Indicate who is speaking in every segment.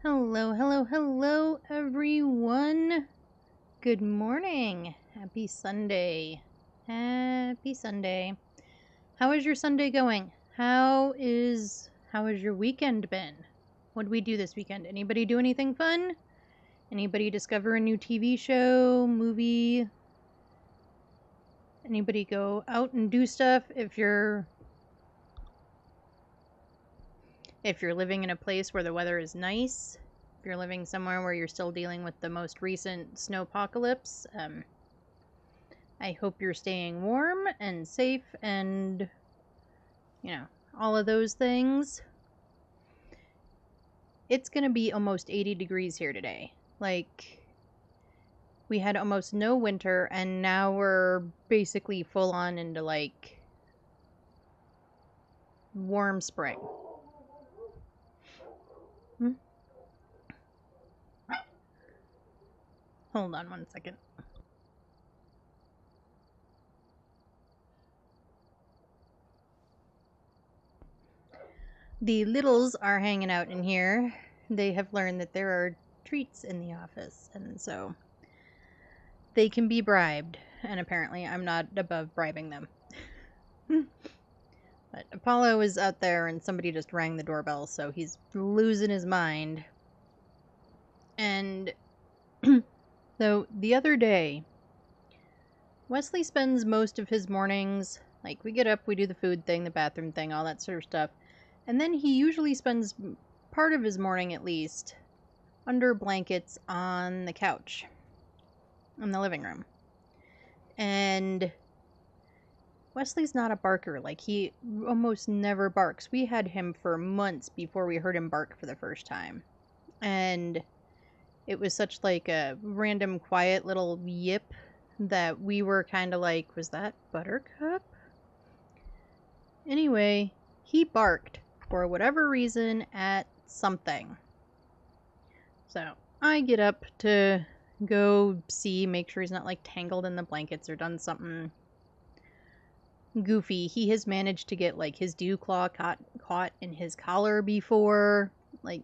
Speaker 1: Hello, hello, hello, everyone. Good morning. Happy Sunday. Happy Sunday. How is your Sunday going? How has your weekend been? What did we do this weekend? Anybody do anything fun? Anybody discover a new TV show, movie? Anybody go out and do stuff if you're living in a place where the weather is nice? If you're living somewhere where you're still dealing with the most recent snowpocalypse, I hope you're staying warm and safe and, all of those things. It's going to be almost 80 degrees here today. Like, we had almost no winter, and now we're basically full on into, like, warm spring. Hold on one second. The littles are hanging out in here. They have learned that there are treats in the office, and so they can be bribed. And apparently I'm not above bribing them. But Apollo is out there and somebody just rang the doorbell, so he's losing his mind. And so the other day, Wesley spends most of his mornings, like, we get up, we do the food thing, the bathroom thing, all that sort of stuff. And then he usually spends part of his morning, at least, under blankets on the couch in the living room. And Wesley's not a barker. Like, he almost never barks. We had him for months before we heard him bark for the first time. And it was such like a random quiet little yip that we were kind of like, was that Buttercup? Anyway, he barked for whatever reason at something. So I get up to go see, make sure he's not like tangled in the blankets or done something goofy. He has managed to get like his dew claw caught in his collar before. Like,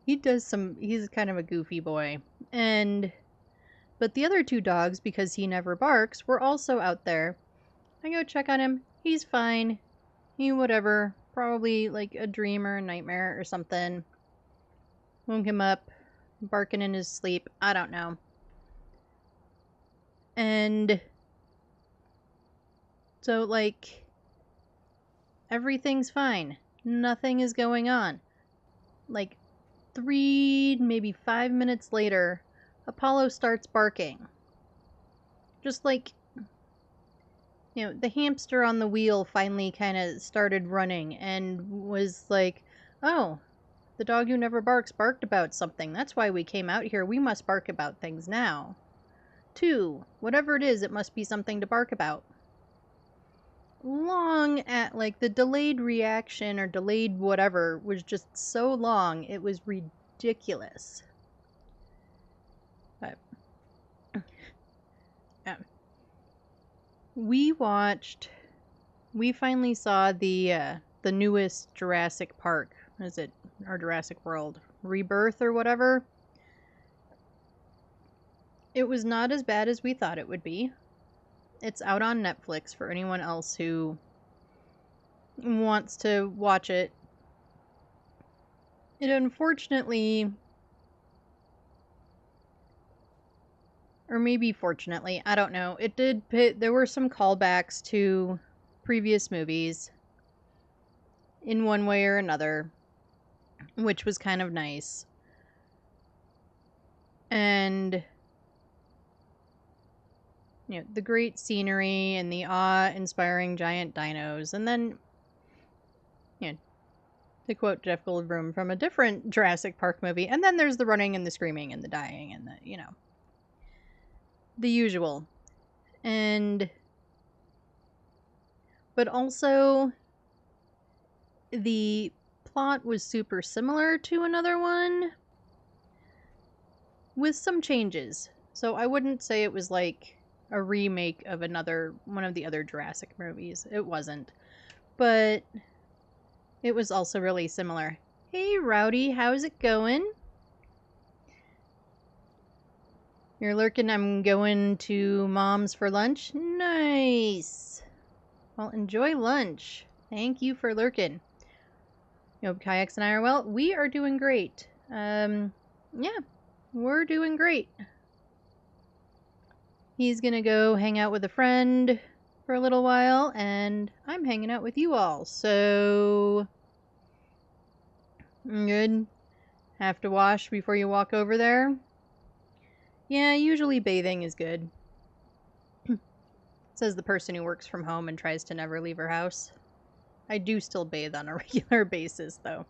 Speaker 1: he's kind of a goofy boy. But the other two dogs, because he never barks, were also out there. I go check on him. He's fine. Whatever. Probably like a dream or a nightmare or something. Woke him up, barking in his sleep. I don't know. And so, like, everything's fine. Nothing is going on. Like, 3, maybe 5 minutes later, Apollo starts barking. Just like, the hamster on the wheel finally kind of started running and was like, oh, the dog who never barks barked about something. That's why we came out here. We must bark about things now. 2, whatever it is, it must be something to bark about. Long at, like, the delayed reaction or delayed whatever was just so long, it was ridiculous. But we finally saw the newest Jurassic Park. Is it, or Jurassic World Rebirth or whatever? It was not as bad as we thought it would be. It's out on Netflix for anyone else who wants to watch it. It unfortunately, or maybe fortunately, I don't know, there were some callbacks to previous movies in one way or another, which was kind of nice. And the great scenery and the awe-inspiring giant dinos. And then, to quote Jeff Goldblum from a different Jurassic Park movie, and then there's the running and the screaming and the dying and the usual. But also, the plot was super similar to another one, with some changes. So I wouldn't say it was like a remake of one of the other Jurassic movies. It wasn't. But it was also really similar. Hey, Rowdy, how's it going? You're lurking. I'm going to Mom's for lunch. Nice. Well, enjoy lunch. Thank you for lurking. You hope Kayaks and I are well. We are doing great. Yeah, we're doing great. He's gonna go hang out with a friend for a little while, and I'm hanging out with you all. So, good. Have to wash before you walk over there? Yeah, usually bathing is good. Says the person who works from home and tries to never leave her house. I do still bathe on a regular basis, though.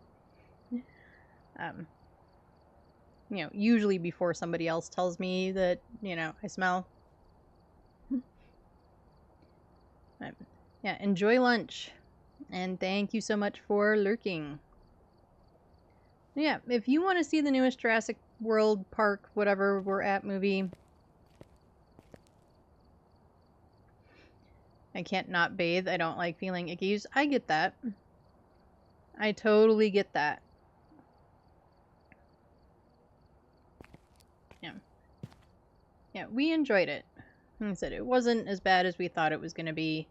Speaker 1: Usually before somebody else tells me that, I smell. Yeah, enjoy lunch. And thank you so much for lurking. Yeah, if you want to see the newest Jurassic World Park, whatever we're at movie, I can't not bathe. I don't like feeling icky. I get that. I totally get that. Yeah. Yeah, we enjoyed it. Like I said, it wasn't as bad as we thought it was going to be.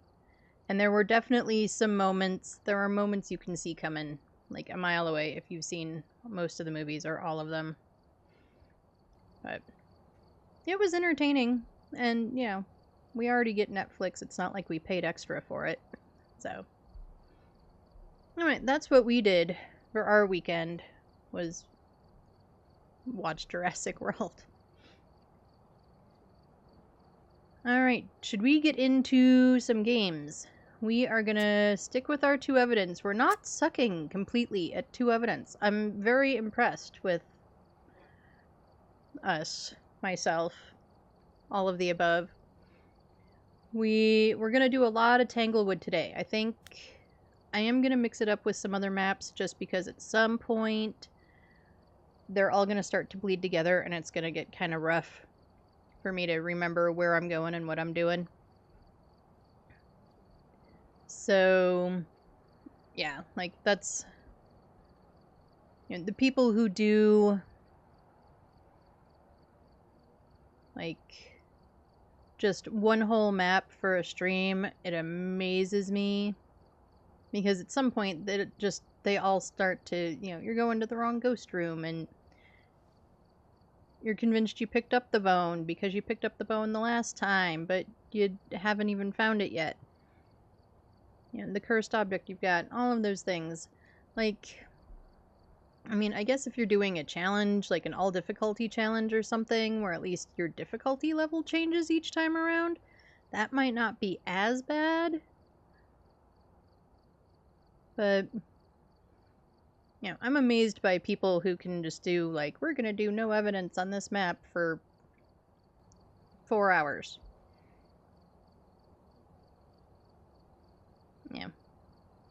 Speaker 1: And there were definitely some moments. There are moments you can see coming like a mile away if you've seen most of the movies or all of them. But it was entertaining. And, we already get Netflix. It's not like we paid extra for it. So, alright, that's what we did for our weekend, was watch Jurassic World. Alright, should we get into some games? We are gonna stick with our 2 evidence. We're not sucking completely at 2 evidence. I'm very impressed with us, myself, all of the above. We're gonna do a lot of Tanglewood today. I think I am gonna mix it up with some other maps just because at some point they're all gonna start to bleed together and it's gonna get kind of rough for me to remember where I'm going and what I'm doing. So, yeah, like that's the people who do like just one whole map for a stream, it amazes me because at some point they all start to, you're going to the wrong ghost room and you're convinced you picked up the bone because you picked up the bone the last time, but you haven't even found it yet. The cursed object you've got, all of those things. Like, I mean, I guess if you're doing a challenge, like an all difficulty challenge or something, where at least your difficulty level changes each time around, that might not be as bad. But, I'm amazed by people who can just do, like, we're gonna do no evidence on this map for 4 hours. Yeah.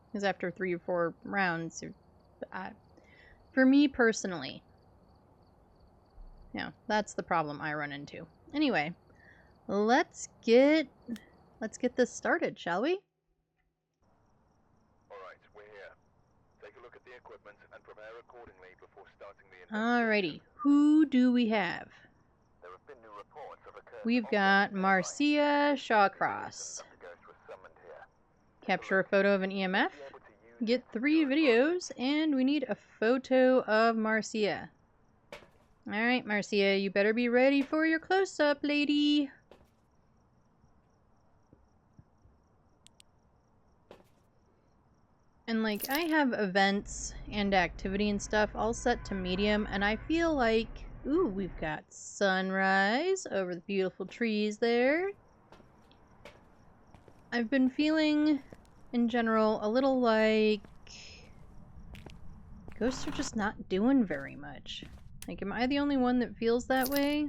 Speaker 1: Because after 3 or 4 rounds, for me personally, that's the problem I run into. Anyway, let's get this started, shall we?
Speaker 2: Alright, we're here. Take a look at the equipment and prepare accordingly before starting the investigation.
Speaker 1: Alrighty, who do we have?
Speaker 2: There have been new reports of a cursed
Speaker 1: We've got Marcia Shawcross. Capture a photo of an EMF. Get 3 videos, and we need a photo of Marcia. Alright, Marcia, you better be ready for your close-up, lady. And, like, I have events and activity and stuff all set to medium, and I feel like, ooh, we've got sunrise over the beautiful trees there. I've been feeling, in general, a little like ghosts are just not doing very much. Like, am I the only one that feels that way?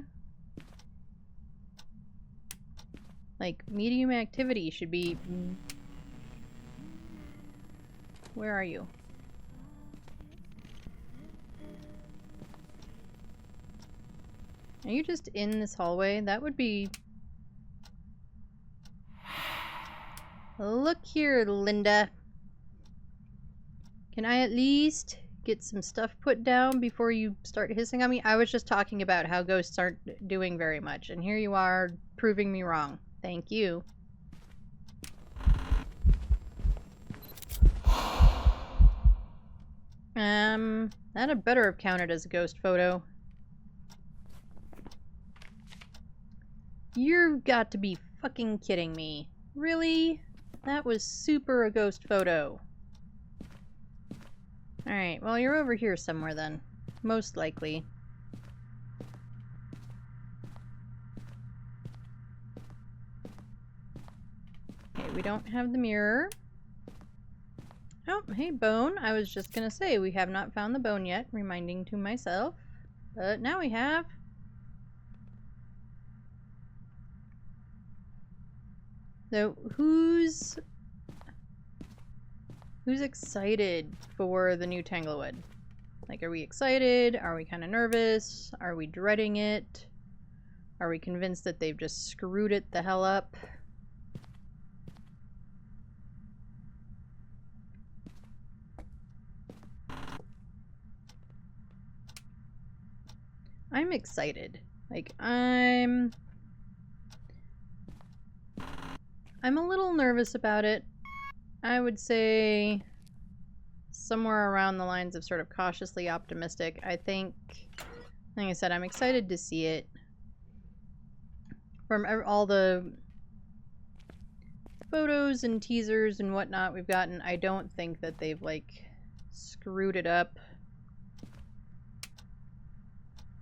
Speaker 1: Like, medium activity should be... Where are you? Are you just in this hallway? That would be... Look here, Linda. Can I at least get some stuff put down before you start hissing on me? I was just talking about how ghosts aren't doing very much, and here you are proving me wrong. Thank you. That had better have counted as a ghost photo. You've got to be fucking kidding me. Really? That was super a ghost photo. Alright, well, you're over here somewhere then. Most likely. Okay, we don't have the mirror. Oh, hey, bone. I was just gonna say, we have not found the bone yet, reminding to myself. But now we have. So, who's excited for the new Tanglewood? Like, are we excited? Are we kind of nervous? Are we dreading it? Are we convinced that they've just screwed it the hell up? I'm excited. Like, I'm a little nervous about it. I would say somewhere around the lines of sort of cautiously optimistic. I think, like I said, I'm excited to see it. From all the photos and teasers and whatnot we've gotten, I don't think that they've, like, screwed it up.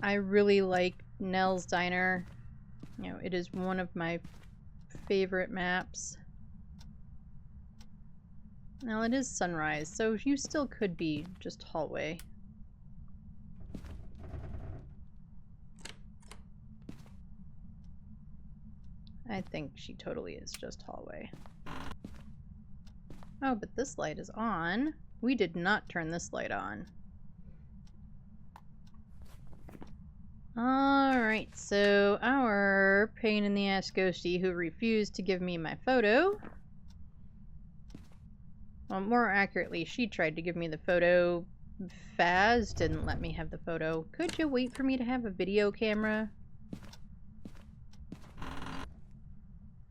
Speaker 1: I really like Nell's Diner. You know, it is one of my favorite maps. Now it is sunrise, so you still could be just hallway. I think she totally is just hallway. Oh, but this light is on. We did not turn this light on. Alright, so our pain in the ass ghostie who refused to give me my photo. Well, more accurately, she tried to give me the photo. Phaz didn't let me have the photo. Could you wait for me to have a video camera?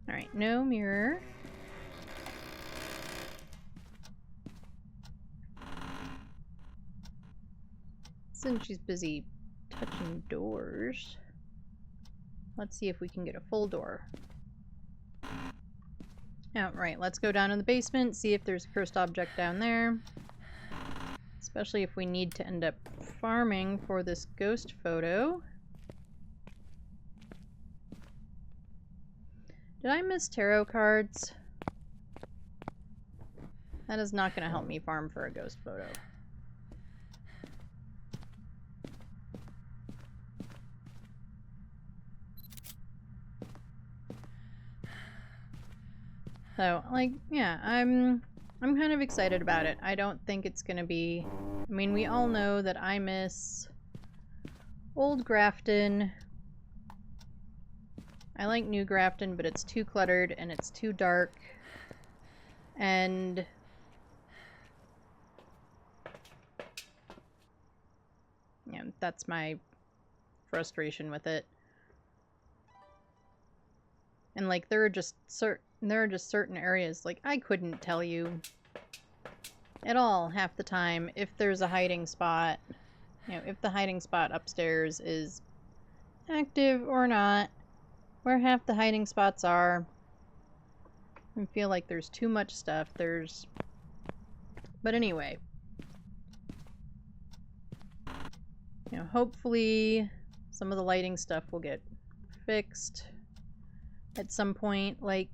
Speaker 1: Alright, no mirror. Since she's busy touching doors, let's see if we can get a full door. Right, let's go down in the basement, see if there's a cursed object down there. Especially if we need to end up farming for this ghost photo. Did I miss tarot cards? That is not going to help me farm for a ghost photo. So, like, yeah, I'm kind of excited about it. I don't think it's gonna be... I mean, we all know that I miss Old Grafton. I like New Grafton, but it's too cluttered and it's too dark. And... yeah, that's my frustration with it. And, like, there are just certain areas, like, I couldn't tell you at all half the time if there's a hiding spot, you know, if the hiding spot upstairs is active or not, where half the hiding spots are. I feel like there's too much stuff. But anyway. You know, hopefully some of the lighting stuff will get fixed at some point. Like,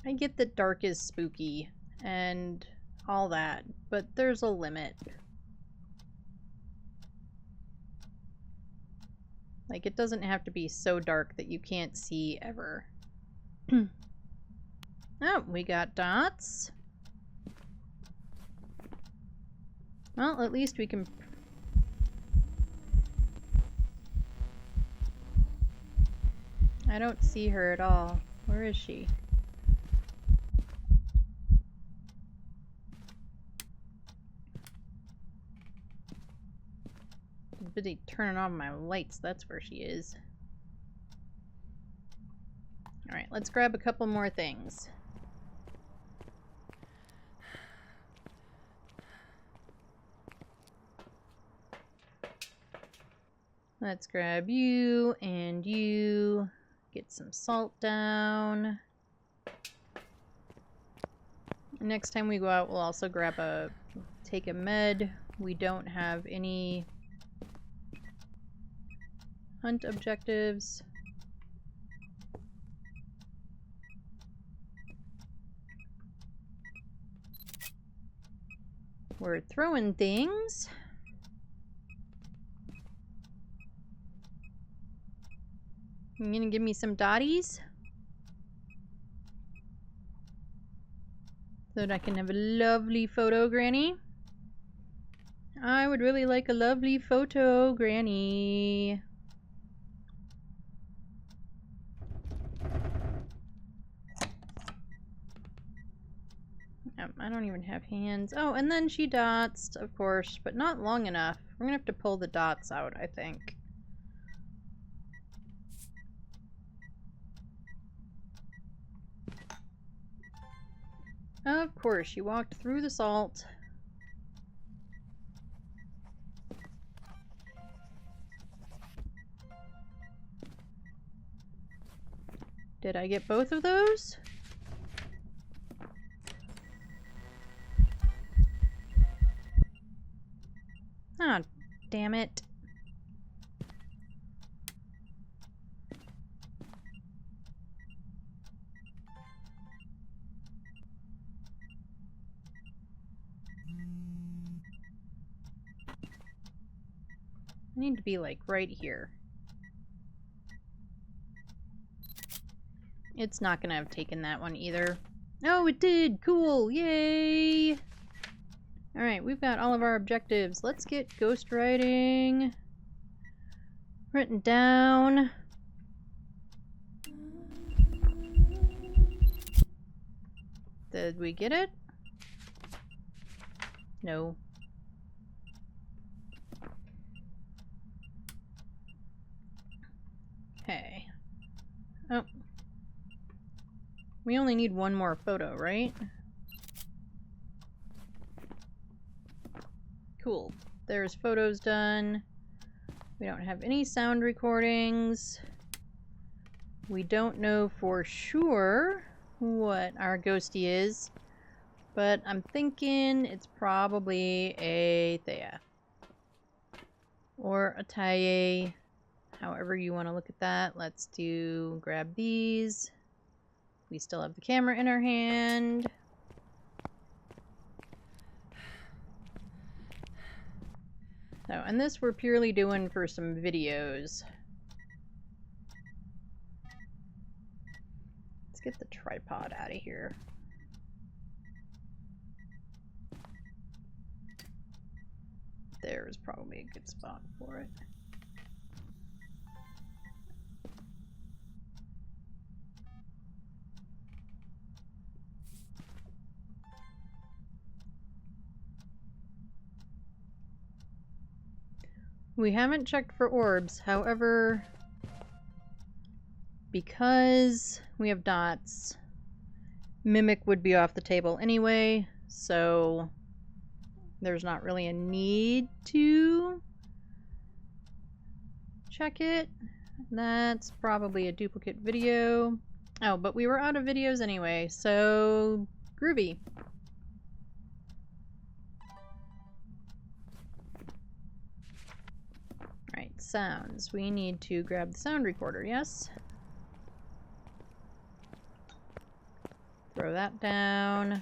Speaker 1: I get that dark is spooky and all that, but there's a limit. Like, it doesn't have to be so dark that you can't see ever. Oh, we got dots. Well, at least we can... I don't see her at all. Where is she? busy turning on my lights. That's where she is. Alright, let's grab a couple more things. Let's grab you and you. Get some salt down. Next time we go out, we'll also take a med. We don't have any hunt objectives. We're throwing things. You gonna give me some dotties? So that I can have a lovely photo, Granny? I would really like a lovely photo, Granny. I don't even have hands. Oh, and then she dots, of course, but not long enough. We're gonna have to pull the dots out, I think. Of course, she walked through the salt. Did I get both of those? Ah, damn it. I need to be like right here. It's not gonna have taken that one either. Oh, it did! Cool! Yay! Alright, we've got all of our objectives. Let's get ghost writing written down. Did we get it? No. Okay. Oh. We only need one more photo, right? Cool. There's photos done. We don't have any sound recordings. We don't know for sure what our ghostie is, but I'm thinking it's probably a Thea. Or a Taye. However you want to look at that. Let's grab these. We still have the camera in our hand. So, and this we're purely doing for some videos. Let's get the tripod out of here. There's probably a good spot for it. We haven't checked for orbs, however, because we have dots, Mimic would be off the table anyway, so there's not really a need to check it. That's probably a duplicate video. Oh, but we were out of videos anyway, so groovy. Right, sounds. We need to grab the sound recorder, yes? Throw that down.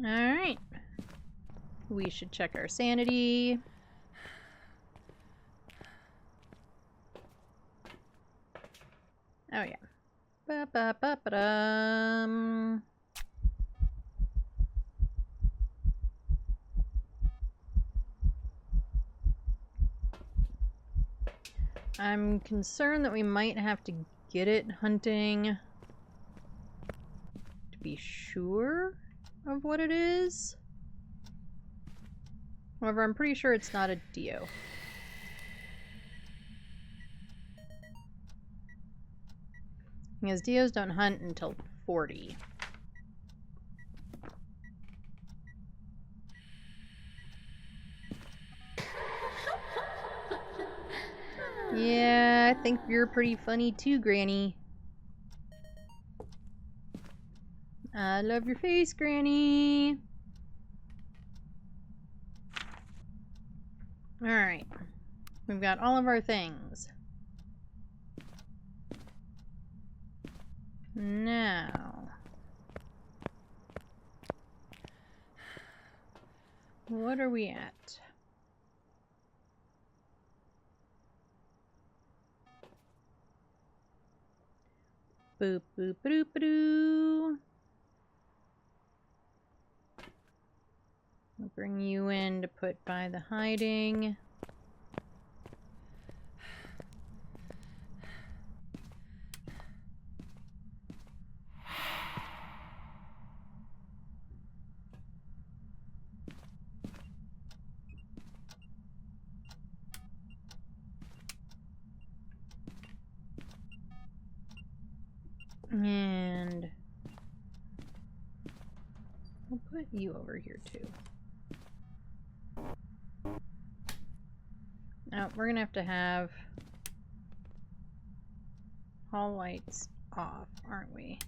Speaker 1: Alright. We should check our sanity. Oh yeah. Ba-ba-ba-ba-dum. I'm concerned that we might have to get it hunting to be sure of what it is. However, I'm pretty sure it's not a Dio. Because Dios don't hunt until 40. Yeah, I think you're pretty funny too, Granny. I love your face, Granny. Alright. We've got all of our things. Now, what are we at? Boop, boop, boop, boop. I'll bring you in to put by the hiding. And I'll put you over here too. Now, we're gonna have to have hall lights off, aren't we?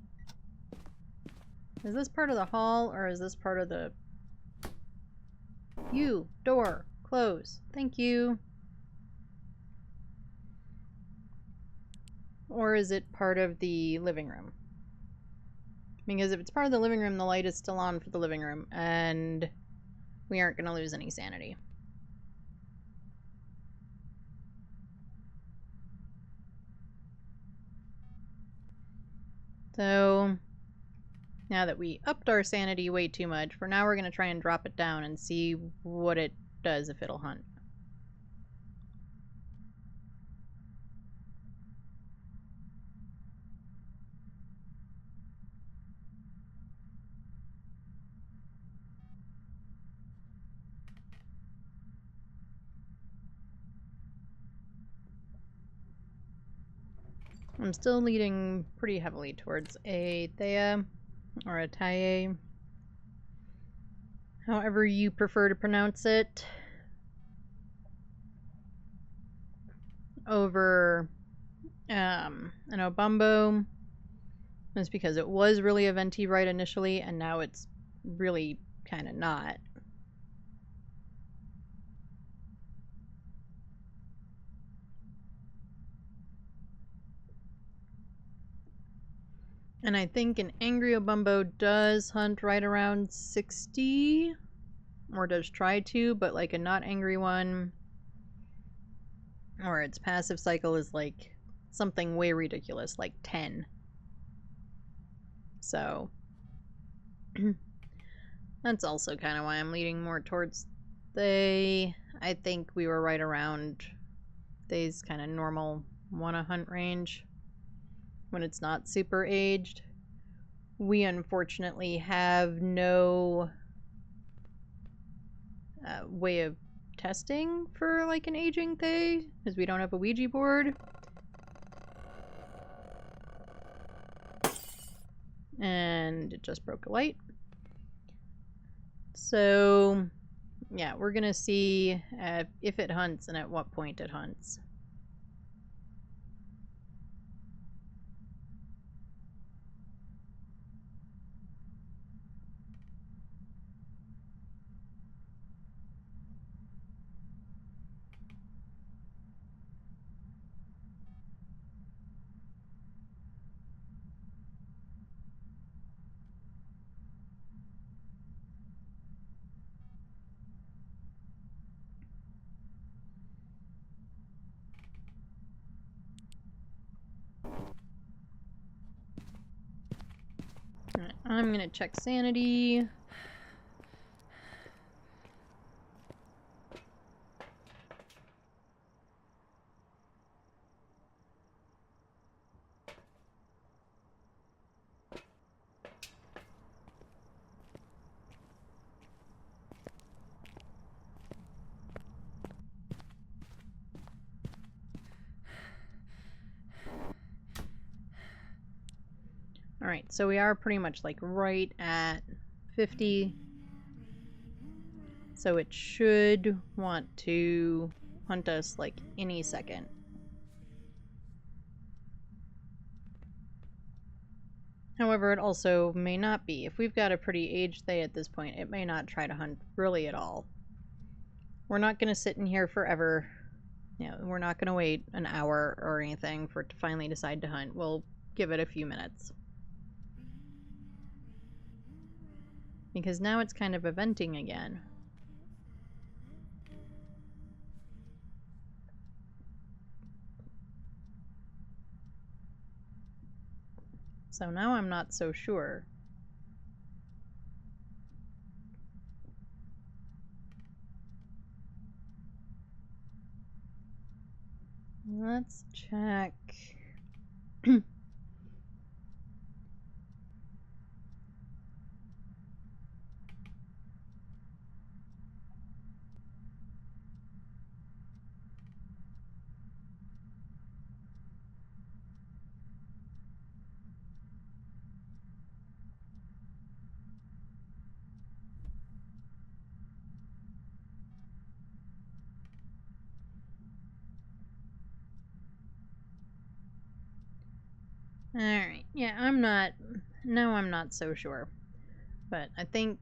Speaker 1: Is this part of the hall, or is this part of the... You! Door! Close! Thank you! Or is it part of the living room? Because if it's part of the living room, the light is still on for the living room, and we aren't gonna lose any sanity. So, now that we upped our sanity way too much, for now we're going to try and drop it down and see what it does if it'll hunt. I'm still leading pretty heavily towards a Thea or a Taye, however you prefer to pronounce it, over an Obumbo. That's because it was really a Venti right initially, and now it's really kind of not. And I think an Angry Obumbo does hunt right around 60, or does try to, but like a not angry one, or its passive cycle is like something way ridiculous, like 10. So, that's also kind of why I'm leading more towards I think we were right around they's kind of normal wanna hunt range when it's not super aged. We unfortunately have no way of testing for like an aging Thay, because we don't have a Ouija board. And it just broke a light. So, yeah, we're gonna see if it hunts and at what point it hunts. Alright, I'm gonna check sanity. Alright, so we are pretty much like right at 50. So it should want to hunt us like any second. However, it also may not be. If we've got a pretty aged Thay at this point, it may not try to hunt really at all. We're not going to sit in here forever. We're not going to wait an hour or anything for it to finally decide to hunt. We'll give it a few minutes. Because now it's kind of eventing again. So now I'm not so sure. Let's check. Alright, yeah, I'm not so sure. But I think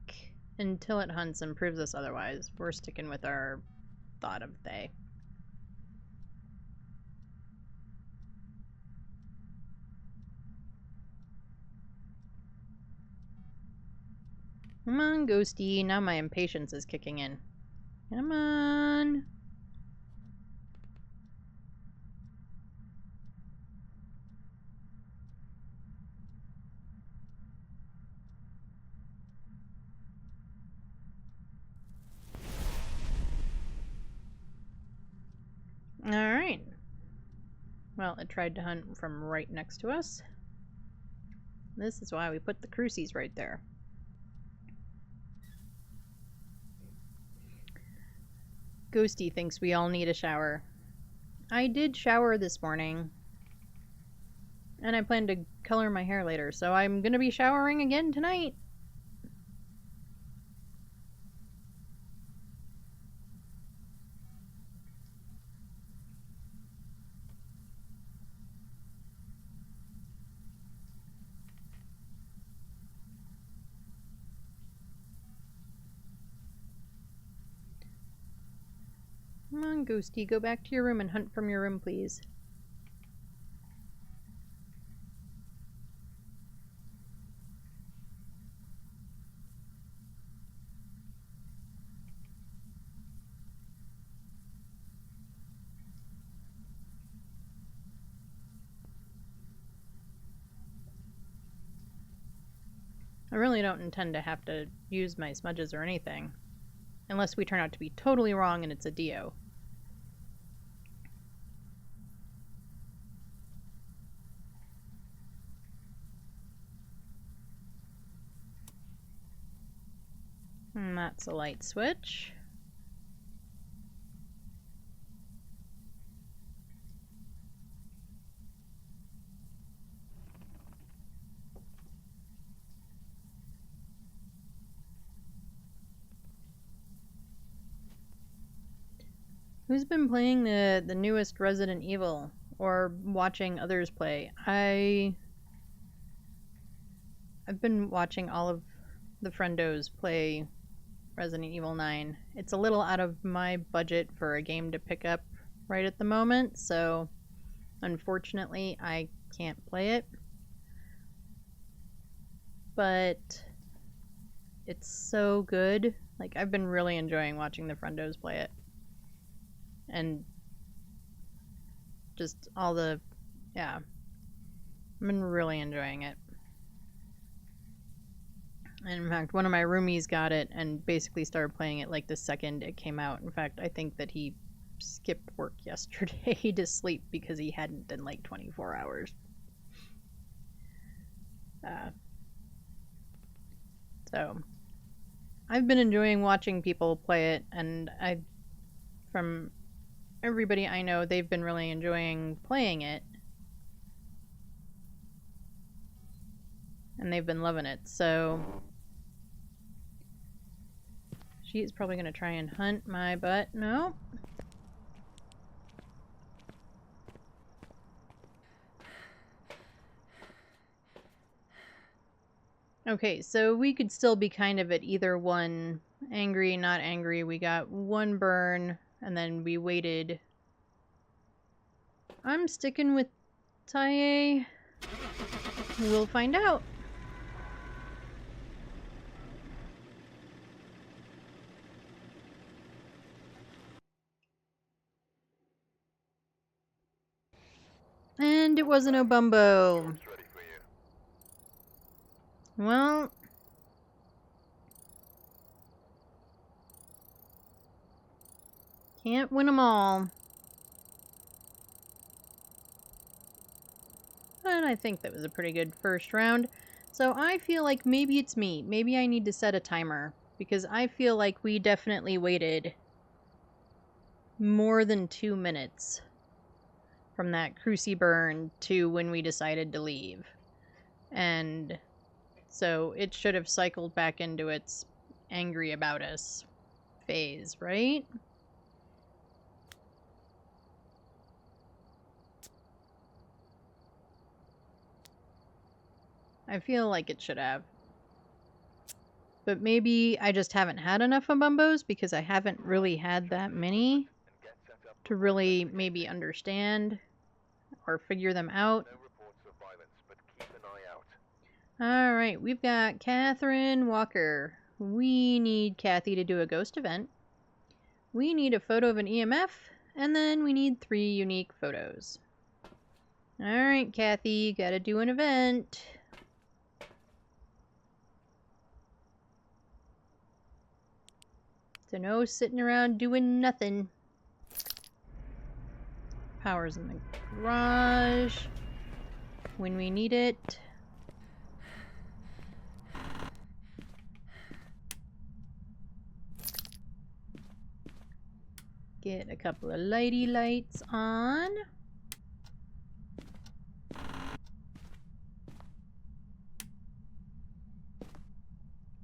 Speaker 1: until it hunts and proves us otherwise, we're sticking with our thought of Thay. Come on, Ghosty. Now my impatience is kicking in. Come on. Alright. Well, it tried to hunt from right next to us. This is why we put the crucies right there. Ghosty thinks we all need a shower. I did shower this morning. And I plan to color my hair later, so I'm gonna be showering again tonight. Come on, Ghosty, go back to your room and hunt from your room, please. I really don't intend to have to use my smudges or anything. Unless we turn out to be totally wrong and it's a Dio. And that's a light switch. Who's been playing the newest Resident Evil or watching others play? I've been watching all of the friendos play Resident Evil 9. It's a little out of my budget for a game to pick up right at the moment, so unfortunately I can't play it. But it's so good. Like, I've been really enjoying watching the friendos play it. And just all the, yeah, I've been really enjoying it. And in fact, one of my roomies got it and basically started playing it like the second it came out. In fact, I think that he skipped work yesterday to sleep because he hadn't in like 24 hours. So I've been enjoying watching people play it, and from everybody I know, they've been really enjoying playing it. and they've been loving it, so she is probably going to try and hunt my butt. No. Okay, so we could still be kind of at either one. Angry, not angry. We got one burn, and then we waited. I'm sticking with Tae. We'll find out. And it wasn't Obumbo.
Speaker 2: It's ready for you.
Speaker 1: Well, can't win them all. But I think that was a pretty good first round. So I feel like maybe it's me. Maybe I need to set a timer. Because I feel like we definitely waited more than 2 minutes from that cruci burn to when we decided to leave. And so it should have cycled back into its angry about us phase, right? I feel like it should have. But maybe I just haven't had enough Abumbos because I haven't really had that many to really maybe understand or figure them out.
Speaker 2: No reports of violence, but keep an eye out.
Speaker 1: Alright, we've got Catherine Walker. We need Kathy to do a ghost event. We need a photo of an EMF, and then we need 3 unique photos. Alright, Kathy, you gotta do an event. So no sitting around doing nothing. Power's in the garage when we need it. Get a couple of lighty lights on.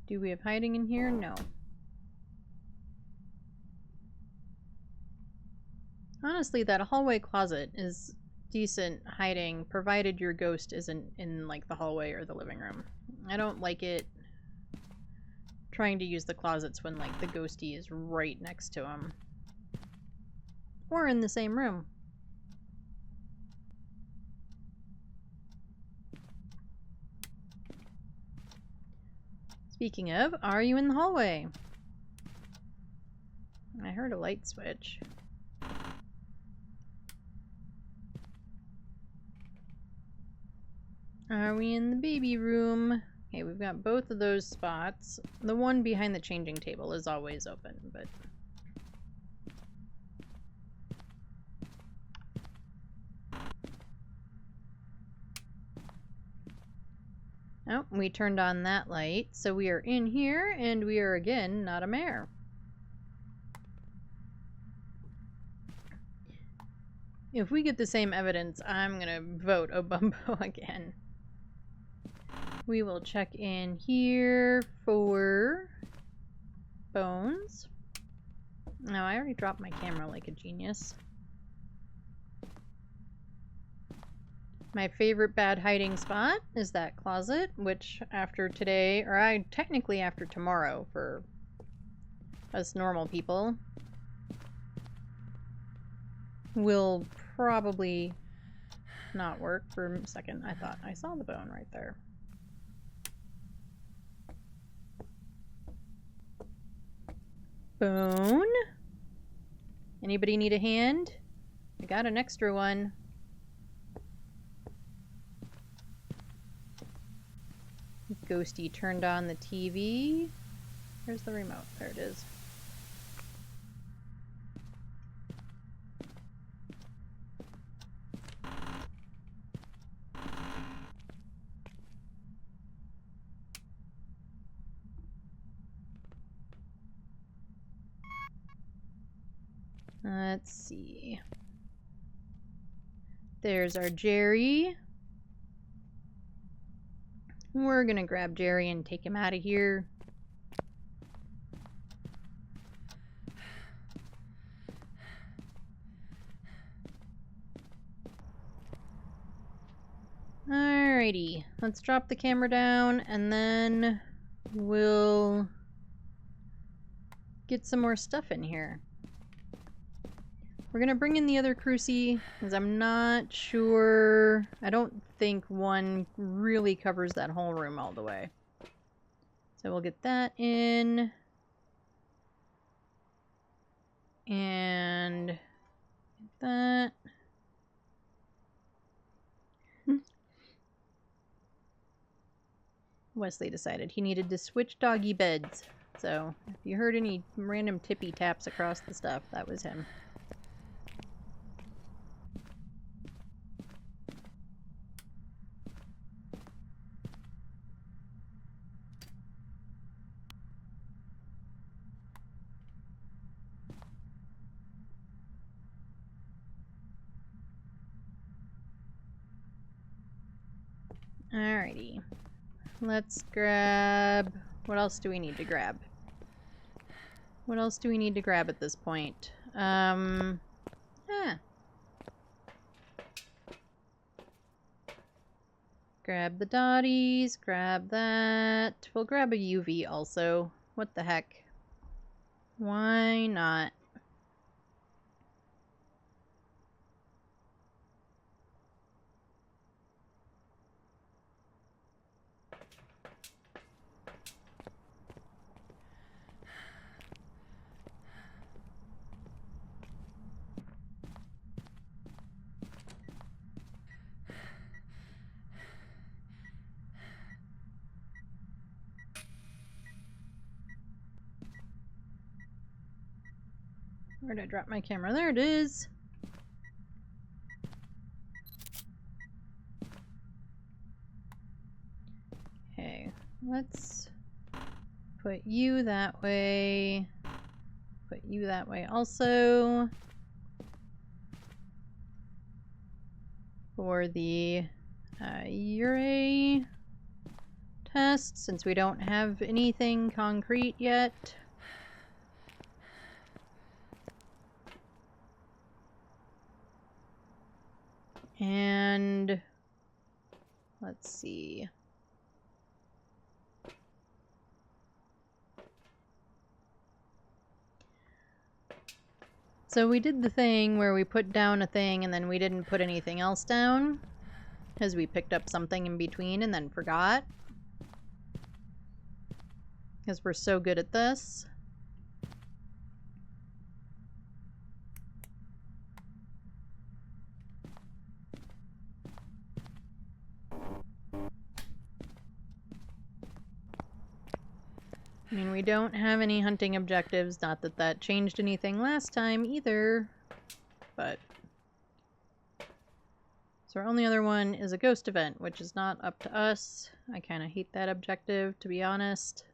Speaker 1: Do we have hiding in here? No. Honestly, that hallway closet is decent hiding, provided your ghost isn't in, like, the hallway or the living room. I don't like it trying to use the closets when, like, the ghostie is right next to him. Or in the same room. Speaking of, are you in the hallway? I heard a light switch. Are we in the baby room? Okay, we've got both of those spots. The one behind the changing table is always open, but... Oh, we turned on that light, so we are in here, and we are again not a mare. If we get the same evidence, I'm gonna vote Obumbo again. We will check in here for bones. No, I already dropped my camera like a genius. My favorite bad hiding spot is that closet, which after today, or technically after tomorrow for us normal people, will probably not work for a second. I thought I saw the bone right there. Bone? Anybody need a hand? I got an extra one. Ghosty turned on the TV. Where's the remote? There it is. Let's see. There's our Jerry. We're gonna grab Jerry and take him out of here. Alrighty, let's drop the camera down and then we'll get some more stuff in here. We're gonna bring in the other crucie, because I'm not sure... I don't think one really covers that whole room all the way. So we'll get that in. And... get that. Wesley decided he needed to switch doggy beds. So, if you heard any random tippy taps across the stuff, that was him. Alrighty. Let's grab... what else do we need to grab? What else do we need to grab at this point? Grab the dotties, grab that. We'll grab a UV also. What the heck? Why not? Where did I drop my camera? There it is! Okay, let's put you that way. Put you that way also. For the urine test, since we don't have anything concrete yet. And let's see. So we did the thing where we put down a thing and then we didn't put anything else down because we picked up something in between and then forgot. Because we're so good at this. I mean, we don't have any hunting objectives, not that that changed anything last time either, but... So our only other one is a ghost event, which is not up to us. I kind of hate that objective, to be honest.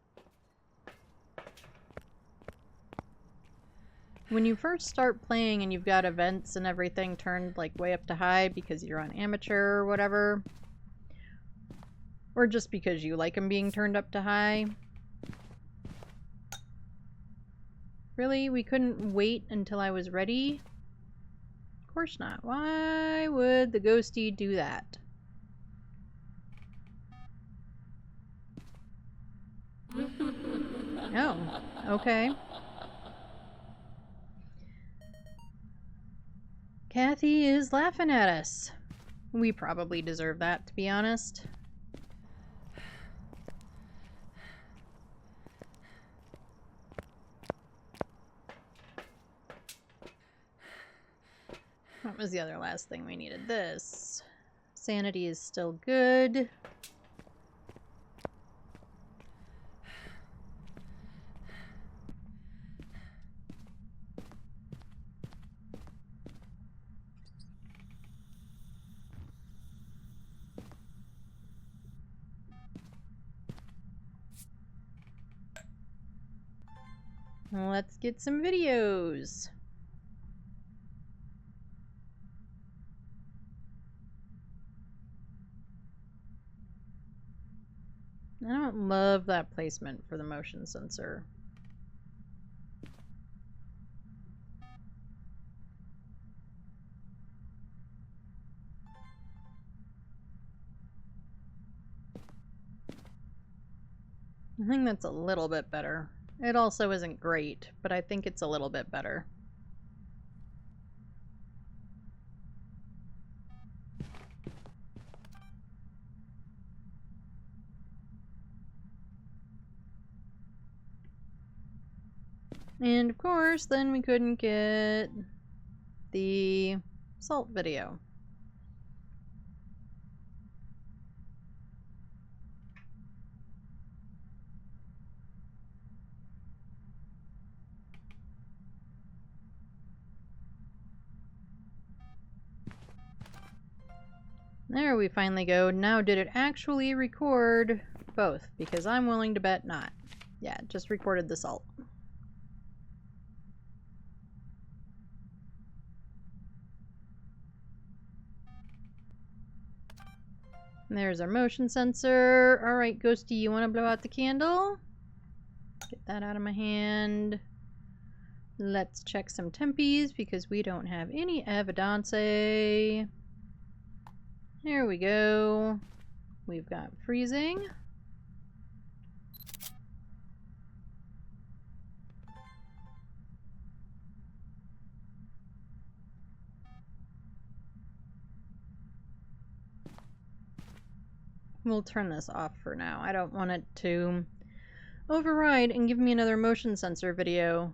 Speaker 1: When you first start playing and you've got events and everything turned like way up to high because you're on amateur or whatever, or just because you like them being turned up to high, really? We couldn't wait until I was ready? Of course not. Why would the ghosty do that? Oh, okay. Kathy is laughing at us. We probably deserve that, to be honest. What was the other last thing we needed? This. Sanity is still good. Let's get some videos. I don't love that placement for the motion sensor. I think that's a little bit better. It also isn't great, but I think it's a little bit better. And of course, then we couldn't get the salt video. There we finally go. Now did it actually record both? Because I'm willing to bet not. Yeah, it just recorded the salt. There's our motion sensor. Alright, Ghosty, you want to blow out the candle? Get that out of my hand. Let's check some tempies because we don't have any evidence. There we go. We've got freezing. We'll turn this off for now. I don't want it to override and give me another motion sensor video.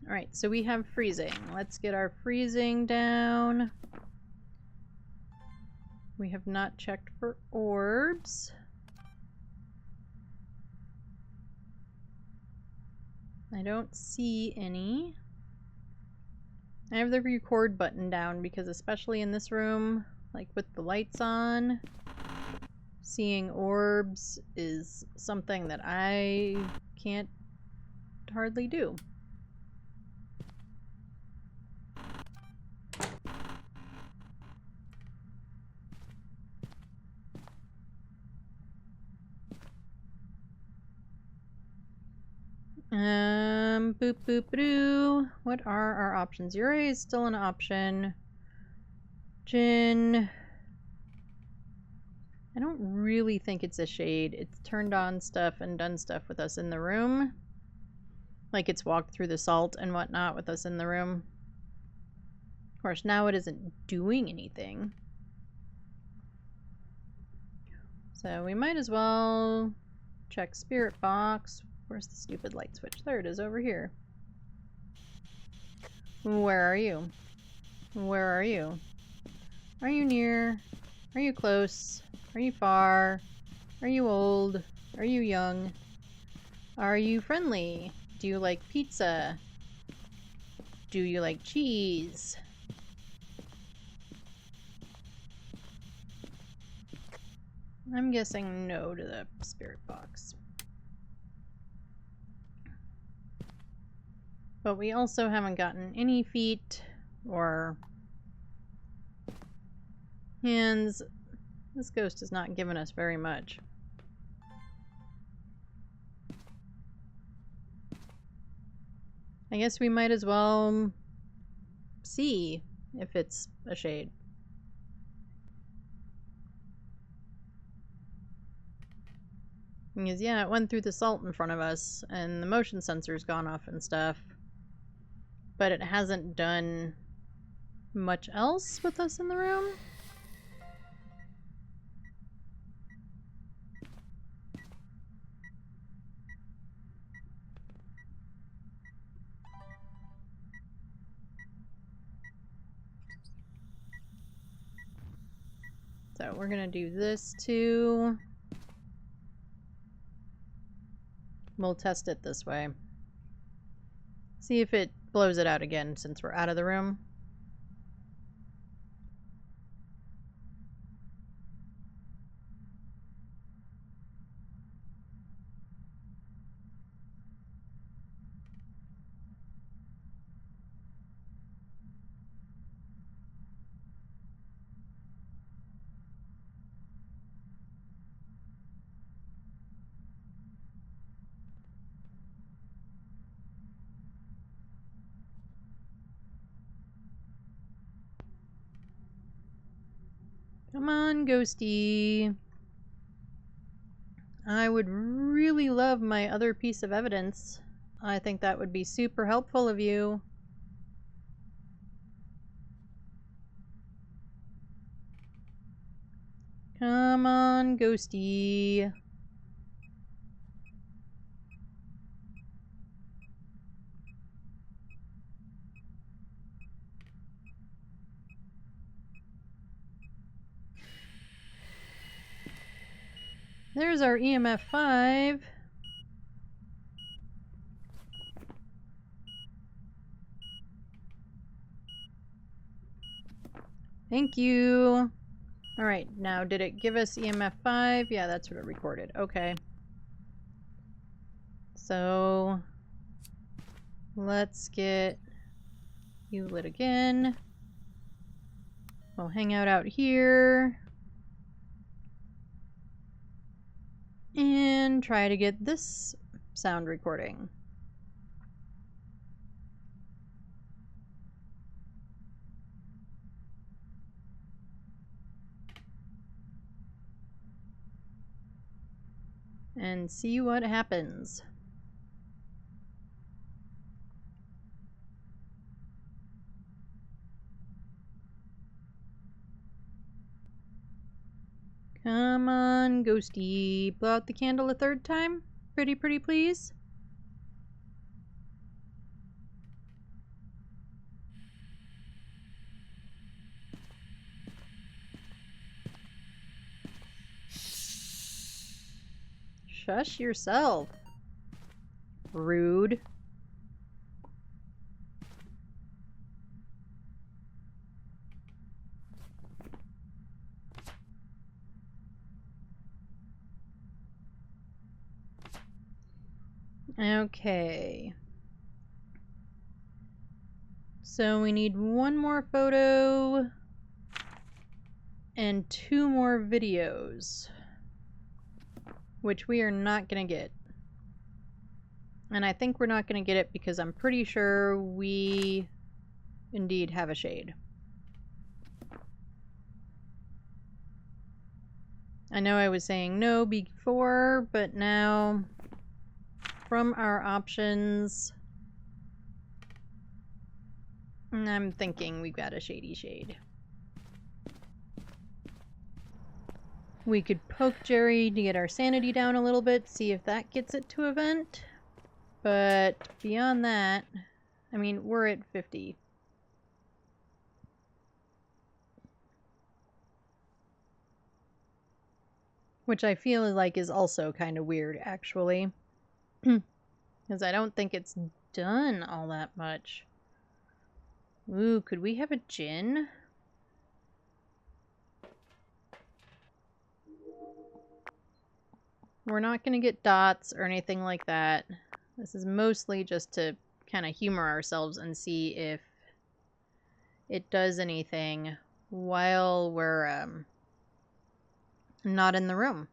Speaker 1: Alright, so we have freezing. Let's get our freezing down. We have not checked for orbs. I don't see any. I have the record button down because especially in this room, like with the lights on, seeing orbs is something that I can't hardly do. Boop boop doo. What are our options? Yurei is still an option. Jin. I don't really think it's a shade. It's turned on stuff and done stuff with us in the room. Like it's walked through the salt and whatnot with us in the room. Of course, now it isn't doing anything. So we might as well check Spirit Box. Where's the stupid light switch? There it is over here. Where are you? Where are you? Are you near? Are you close? Are you far? Are you old? Are you young? Are you friendly? Do you like pizza? Do you like cheese? I'm guessing no to the Spirit Box. But we also haven't gotten any feet or hands. This ghost has not given us very much. I guess we might as well see if it's a shade. Because yeah, it went through the salt in front of us and the motion sensor's gone off and stuff. But it hasn't done much else with us in the room. So we're gonna do this too. We'll test it this way. See if it blows it out again since we're out of the room. Come on, Ghosty. I would really love my other piece of evidence. I think that would be super helpful of you. Come on, Ghosty. There's our EMF 5. Thank you. Alright, now did it give us EMF 5? Yeah, that's what it recorded. Okay. So, let's get you lit again. We'll hang out here. And try to get this sound recording. And see what happens. Come on, Ghosty. Blow out the candle a third time? Pretty, please. Shush yourself. Rude. Okay. So we need one more photo and 2 more videos, which we are not going to get. And I think we're not going to get it because I'm pretty sure we indeed have a shade. I know I was saying no before, but now from our options, I'm thinking we've got a shady shade. We could poke Jerry to get our sanity down a little bit, see if that gets it to a vent. But beyond that, I mean, we're at 50. Which I feel like is also kind of weird, actually. Because I don't think it's done all that much. Ooh, could we have a gin? We're not going to get dots or anything like that. This is mostly just to kind of humor ourselves and see if it does anything while we're not in the room.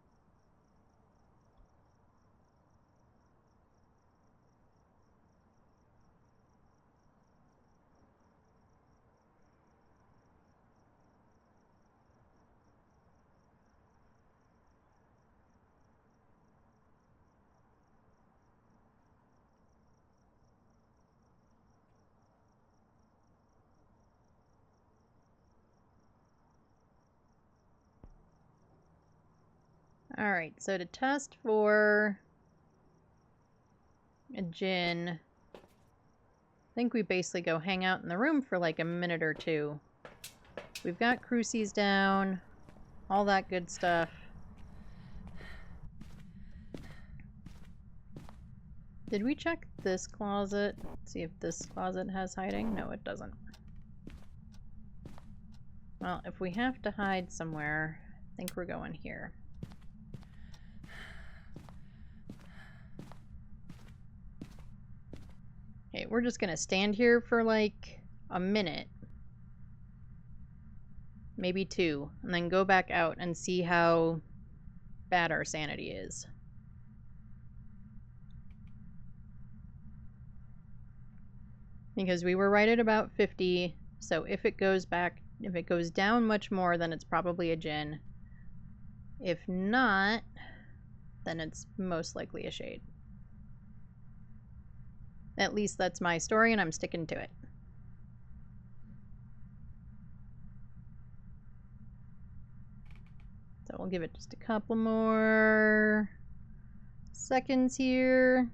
Speaker 1: Alright, so to test for a gin, I think we basically go hang out in the room for like a minute or two. We've got crucies down, all that good stuff. Did we check this closet? See if this closet has hiding? No, it doesn't. Well, if we have to hide somewhere, I think we're going here. Okay, we're just gonna stand here for like a minute. Maybe 2, and then go back out and see how bad our sanity is. Because we were right at about 50, so if it goes back If it goes down much more, then it's probably a Jinn. If not, then it's most likely a Shade. At least that's my story, and I'm sticking to it. So we'll give it just a couple more seconds here.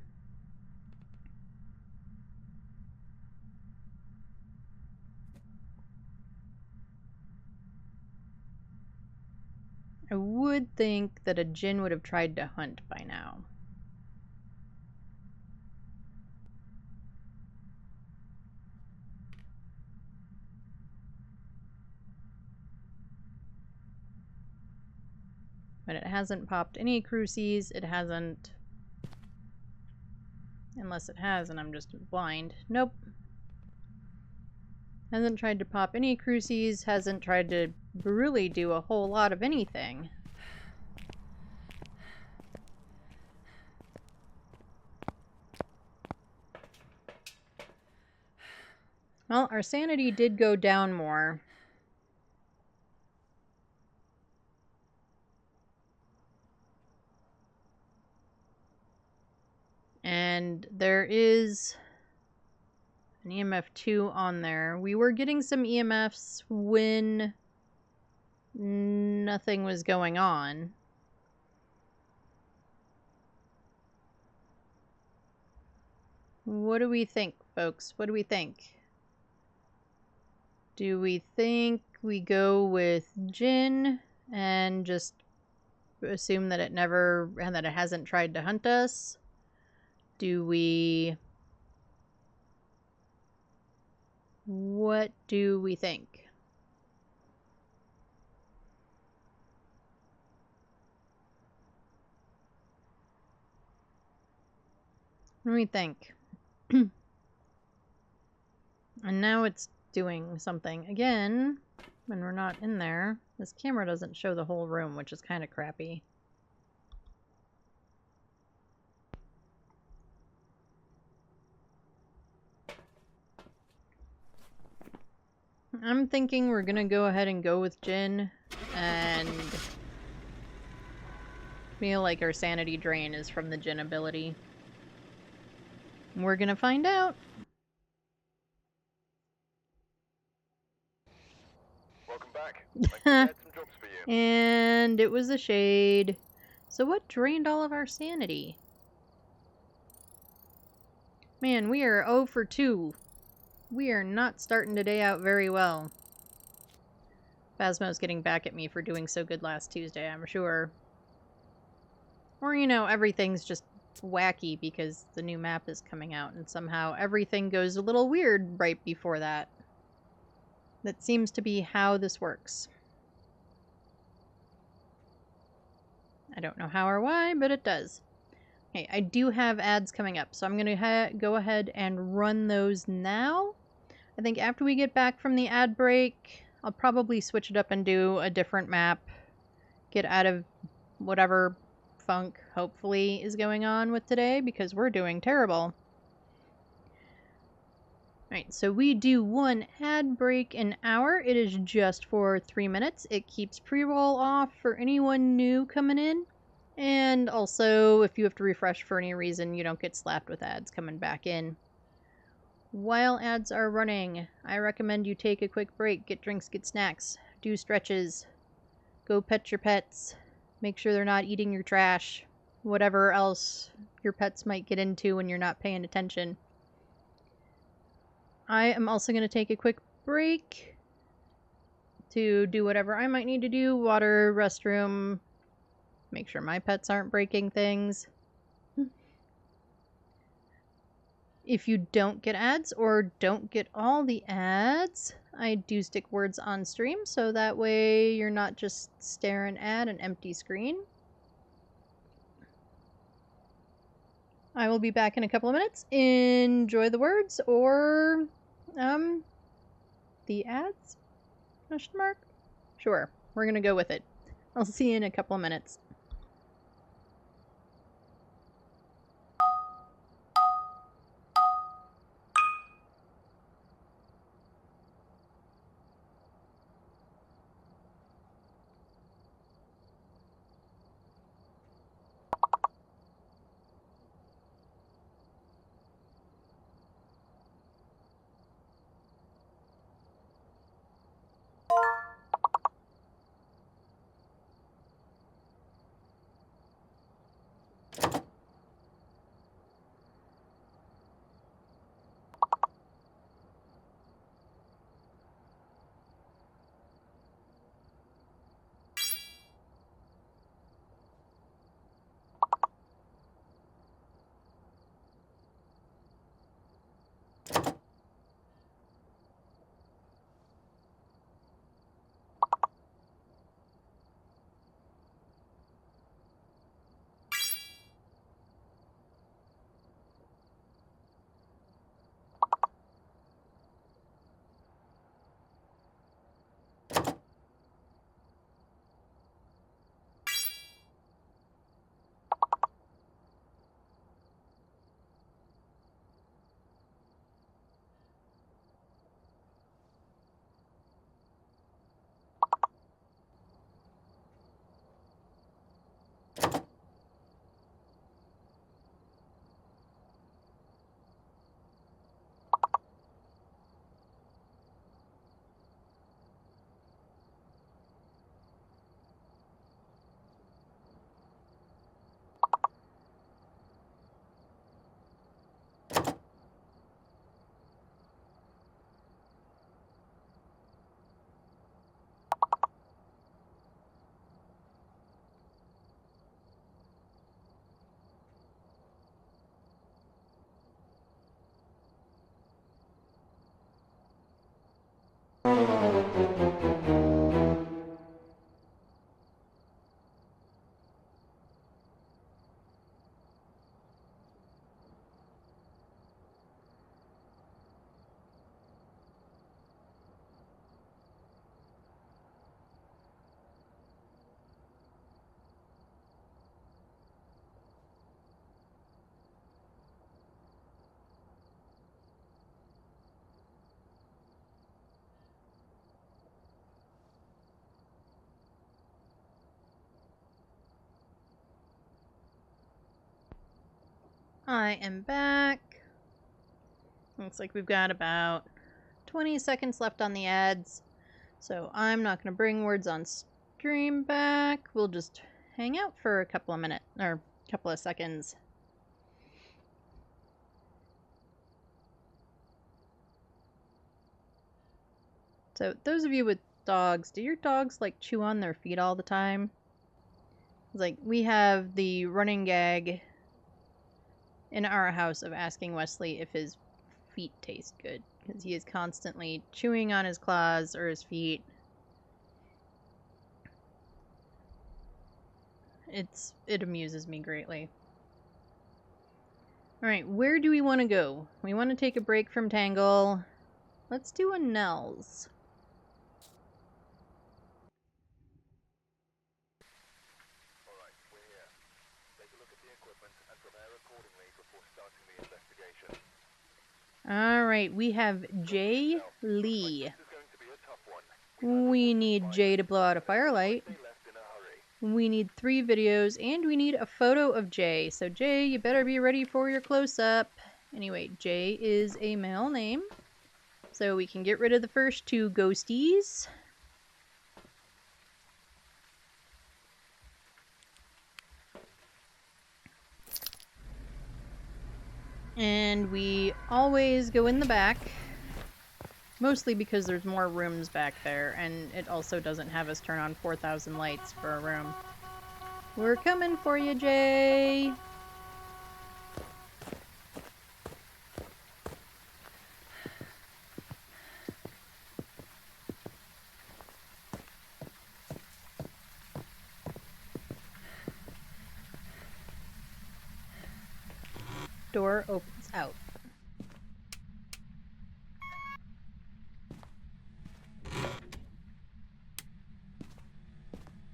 Speaker 1: I would think that a Jinn would have tried to hunt by now. But it hasn't popped any crucies. It hasn't... Unless it has and I'm just blind. Nope. Hasn't tried to pop any crucies. Hasn't tried to really do a whole lot of anything. Well, our sanity did go down more. And there is an EMF 2 on there. We were getting some EMFs when nothing was going on. What do we think, folks? What do we think? Do we think we go with Jinn and just assume that it never, and that it hasn't tried to hunt us? Do we... What do we think? What do we think? And now it's doing something again when we're not in there. This camera doesn't show the whole room, which is kind of crappy. I'm thinking we're gonna go ahead and go with Jinn, and feel like our sanity drain is from the Jinn ability. We're gonna find out.
Speaker 2: Welcome back. I prepared some jobs for you.
Speaker 1: And it was a Shade. So what drained all of our sanity? Man, we are 0 for 2. We are not starting today out very well. Phasmo's getting back at me for doing so good last Tuesday, I'm sure. Or, you know, everything's just wacky because the new map is coming out and somehow everything goes a little weird right before that. That seems to be how this works. I don't know how or why, but it does. Okay, I do have ads coming up, so I'm going to go ahead and run those now. I think after we get back from the ad break, I'll probably switch it up and do a different map. Get out of whatever funk, hopefully, is going on with today, because we're doing terrible. Alright, so we do one ad break an hour. It is just for 3 minutes. It keeps pre-roll off for anyone new coming in. And also, if you have to refresh for any reason, you don't get slapped with ads coming back in. While ads are running, I recommend you take a quick break, get drinks, get snacks, do stretches, go pet your pets, make sure they're not eating your trash, whatever else your pets might get into when you're not paying attention. I am also going to take a quick break to do whatever I might need to do, water, restroom, make sure my pets aren't breaking things. If you don't get ads or don't get all the ads, I do stick words on stream, so that way you're not just staring at an empty screen. I will be back in a couple of minutes. Enjoy the words or the ads? Question mark? Sure, we're gonna go with it. I'll see you in a couple of minutes. I am back. Looks like we've got about 20 seconds left on the ads. So I'm not going to bring words on stream back. We'll just hang out for a couple of minutes, or a couple of seconds. So those of you with dogs, do your dogs like chew on their feet all the time? Like, we have the running gag in our house of asking Wesley if his feet taste good, because he is constantly chewing on his claws or his feet. It amuses me greatly. Alright, where do we want to go? We want to take a break from Tangle. Let's do a Nell's.
Speaker 2: Alright, we're here. Take a look at the equipment and prepare accordingly before starting the investigation.
Speaker 1: Alright, we have Jay Lee.
Speaker 2: This is going to be a tough one.
Speaker 1: We need Jay to blow out a firelight.
Speaker 2: They left in a hurry.
Speaker 1: We need 3 videos, and we need a photo of Jay. So Jay, you better be ready for your close-up. Anyway, Jay is a male name. So we can get rid of the first 2 ghosties. And we always go in the back. Mostly because there's more rooms back there, and it also doesn't have us turn on 4,000 lights for a room. We're coming for you, Jay! Door opens out.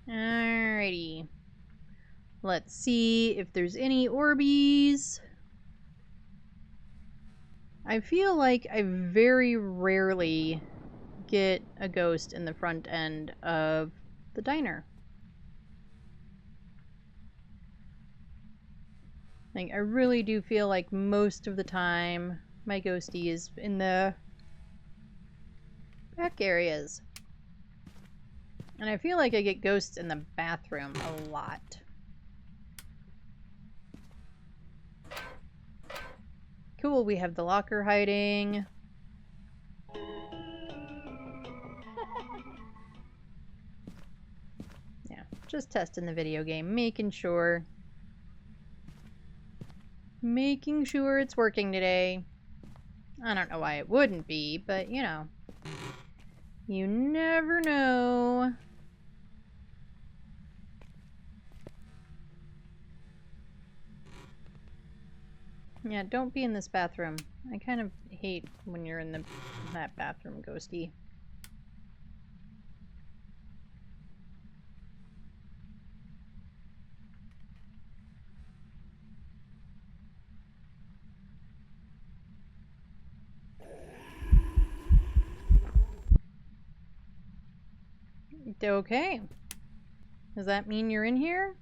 Speaker 1: Alrighty. Let's see if there's any Orbeez. I feel like I very rarely get a ghost in the front end of the diner. Like, I really do feel like most of the time my ghostie is in the back areas. And I feel like I get ghosts in the bathroom a lot. Cool, we have the locker hiding. Yeah, just testing the video game, making sure it's working today. I don't know why it wouldn't be, but you know, you never know. Yeah, don't be in this bathroom. I kind of hate when you're in that bathroom, ghosty. Okay. Does that mean you're in here?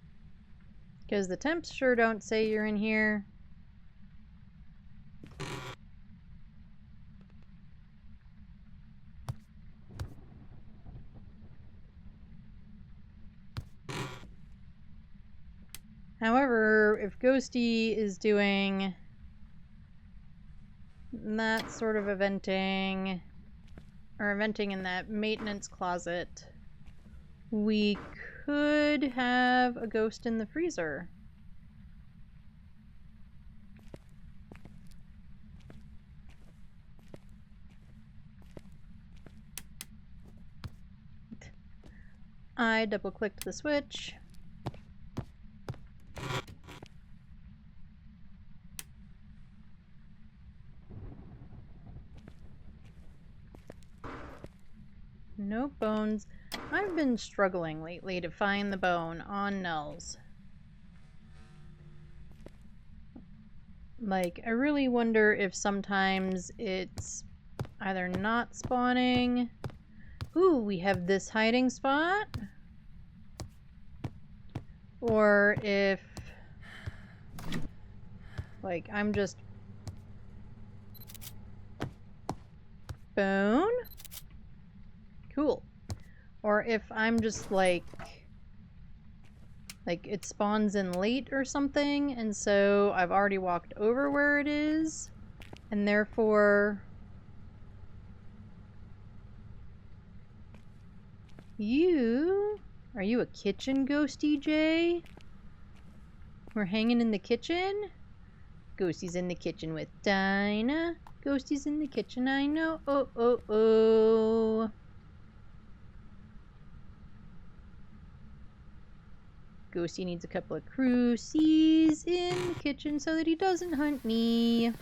Speaker 1: Because the temps sure don't say you're in here. However, if Ghosty is doing that sort of eventing, or eventing in that maintenance closet, we could have a ghost in the freezer. I double-clicked the switch. No bones. I've been struggling lately to find the bone on Nels. Like, I really wonder if sometimes it's either not spawning. Ooh, we have this hiding spot. Or if, like, I'm just... Bone? Cool. Or if I'm just like it spawns in late or something, and so I've already walked over where it is, and therefore... Are you a kitchen ghosty, Jay? We're hanging in the kitchen? Ghosty's in the kitchen with Dinah. Ghosty's in the kitchen, I know. Oh, oh, oh. Ghosty needs a couple of crucies in the kitchen so that he doesn't hunt me.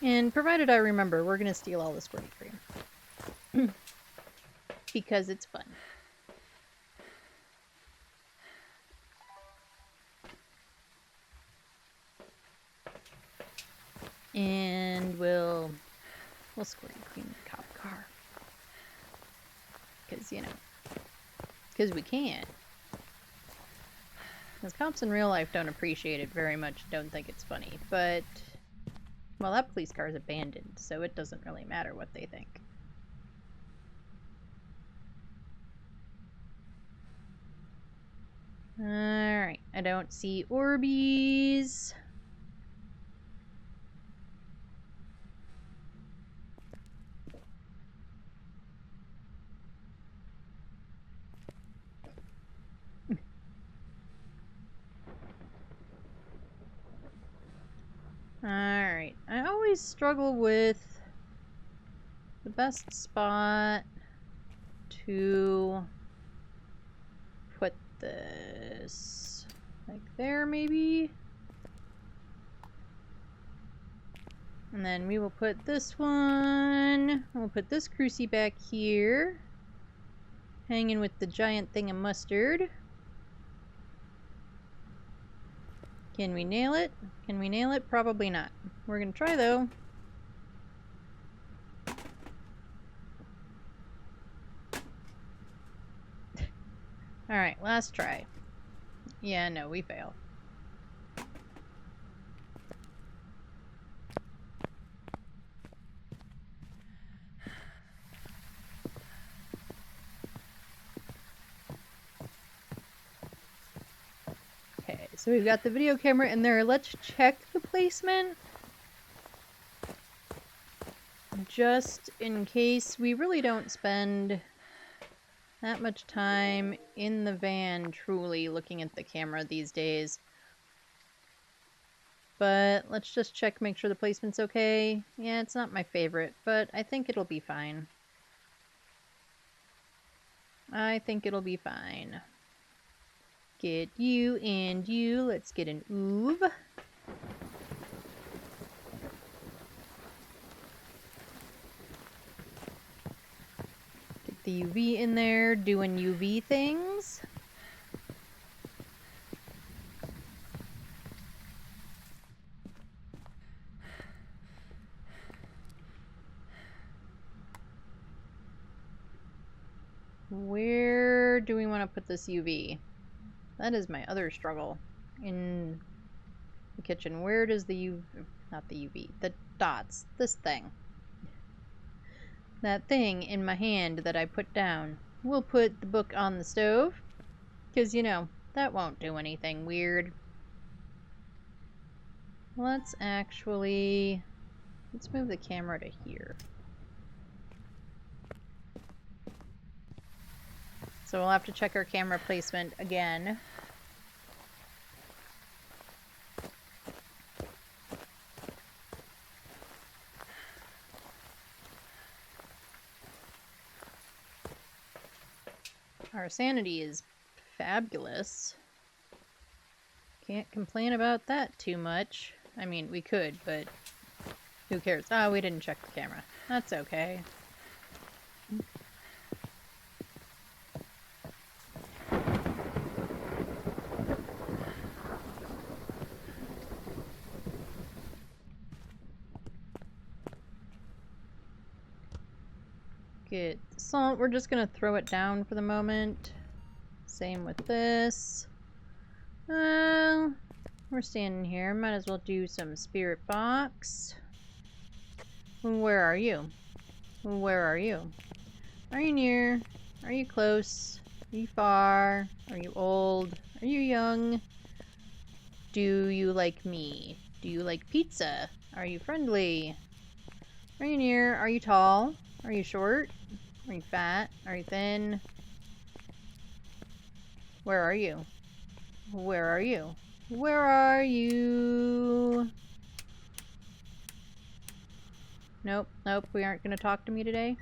Speaker 1: And provided I remember, we're going to steal all the squirty cream. Because it's fun. And we'll squirty cream the cop car. Because, you know, because we can. Because cops in real life don't appreciate it very much, don't think it's funny. But, well, that police car is abandoned, so it doesn't really matter what they think. Alright, I don't see Orbeez. Alright, I always struggle with the best spot to put this. Like there, maybe? And then we will put this one. We'll put this crucie back here. Hanging with the giant thing of mustard. Can we nail it? Can we nail it? Probably not. We're gonna try though. Alright, last try. Yeah, no, we fail. Okay, so we've got the video camera in there. Let's check the placement. Just in case we really don't spend that much time in the van truly looking at the camera these days. But let's just check, make sure the placement's okay. Yeah, it's not my favorite, but I think it'll be fine. I think it'll be fine. Get you and you. Let's get an oob. Get the UV in there, doing UV things. Where do we want to put this UV? That is my other struggle in the kitchen. Where does the UV, not the UV, the dots, this thing. That thing in my hand that I put down. We'll put the book on the stove, because, you know, that won't do anything weird. Let's move the camera to here. So we'll have to check our camera placement again. Our sanity is fabulous. Can't complain about that too much. I mean, we could, but who cares? Oh, we didn't check the camera. That's okay. Get the salt. We're just gonna throw it down for the moment. Same with this. We're standing here. Might as well do some spirit box. Where are you? Where are you? Are you near? Are you close? Are you far? Are you old? Are you young? Do you like me? Do you like pizza? Are you friendly? Are you near? Are you tall? Are you short? Are you fat? Are you thin? Where are you? Where are you? Where are you? Nope, nope, we aren't gonna talk to me today.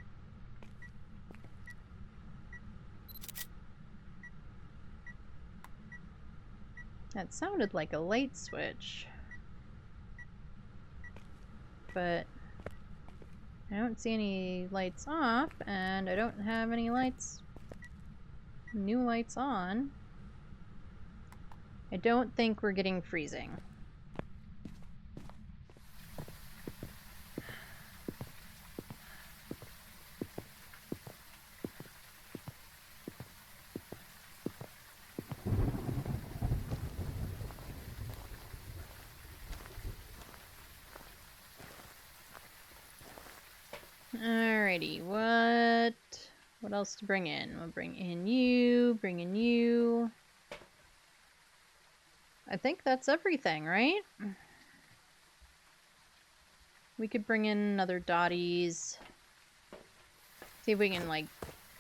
Speaker 1: That sounded like a light switch. But I don't see any lights off, and I don't have any new lights on. I don't think we're getting freezing. Alrighty, what else to bring in? We'll bring in you. I think that's everything, right? We could bring in another Dotties. See if we can, like,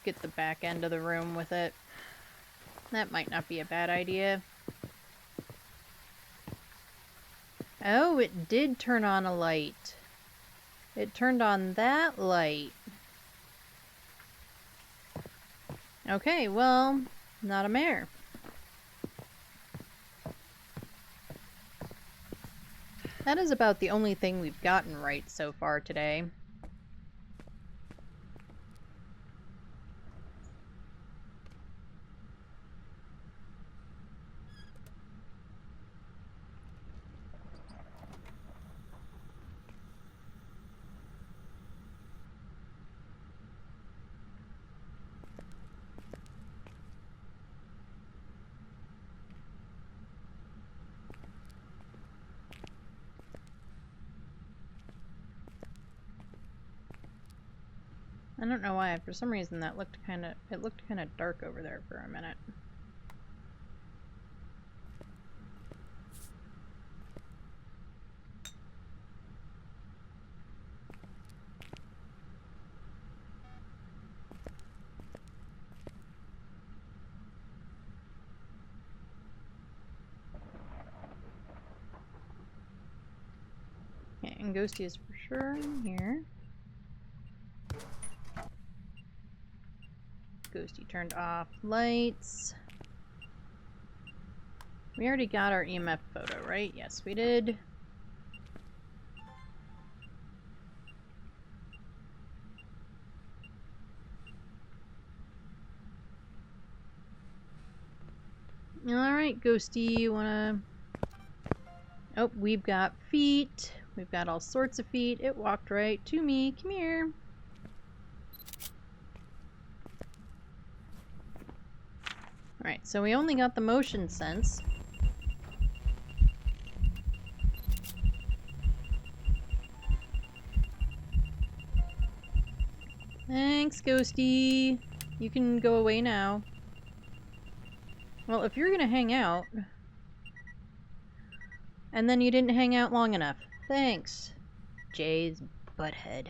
Speaker 1: get the back end of the room with it. That might not be a bad idea. Oh, it did turn on a light. It turned on that light. Okay, well, not a mare. That is about the only thing we've gotten right so far today. I don't know why, for some reason that looked kinda dark over there for a minute. Okay, and Ghosty is for sure in here. Ghosty turned off lights. We already got our EMF photo, right? Yes, we did. Alright, Ghosty, you wanna... Oh, we've got feet. We've got all sorts of feet. It walked right to me. Come here. Alright, so we only got the motion sense. Thanks, Ghosty. You can go away now. Well, if you're gonna hang out... And then you didn't hang out long enough. Thanks, Jay's butthead.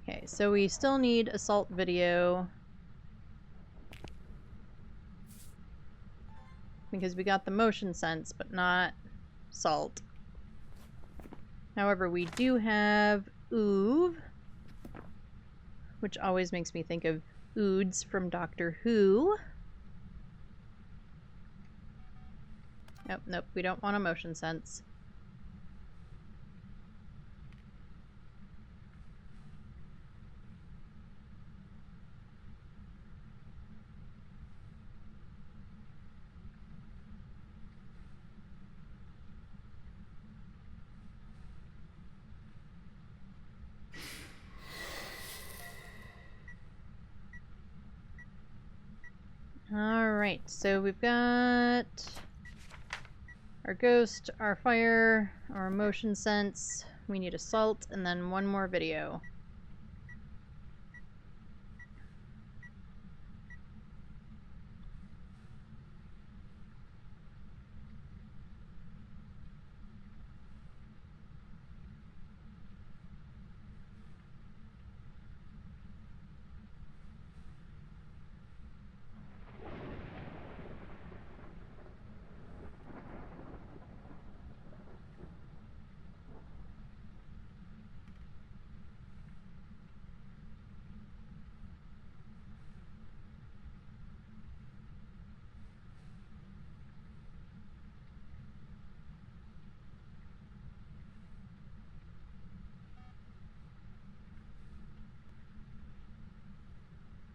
Speaker 1: Okay, so we still need assault video. Because we got the motion sense, but not salt. However, we do have Oov. which always makes me think of Oods from Doctor Who. Nope, nope, we don't want a motion sense. Alright, so we've got our ghost, our fire, our motion sense. We need a salt, and then one more video.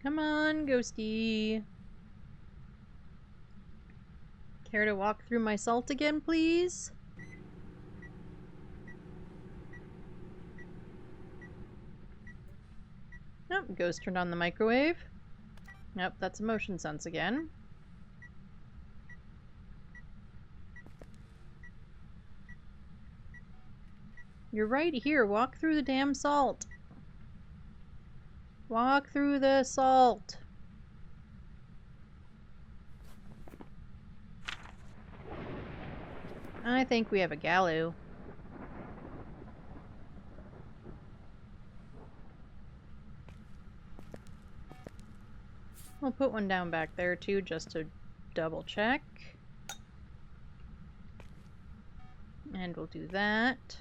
Speaker 1: Come on, ghosty. Care to walk through my salt again, please? Nope, ghost turned on the microwave. Nope, that's a motion sense again. You're right here. Walk through the damn salt. Walk through the salt. I think we have a Galoo. We'll put one down back there too, just to double check. And we'll do that.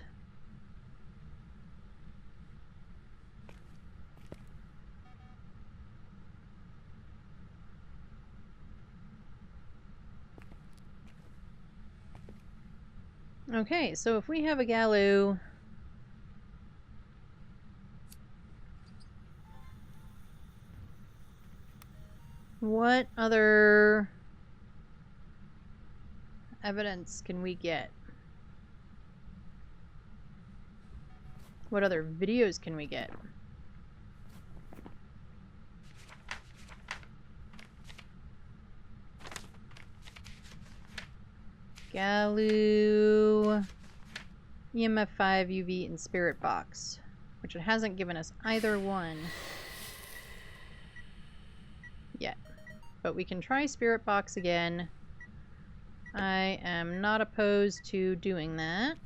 Speaker 1: Okay, so if we have a Galoo, what other evidence can we get? What other videos can we get? Galoo, EMF 5, UV, and Spirit Box, which it hasn't given us either one yet. But we can try Spirit Box again. I am not opposed to doing that.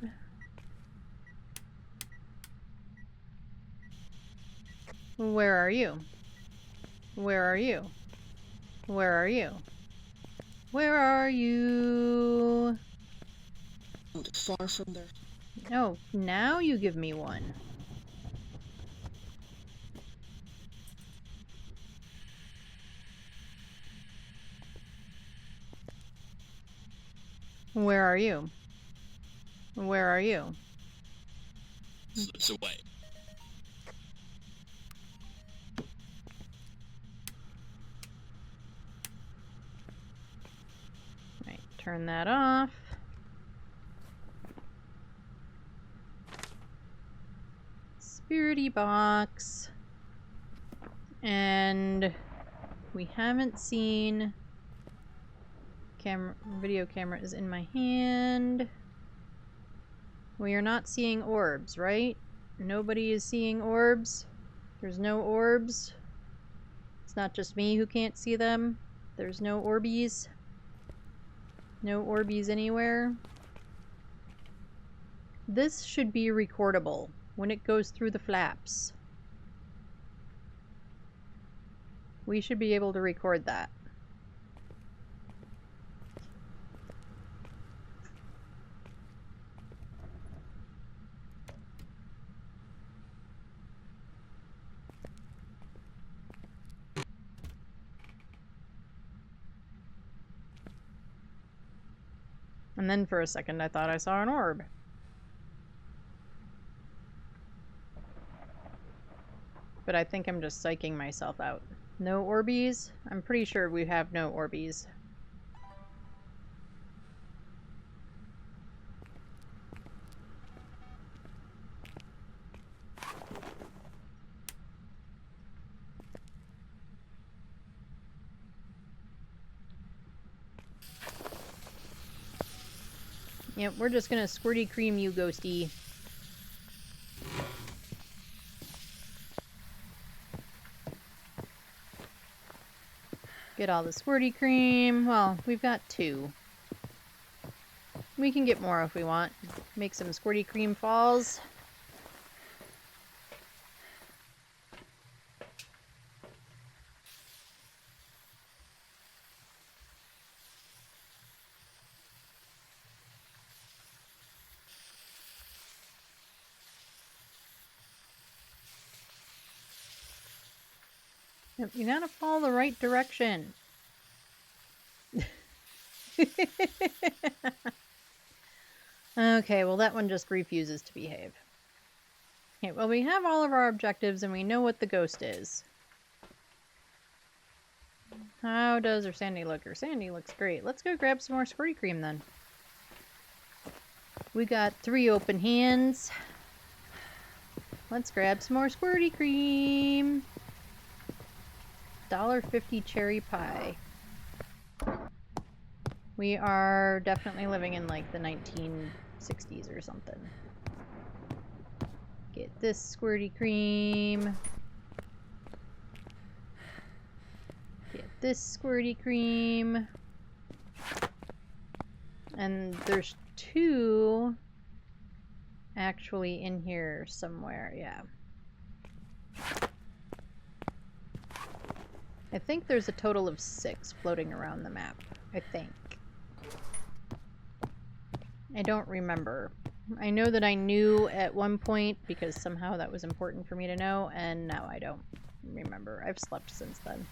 Speaker 1: Where are you? Where are you? Where are you? Where are you?
Speaker 3: Far from there.
Speaker 1: Oh, now you give me one. Where are you? Where are you?
Speaker 3: Slips away.
Speaker 1: Right, turn that off. Spirity box. And we haven't seen video camera is in my hand. We are not seeing orbs, right? Nobody is seeing orbs. There's no orbs. It's not just me who can't see them. There's no orbies. No orbies anywhere. This should be recordable when it goes through the flaps. We should be able to record that. And then for a second I thought I saw an orb. But I think I'm just psyching myself out. No Orbeez? I'm pretty sure we have no Orbeez. Yep, we're just gonna squirty cream you, Ghosty. Get all the squirty cream. Well, we've got 2. We can get more if we want. Make some squirty cream falls. Yep, you gotta follow the right direction. Okay, well that one just refuses to behave. Okay, well we have all of our objectives and we know what the ghost is. How does our Sandy look? Our Sandy looks great. Let's go grab some more squirty cream then. We got 3 open hands. Let's grab some more squirty cream. $1.50 cherry pie. We are definitely living in like the 1960s or something. Get this squirty cream. Get this squirty cream. And there's 2 actually in here somewhere, yeah. I think there's a total of 6 floating around the map. I think. I don't remember. I know that I knew at one point because somehow that was important for me to know, and now I don't remember. I've slept since then.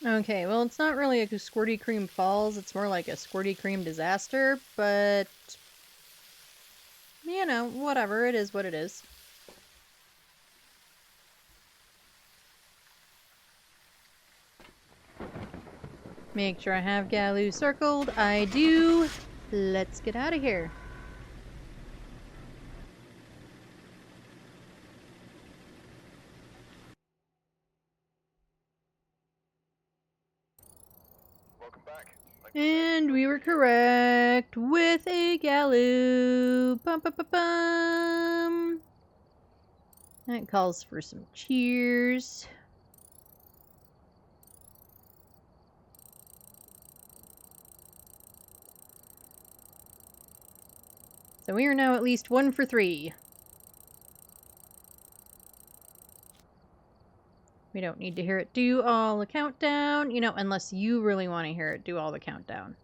Speaker 1: Okay, well, it's not really a squirty cream falls, it's more like a squirty cream disaster, but you know, whatever, it is what it is. Make sure I have Galu circled. I do. Let's get out of here.
Speaker 2: Welcome back.
Speaker 1: And we were correct with a Galu. Bum, bum, bum, bum. That calls for some cheers. So we are now at least 1 for 3. We don't need to hear it do all the countdown, you know, unless you really want to hear it do all the countdown.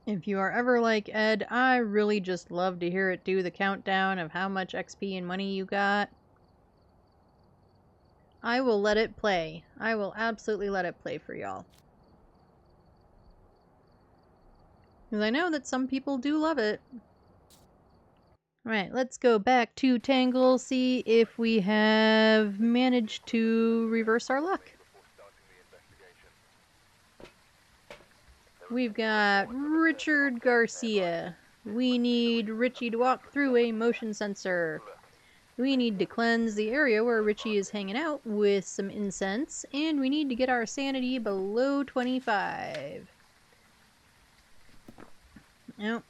Speaker 1: If you are ever like Ed, I really just love to hear it do the countdown of how much XP and money you got. I will let it play. I will absolutely let it play for y'all. Because I know that some people do love it. Alright, let's go back to Tangle, see if we have managed to reverse our luck. We've got Richard Garcia. We need Richie to walk through a motion sensor. We need to cleanse the area where Richie is hanging out with some incense. And we need to get our sanity below 25. Nope.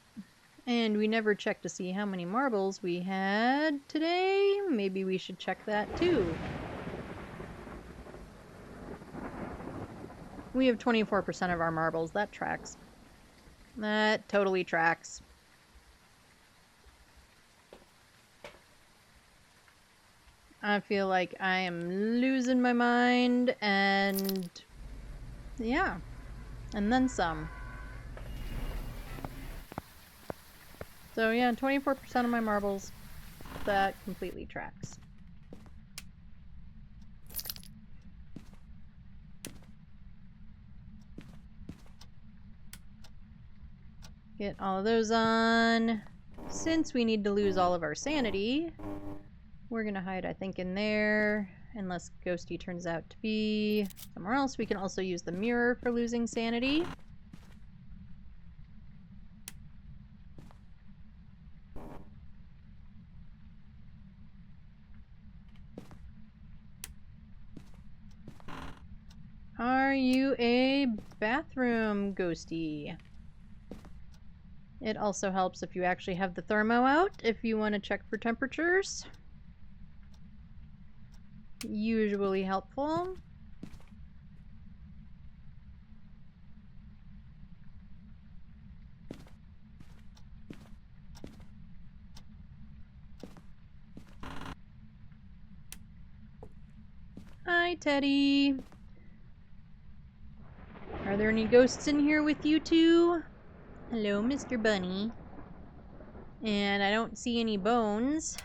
Speaker 1: And we never checked to see how many marbles we had today. Maybe we should check that too. We have 24% of our marbles. That tracks. That totally tracks. I feel like I am losing my mind, and yeah, and then some. So yeah, 24% of my marbles. That completely tracks. Get all of those on. Since we need to lose all of our sanity, we're gonna hide, I think, in there. Unless Ghosty turns out to be somewhere else. We can also use the mirror for losing sanity. Are you a bathroom ghosty? It also helps if you actually have the thermo out if you want to check for temperatures. Usually helpful. Hi, Teddy. Are there any ghosts in here with you two? Hello, Mr. Bunny. And I don't see any bones.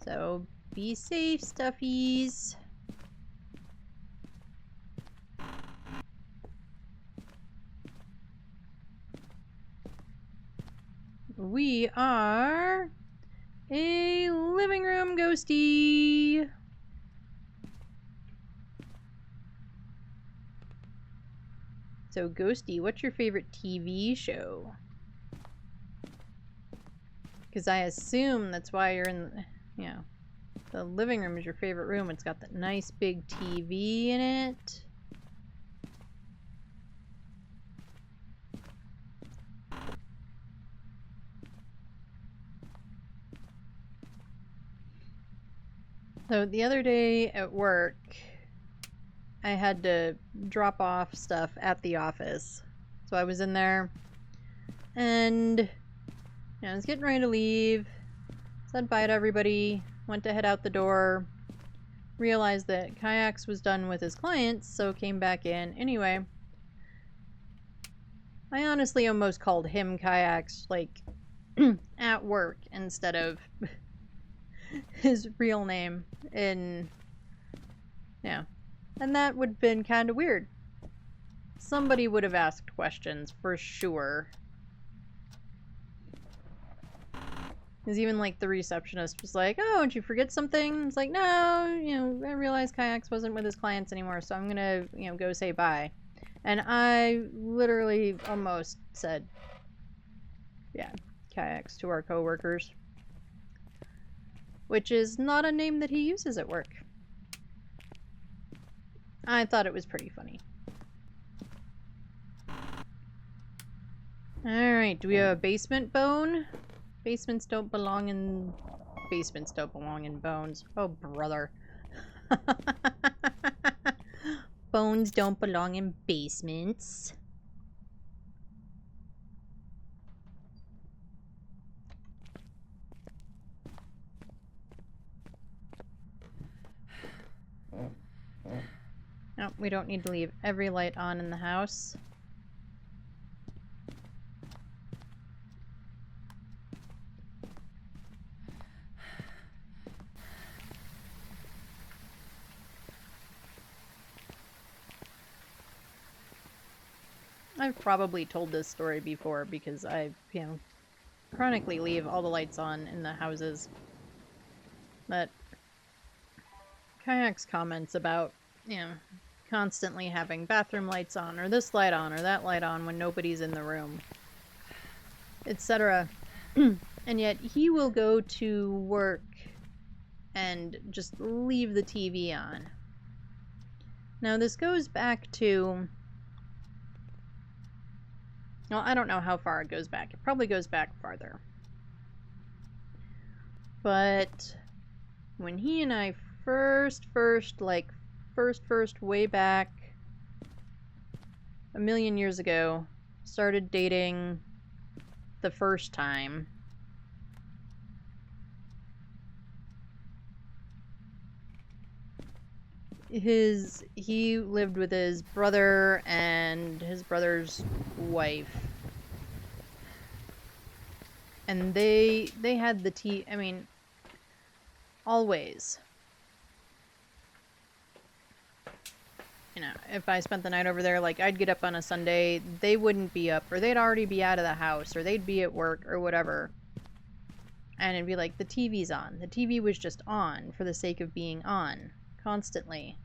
Speaker 1: So be safe, stuffies. We are a living room ghosty. So, Ghosty, what's your favorite TV show? Because I assume that's why you're in, the living room is your favorite room. It's got that nice big TV in it. So the other day at work, I had to drop off stuff at the office. So I was in there, and I was getting ready to leave, said bye to everybody, went to head out the door, realized that Kayaks was done with his clients, so came back in. Anyway, I honestly almost called him Kayaks, like, at work instead of his real name. And that would have been kind of weird. Somebody would have asked questions for sure. Because even like the receptionist was like, "Oh, did you forget something?" It's like, "No, I realized Kayaks wasn't with his clients anymore, so I'm gonna, go say bye." And I literally almost said, Kayaks to our coworkers. Which is not a name that he uses at work. I thought it was pretty funny. Alright, do we have a basement bone? Basements don't belong in bones. Oh, brother. Bones don't belong in basements. No, we don't need to leave every light on in the house. I've probably told this story before because I, chronically leave all the lights on in the houses. But Kayak's comments about, constantly having bathroom lights on, or this light on, or that light on when nobody's in the room, etc. And yet he will go to work and just leave the TV on. Now this goes back to... Well, I don't know how far it goes back. It probably goes back farther. But when he and I first, way back a million years ago, started dating the first time, he lived with his brother and his brother's wife. And they had the I mean, always. You know, if I spent the night over there, like, I'd get up on a Sunday, they wouldn't be up, or they'd already be out of the house, or they'd be at work, or whatever. And it'd be like, the TV's on. The TV was just on for the sake of being on, constantly.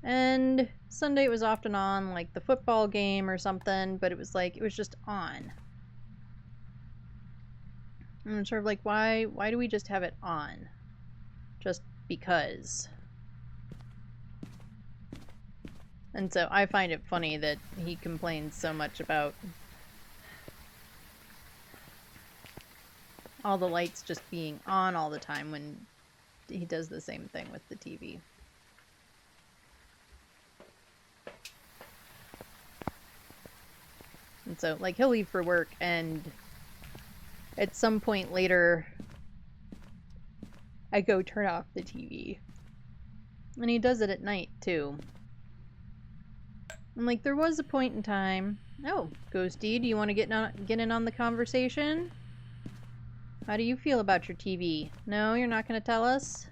Speaker 1: And Sunday it was often on, like, the football game or something, but it was like, it was just on. And I'm sort of like, why do we just have it on? Just because. And so I find it funny that he complains so much about all the lights just being on all the time when he does the same thing with the TV. And so, like, he'll leave for work, and at some point later, I go turn off the TV. And he does it at night, too. And, like, there was a point in time... Oh, Ghosty, do you want to get in on the conversation? How do you feel about your TV? No, you're not going to tell us?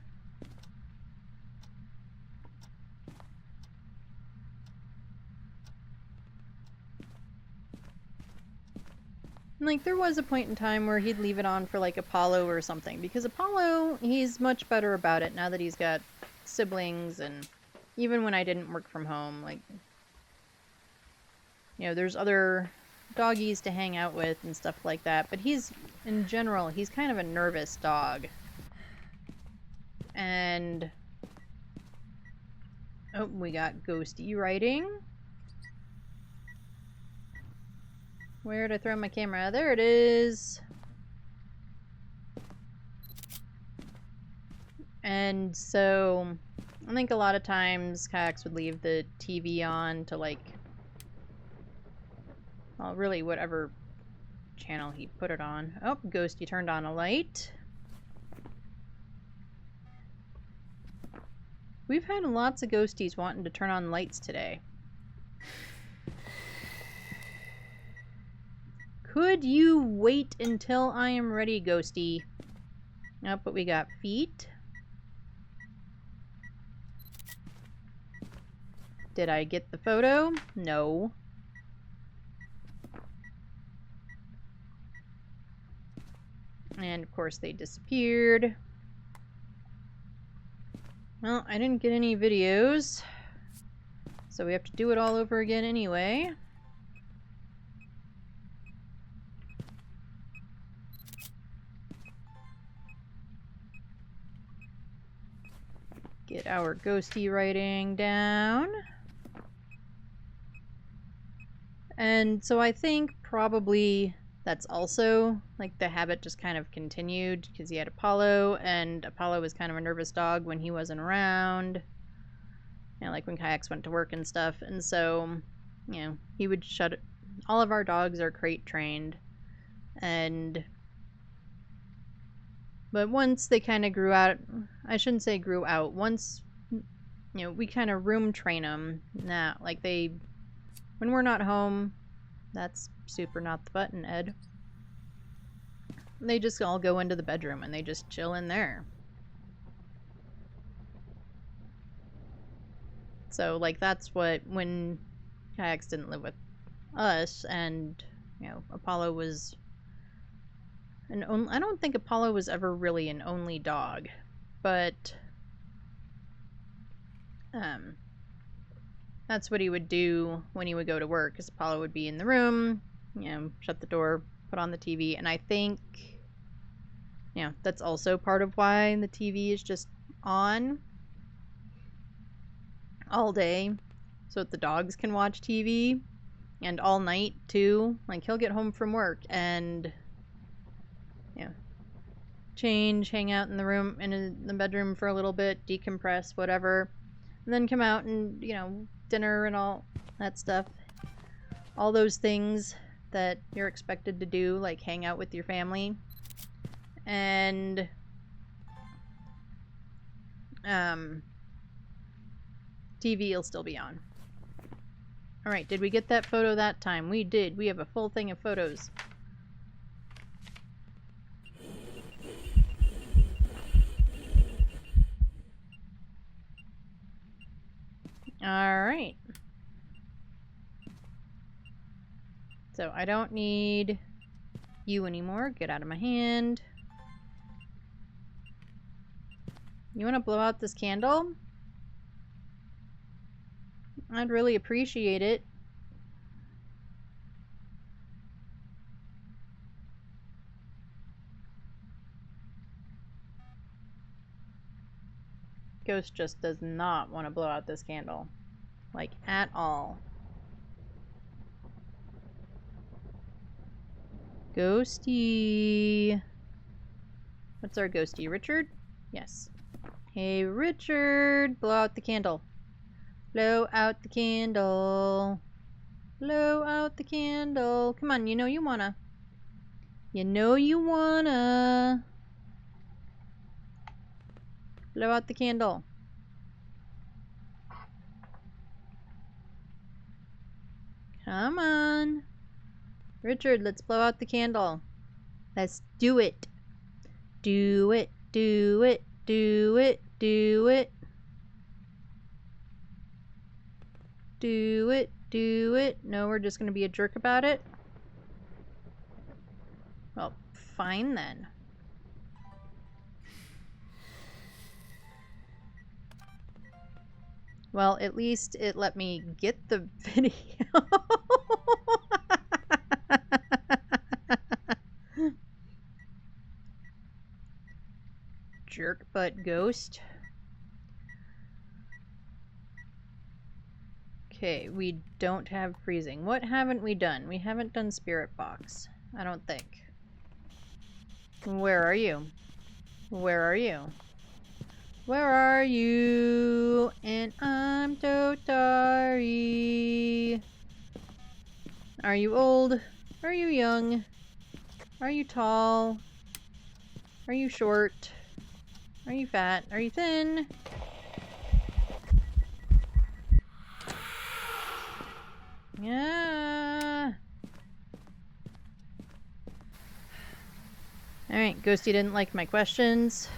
Speaker 1: And, like, there was a point in time where he'd leave it on for, like, Apollo or something. Because Apollo, he's much better about it now that he's got siblings, and even when I didn't work from home, like... You know, there's other doggies to hang out with and stuff like that, but he's, in general, he's kind of a nervous dog. And... Oh, we got Ghosty writing. Where did I throw my camera? There it is! And so, I think a lot of times Kayaks would leave the TV on to, like... Well, really, whatever channel he put it on. Oh, Ghosty turned on a light. We've had lots of ghosties wanting to turn on lights today. Could you wait until I am ready, Ghosty? Nope, but we got feet. Did I get the photo? No. And of course they disappeared. Well, I didn't get any videos, so we have to do it all over again anyway. Get our ghosty writing down. And so I think probably that's also, like, the habit just kind of continued because he had Apollo, and Apollo was kind of a nervous dog when he wasn't around. You know, like when Kayaks went to work and stuff. And so, you know, he would shut it. All of our dogs are crate trained. But once they kind of grew out, I shouldn't say grew out, once, you know, we kind of room train them. Now, like when we're not home, that's super not the button, Ed. They just all go into the bedroom and they just chill in there. So, like, that's what, when Kayaks didn't live with us, and, you know, Apollo was I don't think Apollo was ever really an only dog, but that's what he would do when he would go to work, because Apollo would be in the room, you know, shut the door, put on the TV, and I think, you know, that's also part of why the TV is just on all day, so that the dogs can watch TV, and all night, too. Like, he'll get home from work, and, you know, change, hang out in the room, in the bedroom for a little bit, decompress, whatever, and then come out and, you know, dinner and all that stuff. All those things that you're expected to do, like hang out with your family. And TV will still be on. Alright, did we get that photo that time? We did. We have a full thing of photos. Alright. So I don't need you anymore. Get out of my hand. You want to blow out this candle? I'd really appreciate it. Ghost just does not want to blow out this candle. Like, at all. Ghosty. What's our ghosty? Richard? Yes. Hey, Richard! Blow out the candle. Blow out the candle. Blow out the candle. Come on, you know you wanna. You know you wanna. Blow out the candle. Come on. Richard, let's blow out the candle. Let's do it. Do it, do it, do it, do it. Do it, do it. No, we're just gonna be a jerk about it? Well, fine then. Well, at least it let me get the video. Jerk butt ghost. Okay, we don't have freezing. What haven't we done? We haven't done spirit box. I don't think. Where are you? Where are you? Where are you? And I'm so sorry. Are you old? Are you young? Are you tall? Are you short? Are you fat? Are you thin? Yeah. Alright, Ghosty didn't like my questions.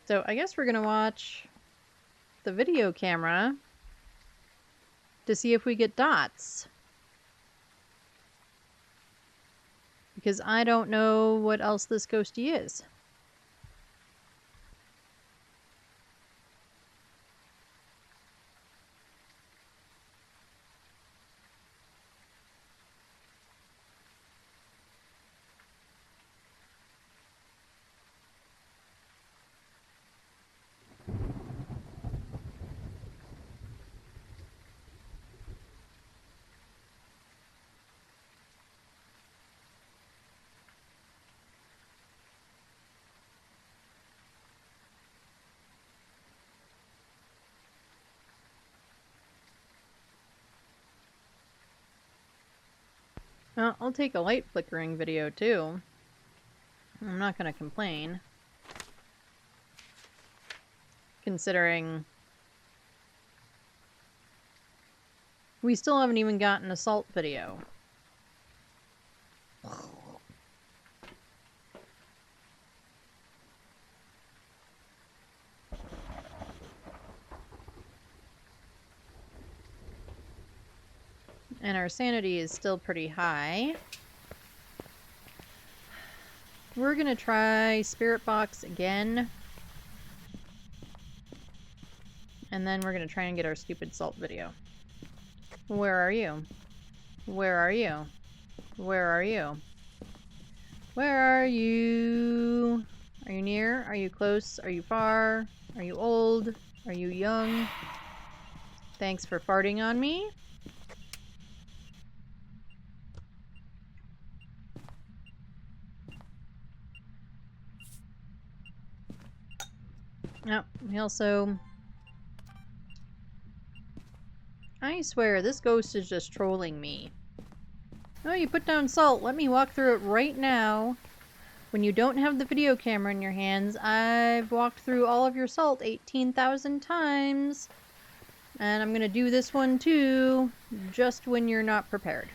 Speaker 1: So I guess we're gonna watch the video camera to see if we get dots. Because I don't know what else this ghosty is. Well, I'll take a light flickering video too. I'm not gonna complain. Considering we still haven't even gotten a salt video. And our sanity is still pretty high. We're gonna try Spirit Box again. And then we're gonna try and get our stupid salt video. Where are you? Where are you? Where are you? Where are you? Are you near? Are you close? Are you far? Are you old? Are you young? Thanks for farting on me. Oh, he also... I swear, this ghost is just trolling me. Oh, you put down salt. Let me walk through it right now. When you don't have the video camera in your hands, I've walked through all of your salt 18,000 times. And I'm gonna do this one too, just when you're not prepared.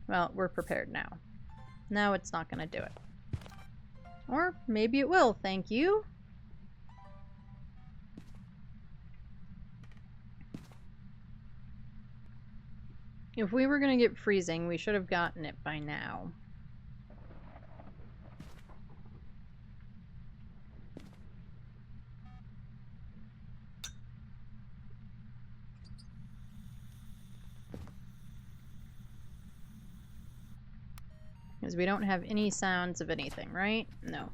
Speaker 1: Well, we're prepared now. Now it's not gonna do it. Or maybe it will, thank you. If we were gonna get freezing, we should have gotten it by now. Because we don't have any sounds of anything, right? No.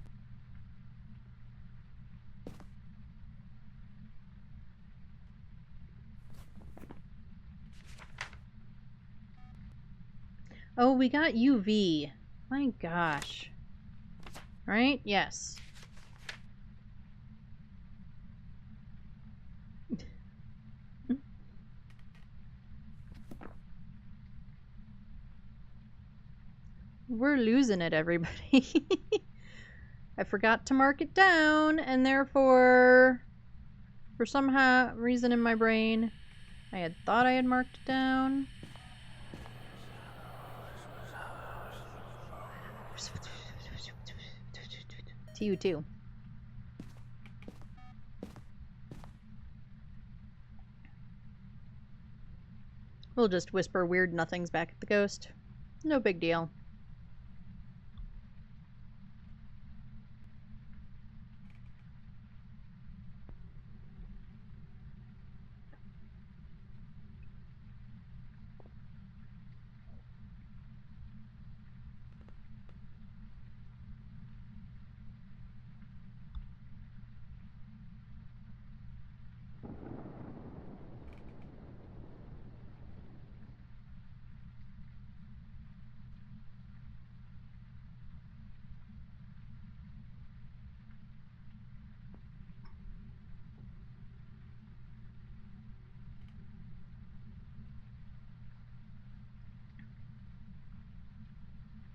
Speaker 1: Oh, we got UV. My gosh. Right? Yes. We're losing it, everybody. I forgot to mark it down, and therefore, for some reason in my brain, I had thought I had marked it down. To you too. We'll just whisper weird nothings back at the ghost. No big deal.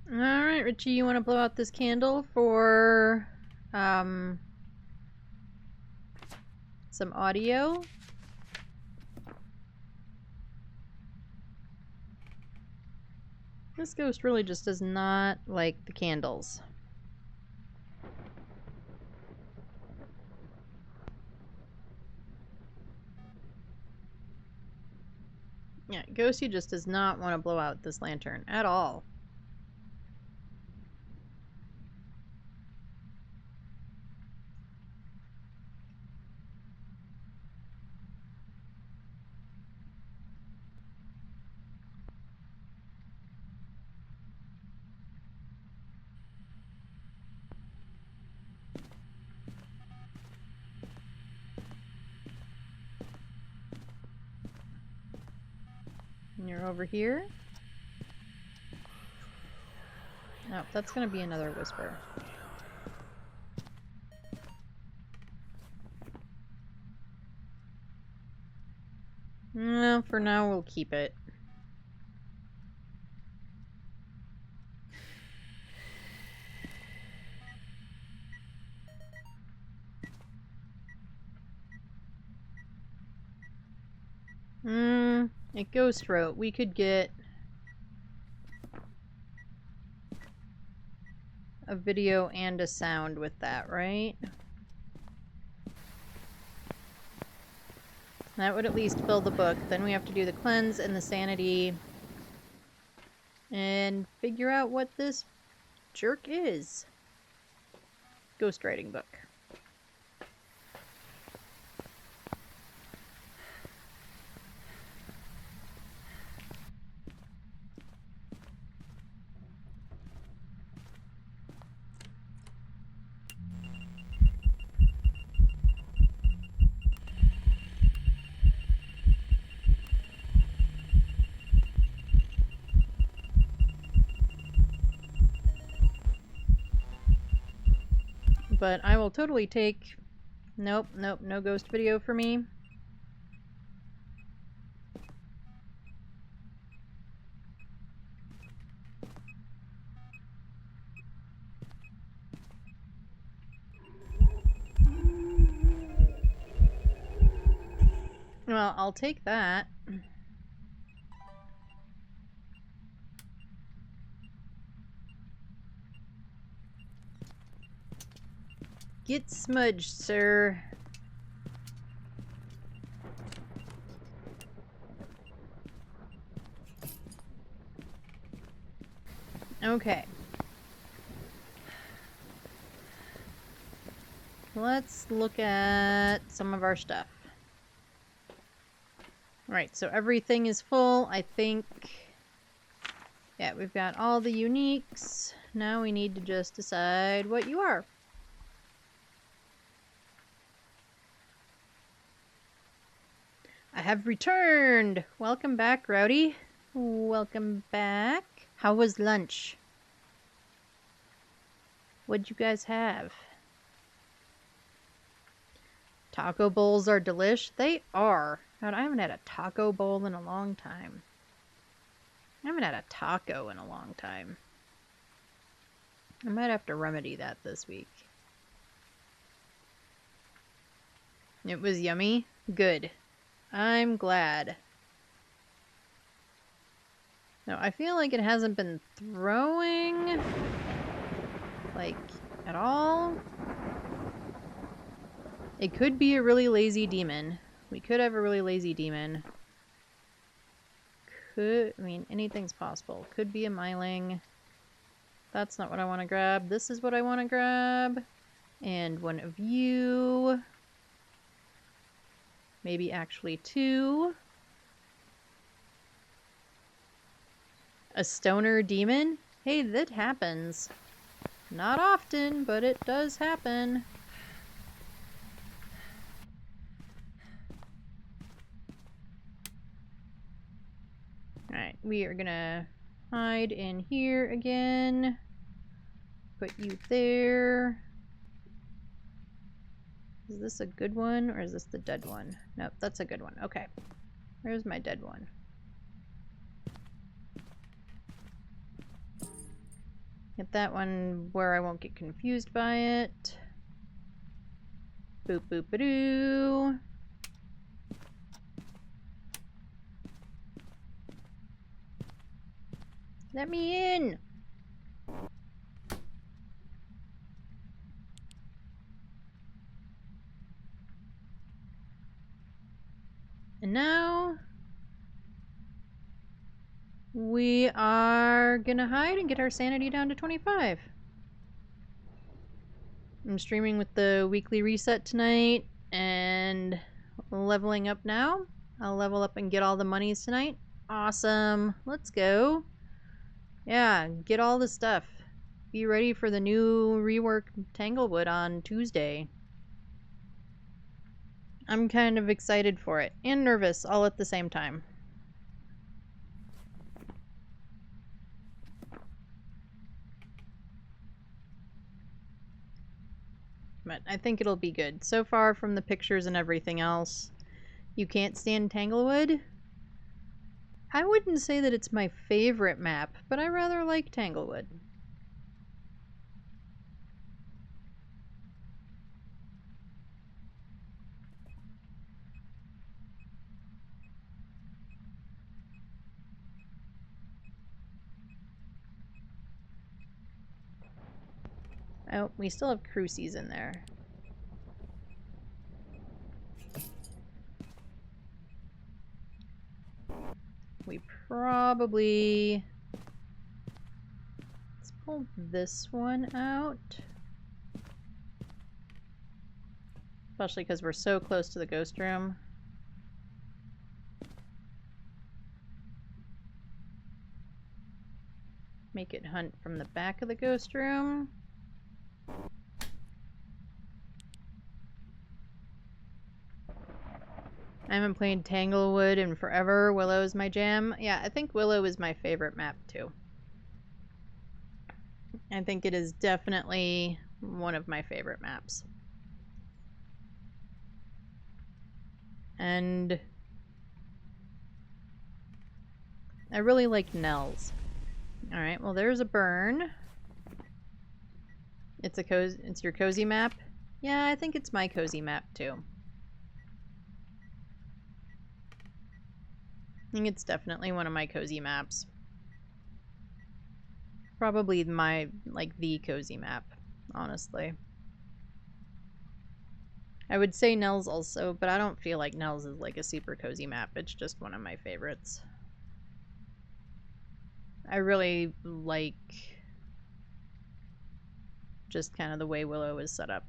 Speaker 1: Alright, Richie, you want to blow out this candle for some audio? This ghost really just does not like the candles. Yeah, Ghosty just does not want to blow out this lantern at all. And you're over here. Oh, that's gonna be another whisper. No, for now we'll keep it. At Ghost wrote we could get a video and a sound with that, right? That would at least fill the book. Then we have to do the cleanse and the sanity and figure out what this jerk is. Ghostwriting book. But I will totally take... Nope, nope, no ghost video for me. Well, I'll take that. Get smudged, sir. Okay. Let's look at some of our stuff. Right, so everything is full, I think. Yeah, we've got all the uniques. Now we need to just decide what you are. I have returned! Welcome back, Rowdy. Welcome back. How was lunch? What'd you guys have? Taco bowls are delish. They are. God, I haven't had a taco bowl in a long time. I haven't had a taco in a long time. I might have to remedy that this week. It was yummy. Good. I'm glad. No, I feel like it hasn't been throwing, like, at all. It could be a really lazy demon. We could have a really lazy demon. I mean, anything's possible. Could be a myling. That's not what I want to grab. This is what I want to grab. And one of you. Maybe actually two. A stoner demon? Hey, that happens. Not often, but it does happen. Alright, we are gonna hide in here again. Put you there. Is this a good one, or is this the dead one? Nope, that's a good one. Okay. Where's my dead one? Get that one where I won't get confused by it. Boop boop ba doo. Let me in! And now we are gonna hide and get our sanity down to 25. I'm streaming with the weekly reset tonight and leveling up now. I'll level up and get all the monies tonight. Awesome. Let's go. Yeah, get all the stuff. Be ready for the new rework Tanglewood on Tuesday. I'm kind of excited for it and nervous all at the same time. But I think it'll be good. So far from the pictures and everything else, you can't stand Tanglewood? I wouldn't say that it's my favorite map, but I rather like Tanglewood. Oh, we still have Crucies in there. We probably... Let's pull this one out. Especially because we're so close to the ghost room. Make it hunt from the back of the ghost room. I haven't played Tanglewood in forever. Willow is my jam. Yeah, I think Willow is my favorite map too. I think it is definitely one of my favorite maps. And I really like Nels. Alright, well there's a burn. It's your cozy map? Yeah, I think it's my cozy map too. I think it's definitely one of my cozy maps. Probably my, like, the cozy map, honestly. I would say Nels also, but I don't feel like Nels is like a super cozy map. It's just one of my favorites. I really like just kind of the way Willow is set up.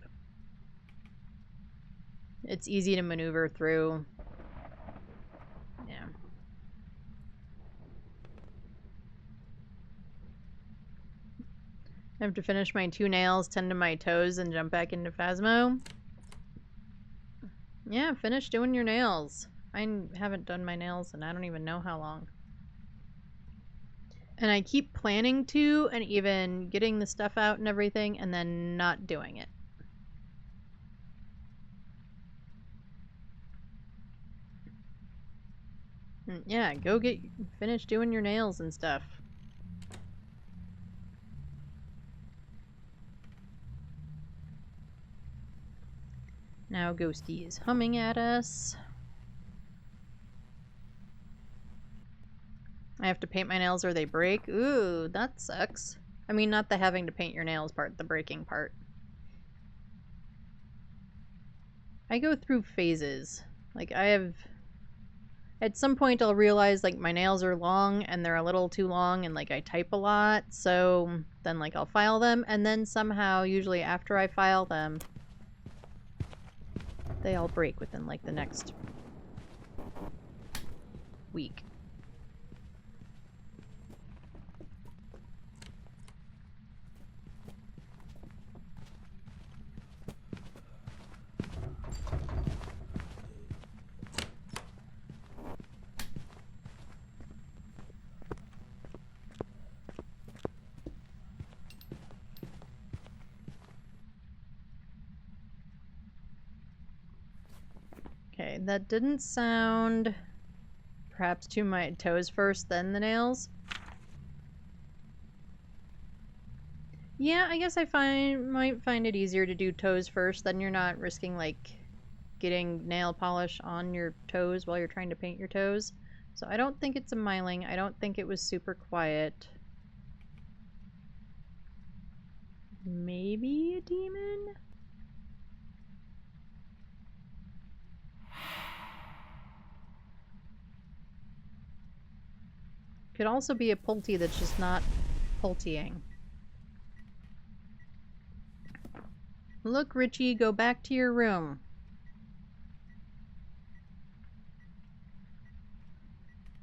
Speaker 1: It's easy to maneuver through. Yeah. I have to finish my 2 nails, tend to my toes, and jump back into Phasmo. Yeah, finish doing your nails. I haven't done my nails and I don't even know how long. And I keep planning to, and even getting the stuff out and everything, and then not doing it. Yeah, go finish doing your nails and stuff. Now Ghosty is humming at us. I have to paint my nails or they break. Ooh, that sucks. I mean, not the having to paint your nails part, the breaking part. I go through phases. Like, at some point I'll realize, like, my nails are long and they're a little too long and, like, I type a lot. So then, like, I'll file them. And then somehow, usually after I file them, they all break within, like, the next week. Okay, that didn't sound... Perhaps to my toes first, then the nails. Yeah, I guess I might find it easier to do toes first, then you're not risking, like, getting nail polish on your toes while you're trying to paint your toes. So I don't think it's a myling. I don't think it was super quiet. Maybe a demon? Could also be a Pulty that's just not Pultying. Look, Richie, go back to your room.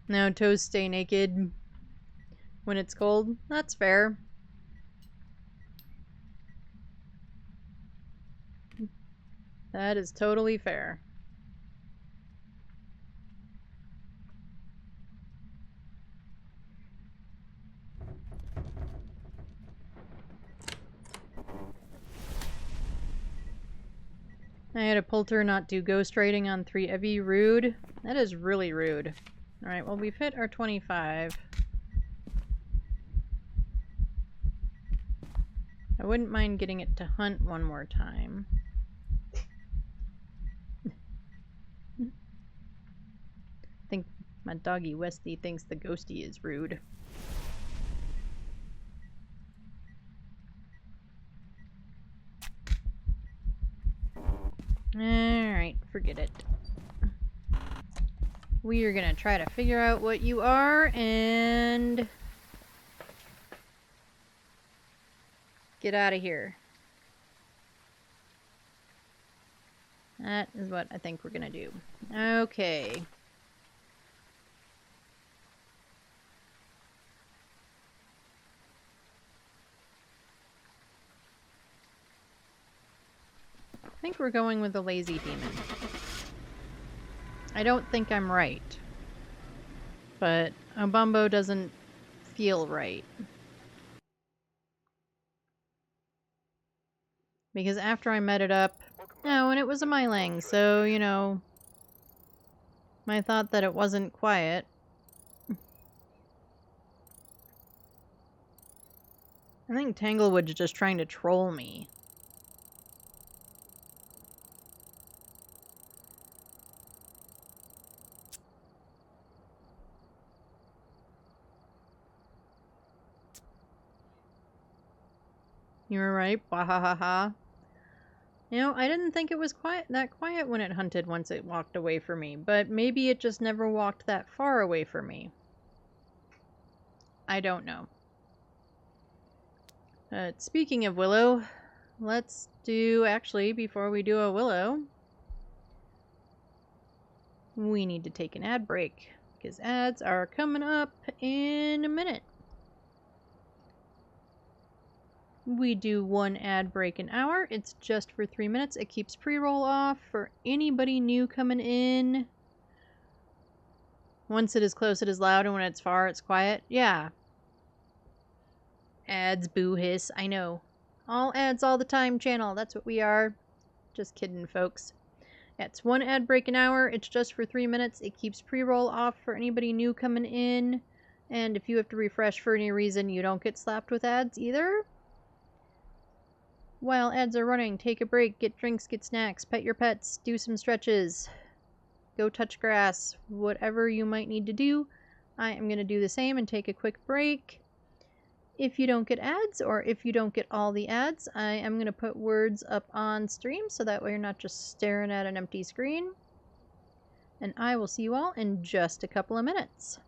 Speaker 1: No, toes stay naked when it's cold. That's fair. That is totally fair. I had a Poulter not do ghost writing on 3 Evie. Rude. That is really rude. Alright, well, we've hit our 25. I wouldn't mind getting it to hunt one more time. I think my doggy Westy thinks the ghosty is rude. Alright, forget it. We are gonna try to figure out what you are and get out of here. That is what I think we're gonna do. Okay. I think we're going with the lazy demon. I don't think I'm right. But Obumbo doesn't feel right. Because after I met it up, no, and it was a Mylang, so, you know, I thought that it wasn't quiet. I think Tanglewood's just trying to troll me. You were right, wahahaha. You know, I didn't think it was that quiet when it hunted once it walked away from me, but maybe it just never walked that far away from me. I don't know. Speaking of Willow, let's do, actually, before we do a Willow, we need to take an ad break, because ads are coming up in a minute. We do one ad break an hour. It's just for 3 minutes. It keeps pre-roll off for anybody new coming in. Once it is close, it is loud, and when it's far, it's quiet. Yeah. Ads, boo hiss. I know. All ads all the time channel. That's what we are. Just kidding, folks. It's one ad break an hour. It's just for 3 minutes. It keeps pre-roll off for anybody new coming in. And if you have to refresh for any reason, you don't get slapped with ads either. While ads are running, take a break, get drinks, get snacks, pet your pets, do some stretches, go touch grass, whatever you might need to do. I am going to do the same and take a quick break. If you don't get ads, or if you don't get all the ads, I am going to put words up on stream so that way you're not just staring at an empty screen. And I will see you all in just a couple of minutes.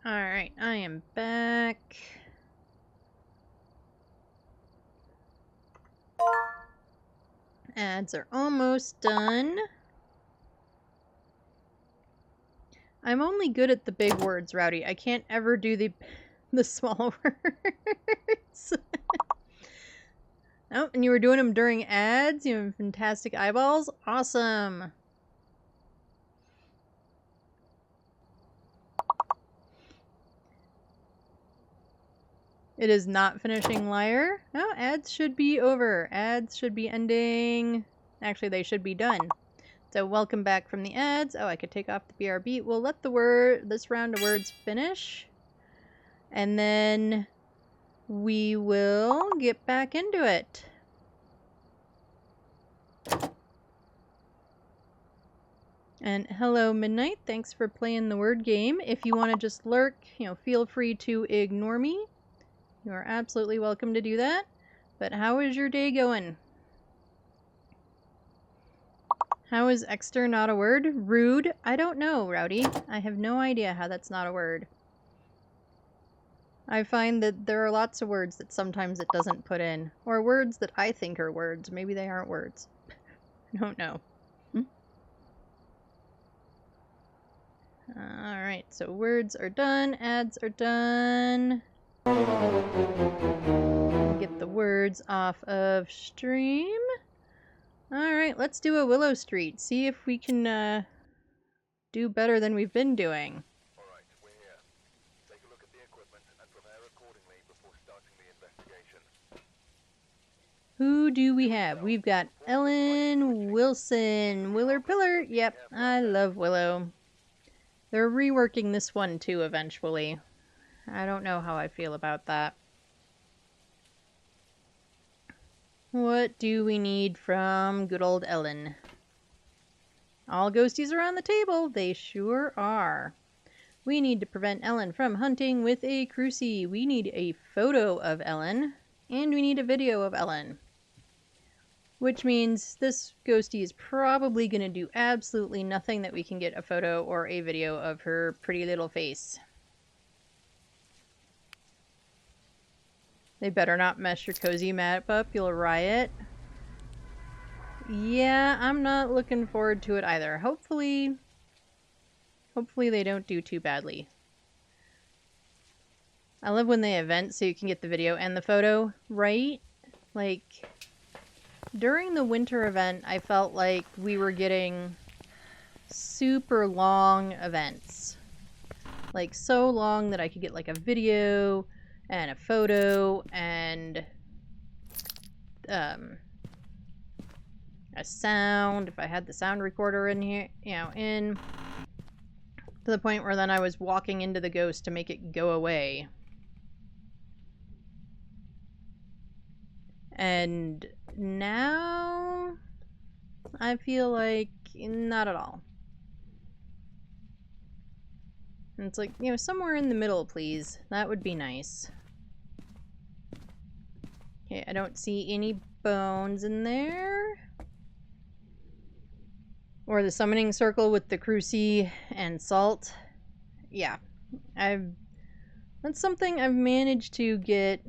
Speaker 1: Alright, I am back. Ads are almost done. I'm only good at the big words, Rowdy. I can't ever do the small words. Oh, and you were doing them during ads? You have fantastic eyeballs? Awesome. It is not finishing Liar. No, ads should be over. Ads should be ending. Actually, they should be done. So welcome back from the ads. Oh, I could take off the BRB. We'll let this round of words finish. And then we will get back into it. And hello, Midnight. Thanks for playing the word game. If you want to just lurk, feel free to ignore me. You are absolutely welcome to do that. But how is your day going? How is exter not a word? Rude? I don't know, Rowdy. I have no idea how that's not a word. I find that there are lots of words that sometimes it doesn't put in. Or words that I think are words. Maybe they aren't words. I don't know. Alright, so words are done. Ads are done. Get the words off of stream. Alright, let's do a Willow Street. See if we can do better than we've been doing.
Speaker 2: Alright, we're here. Take a look at the equipment and prepare accordingly before starting the investigation.
Speaker 1: Who do we have? We've got Ellen Wilson. Willer Pillar. Yep, I love Willow. They're reworking this one too eventually. I don't know how I feel about that. What do we need from good old Ellen? All ghosties are on the table. They sure are. We need to prevent Ellen from hunting with a crucie. We need a photo of Ellen. And we need a video of Ellen. Which means this ghostie is probably going to do absolutely nothing that we can get a photo or a video of her pretty little face. They better not mess your cozy map up. You'll riot. Yeah, I'm not looking forward to it either. Hopefully they don't do too badly. I love when they event so you can get the video and the photo, right? Like, during the winter event, I felt like we were getting super long events. Like, so long that I could get, like, a video and a photo and a sound, if I had the sound recorder in here, in to the point where then I was walking into the ghost to make it go away. And now I feel like not at all. And it's like, somewhere in the middle, please. That would be nice. Okay, I don't see any bones in there. Or the summoning circle with the crucie and salt. Yeah, that's something I've managed to get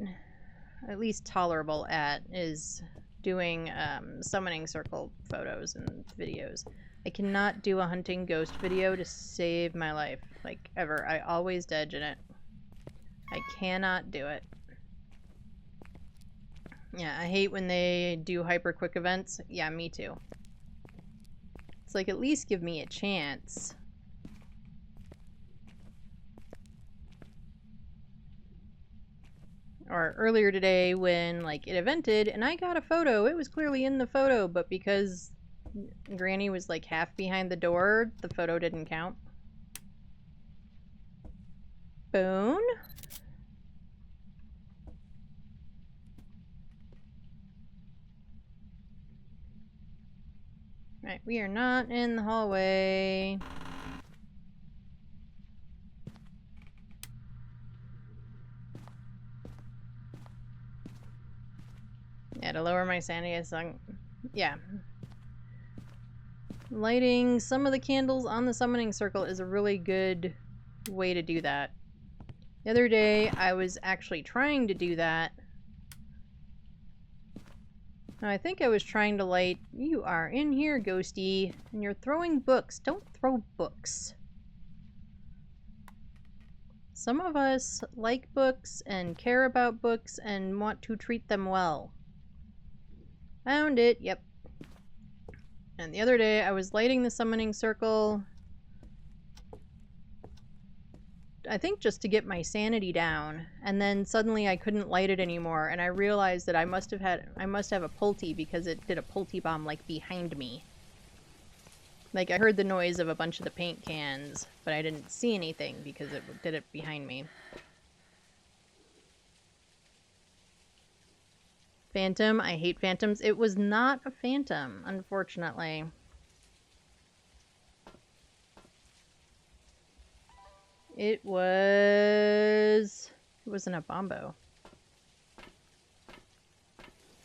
Speaker 1: at least tolerable at, is doing summoning circle photos and videos. I cannot do a hunting ghost video to save my life, like, ever. I always dodge in it. I cannot do it. Yeah, I hate when they do hyper quick events. Yeah, me too. It's like, at least give me a chance. Or earlier today when, like, it evented and I got a photo. It was clearly in the photo, but because Granny was, like, half behind the door, the photo didn't count. Bone? Right, we are not in the hallway. Yeah, to lower my sanity, I sung. Yeah. Lighting some of the candles on the summoning circle is a really good way to do that. The other day, I was actually trying to do that. Now, I think I was trying to light... You are in here, Ghosty, and you're throwing books. Don't throw books. Some of us like books and care about books and want to treat them well. Found it, yep. And the other day I was lighting the summoning circle, I think just to get my sanity down, and then suddenly I couldn't light it anymore, and I realized that I must have a pulty because it did a pulty bomb like behind me. Like I heard the noise of a bunch of the paint cans, but I didn't see anything because it did it behind me. Phantom, I hate phantoms. It was not a phantom, unfortunately. It wasn't a bombo.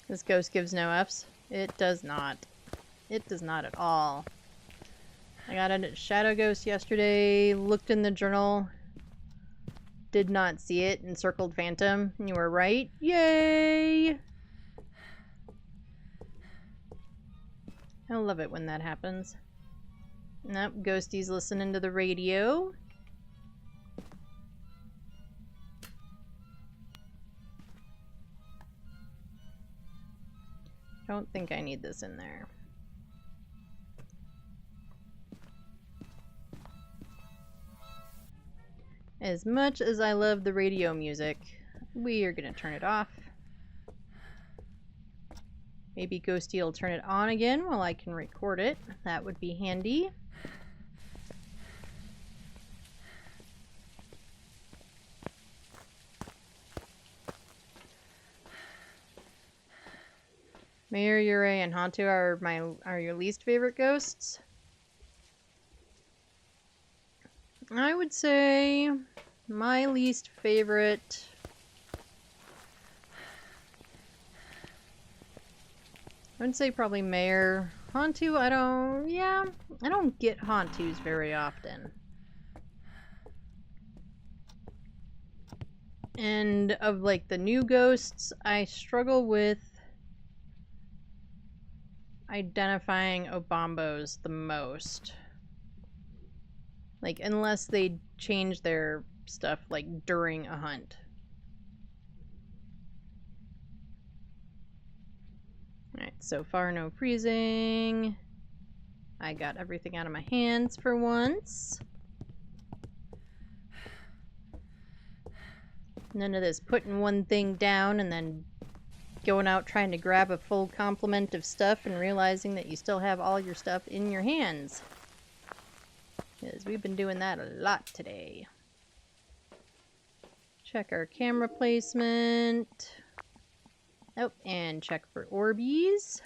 Speaker 1: This ghost gives no Fs. It does not. It does not at all. I got a shadow ghost yesterday, looked in the journal, did not see it, and circled phantom. And you were right. Yay! I love it when that happens. Nope, Ghosty's listening to the radio. Don't think I need this in there. As much as I love the radio music, we are gonna turn it off. Maybe Ghosty will turn it on again while I can record it. That would be handy. Mayor, Yurei, and Hantu are your least favorite ghosts? I would say my least favorite... I would say probably Mayor. Hantu, I don't get Hantus very often. And of like the new ghosts, I struggle with identifying Obombos the most. Like, unless they change their stuff, like, during a hunt. Alright, so far no freezing. I got everything out of my hands for once. None of this putting one thing down and then going out trying to grab a full complement of stuff and realizing that you still have all your stuff in your hands. Because we've been doing that a lot today. Check our camera placement. Oh, and check for Orbeez.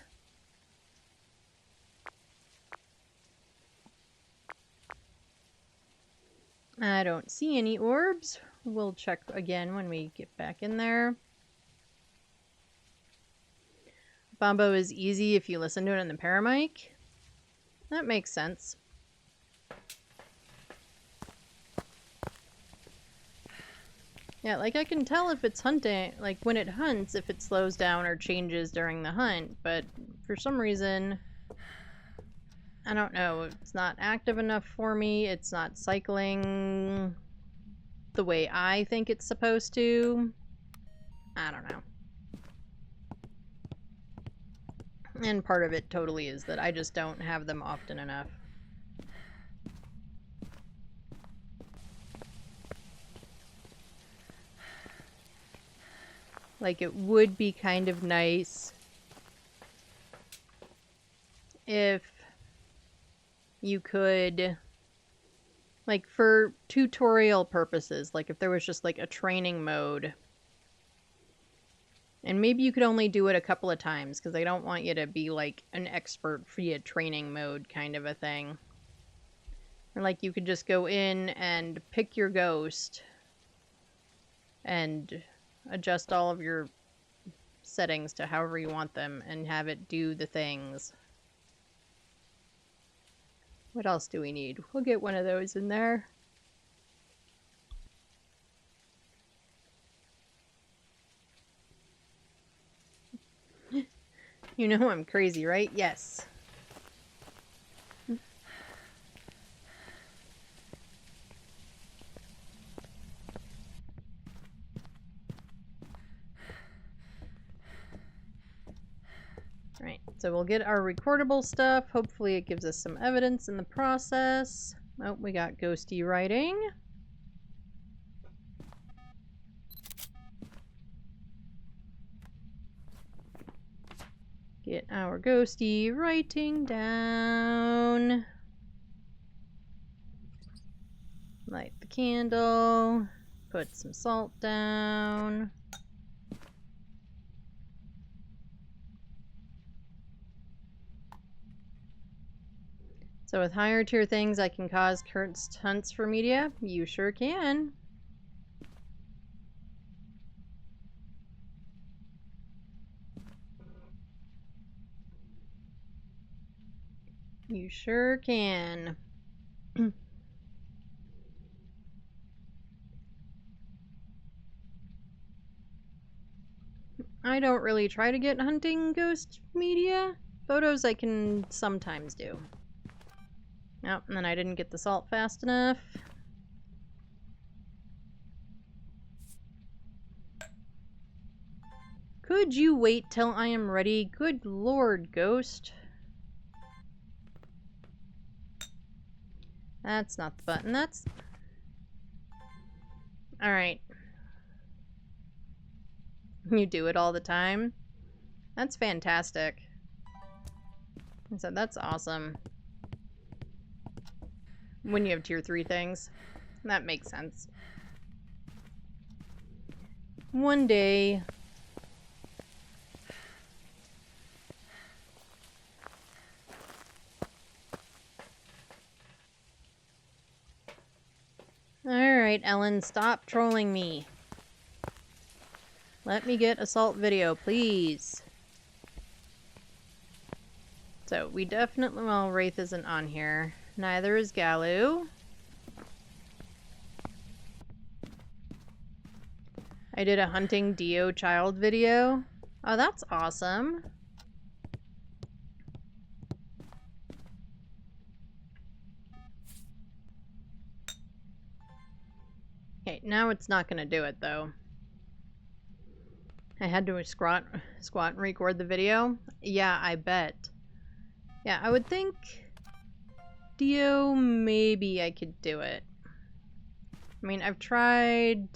Speaker 1: I don't see any orbs. We'll check again when we get back in there. Bombo is easy if you listen to it on the paramic. That makes sense. Yeah, like I can tell if it's hunting, like when it hunts, if it slows down or changes during the hunt, but for some reason, I don't know, it's not active enough for me, it's not cycling the way I think it's supposed to. I don't know. And part of it totally is that I just don't have them often enough. Like, it would be kind of nice if you could, like, for tutorial purposes, like if there was just like a training mode, and maybe you could only do it a couple of times because I don't want you to be like an expert via training mode kind of a thing. Or like you could just go in and pick your ghost and adjust all of your settings to however you want them and have it do the things. What else do we need? We'll get one of those in there. You know I'm crazy, right? Yes. Right, so we'll get our recordable stuff. Hopefully it gives us some evidence in the process. Oh, we got ghosty writing. Get our ghosty writing down. Light the candle. Put some salt down. So with higher tier things, I can cause current stunts for media? You sure can. You sure can. I don't really try to get hunting ghost media. Photos I can sometimes do. Oh, and then I didn't get the salt fast enough. Could you wait till I am ready? Good lord, ghost. That's not the button, that's... Alright. You do it all the time? That's fantastic. So that's awesome. When you have tier 3 things. That makes sense. One day... Alright, Ellen, stop trolling me. Let me get a salt video, please. So, we definitely... Well, Wraith isn't on here. Neither is Galu. I did a hunting Dio child video. Oh, that's awesome. Okay, now it's not gonna do it, though. I had to squat and record the video. Yeah, I bet. Yeah, I would think Dio, maybe I could do it. I mean, I've tried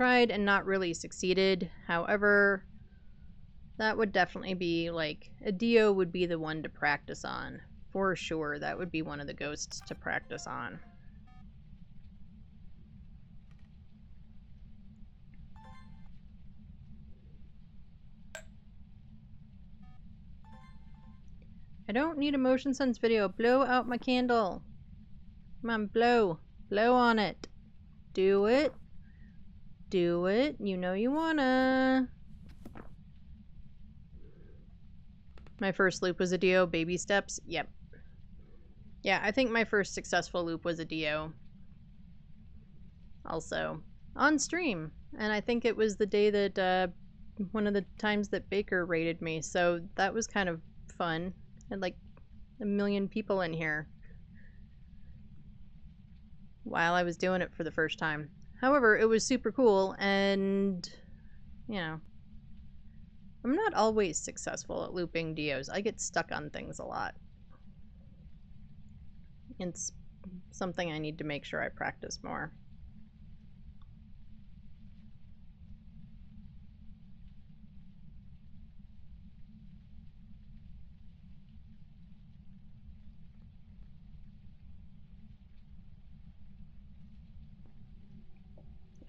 Speaker 1: and not really succeeded. However, that would definitely be, like, a Dio would be the one to practice on. For sure, that would be one of the ghosts to practice on. I don't need a motion sense video. Blow out my candle. Come on, blow. Blow on it. Do it. Do it. You know you wanna. My first loop was a Dio. Baby steps. Yep. Yeah, I think my first successful loop was a Dio. Also. On stream. And I think it was the day that, one of the times that Baker raided me. So that was kind of fun. Had like 1 million people in here while I was doing it for the first time. However, it was super cool, and you know, I'm not always successful at looping Dios. I get stuck on things a lot. It's something I need to make sure I practice more.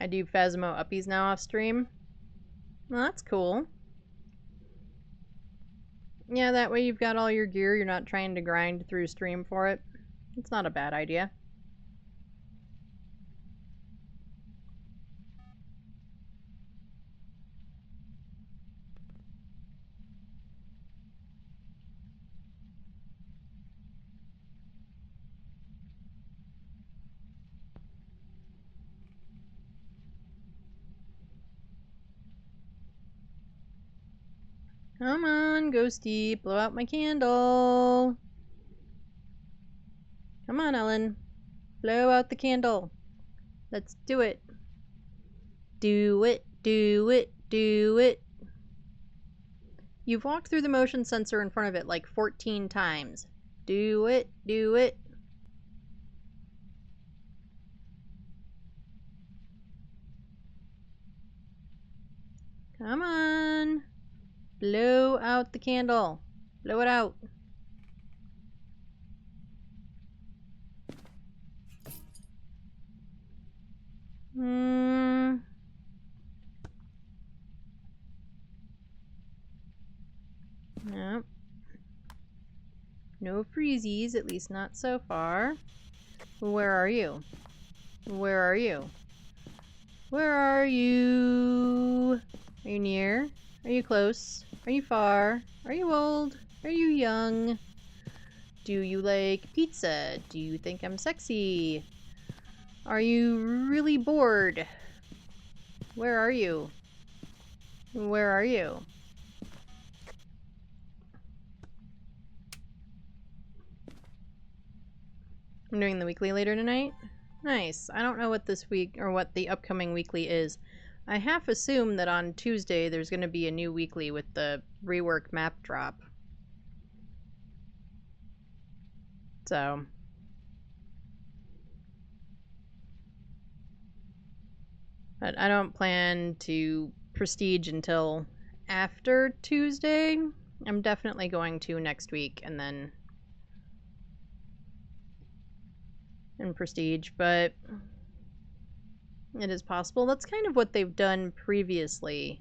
Speaker 1: I do Phasmo uppies now off stream. Well, that's cool. Yeah, that way you've got all your gear. You're not trying to grind through stream for it. It's not a bad idea. Come on, Ghosty, blow out my candle. Come on, Ellen. Blow out the candle. Let's do it. Do it, do it, do it. You've walked through the motion sensor in front of it like 14 times. Do it, do it. Come on. Blow out the candle. Blow it out. No. No freezies, at least not so far. Where are you? Where are you? Where are you? Are you near? Are you close? Are you far? Are you old? Are you young? Do you like pizza? Do you think I'm sexy? Are you really bored? Where are you? Where are you? I'm doing the weekly later tonight. Nice. I don't know what this week or what the upcoming weekly is. I half assume that on Tuesday there's going to be a new weekly with the rework map drop. So. But I don't plan to prestige until after Tuesday. I'm definitely going to next week and then in prestige, but it is possible. That's kind of what they've done previously,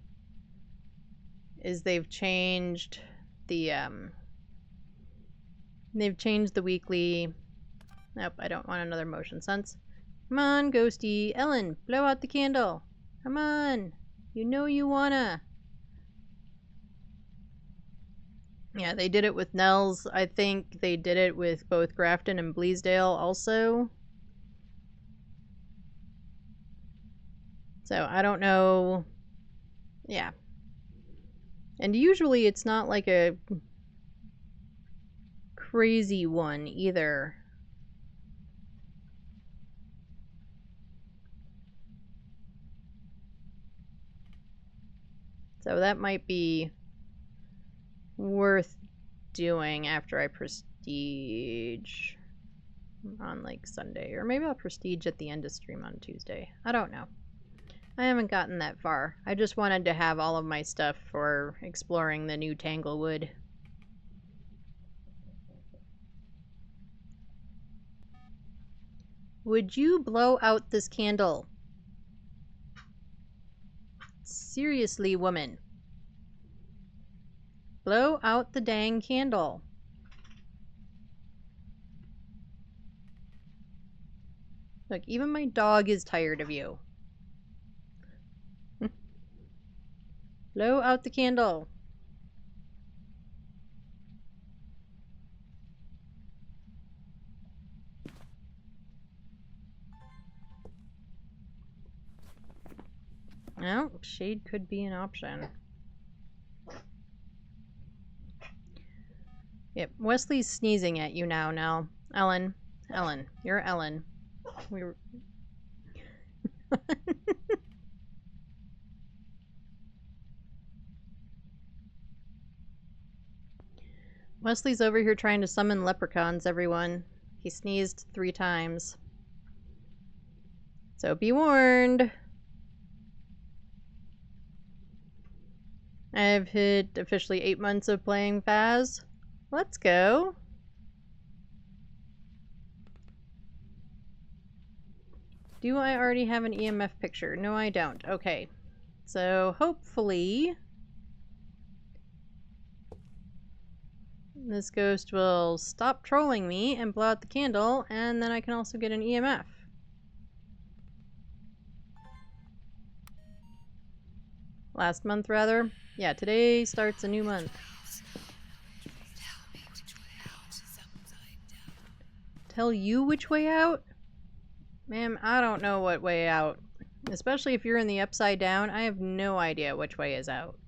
Speaker 1: is they've changed the weekly. Nope, I don't want another motion sense. Come on, Ghosty. Ellen, blow out the candle. Come on. You know you wanna. Yeah, they did it with Nels. I think they did it with both Grafton and Bleasdale also. So, I don't know. Yeah. And usually it's not like a crazy one either. So that might be worth doing after I prestige on like Sunday. Or maybe I'll prestige at the end of stream on Tuesday. I don't know. I haven't gotten that far. I just wanted to have all of my stuff for exploring the new Tanglewood. Would you blow out this candle? Seriously, woman. Blow out the dang candle. Look, even my dog is tired of you. Blow out the candle. Well, shade could be an option. Yep, Wesley's sneezing at you now, Nell. Ellen. Ellen. You're Ellen. We were... Wesley's over here trying to summon leprechauns, everyone. He sneezed 3 times. So be warned. I've hit officially 8 months of playing Phas. Let's go. Do I already have an EMF picture? No, I don't. Okay. So hopefully this ghost will stop trolling me and blow out the candle, and then I can also get an EMF. Last month, rather. Yeah, today starts a new month. Tell you which way out? Ma'am, I don't know what way out. Especially if you're in the upside down, I have no idea which way is out.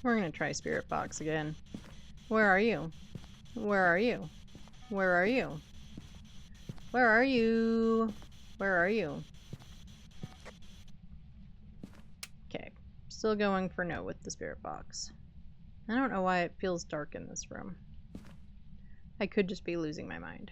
Speaker 1: We're gonna try Spirit Box again. Where are you? Where are you? Where are you? Where are you? Where are you? Okay. Still going for no with the Spirit Box. I don't know why it feels dark in this room. I could just be losing my mind.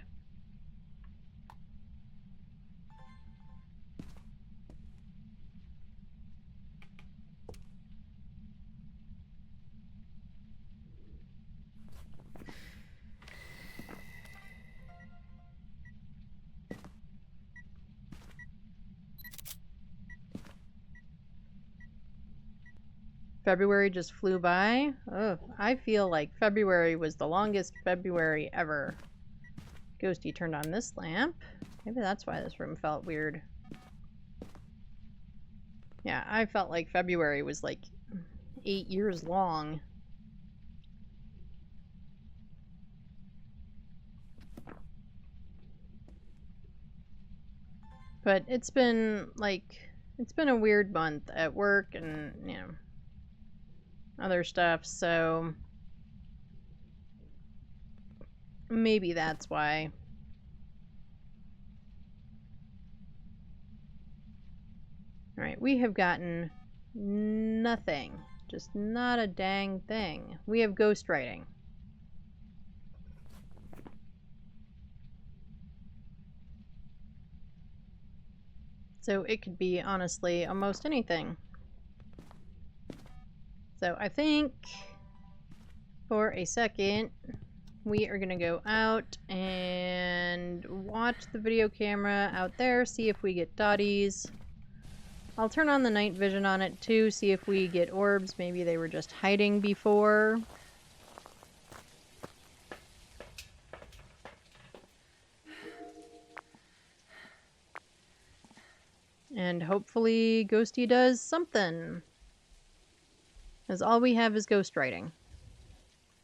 Speaker 1: February just flew by. Ugh, I feel like February was the longest February ever. Ghosty turned on this lamp. Maybe that's why this room felt weird. Yeah, I felt like February was like 8 years long. But it's been a weird month at work and, you know, other stuff, so maybe that's why. Alright, we have gotten nothing. Just not a dang thing. We have ghostwriting. So it could be, honestly, almost anything. So I think, for a second, we are going to go out and watch the video camera out there, see if we get dotties. I'll turn on the night vision on it too, see if we get orbs. Maybe they were just hiding before. And hopefully Ghosty does something. Because all we have is ghostwriting,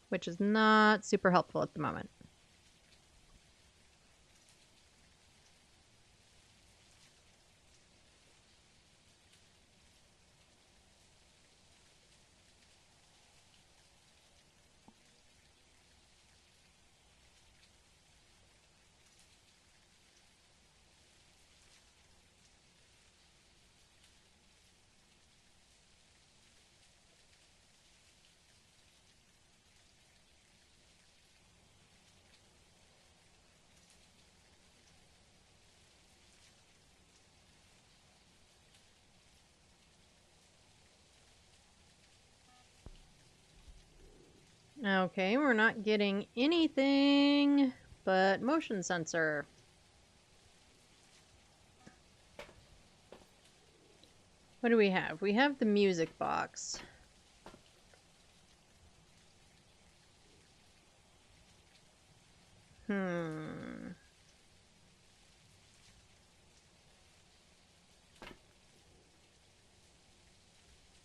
Speaker 1: which is not super helpful at the moment. Okay, we're not getting anything but motion sensor. What do we have? We have the music box.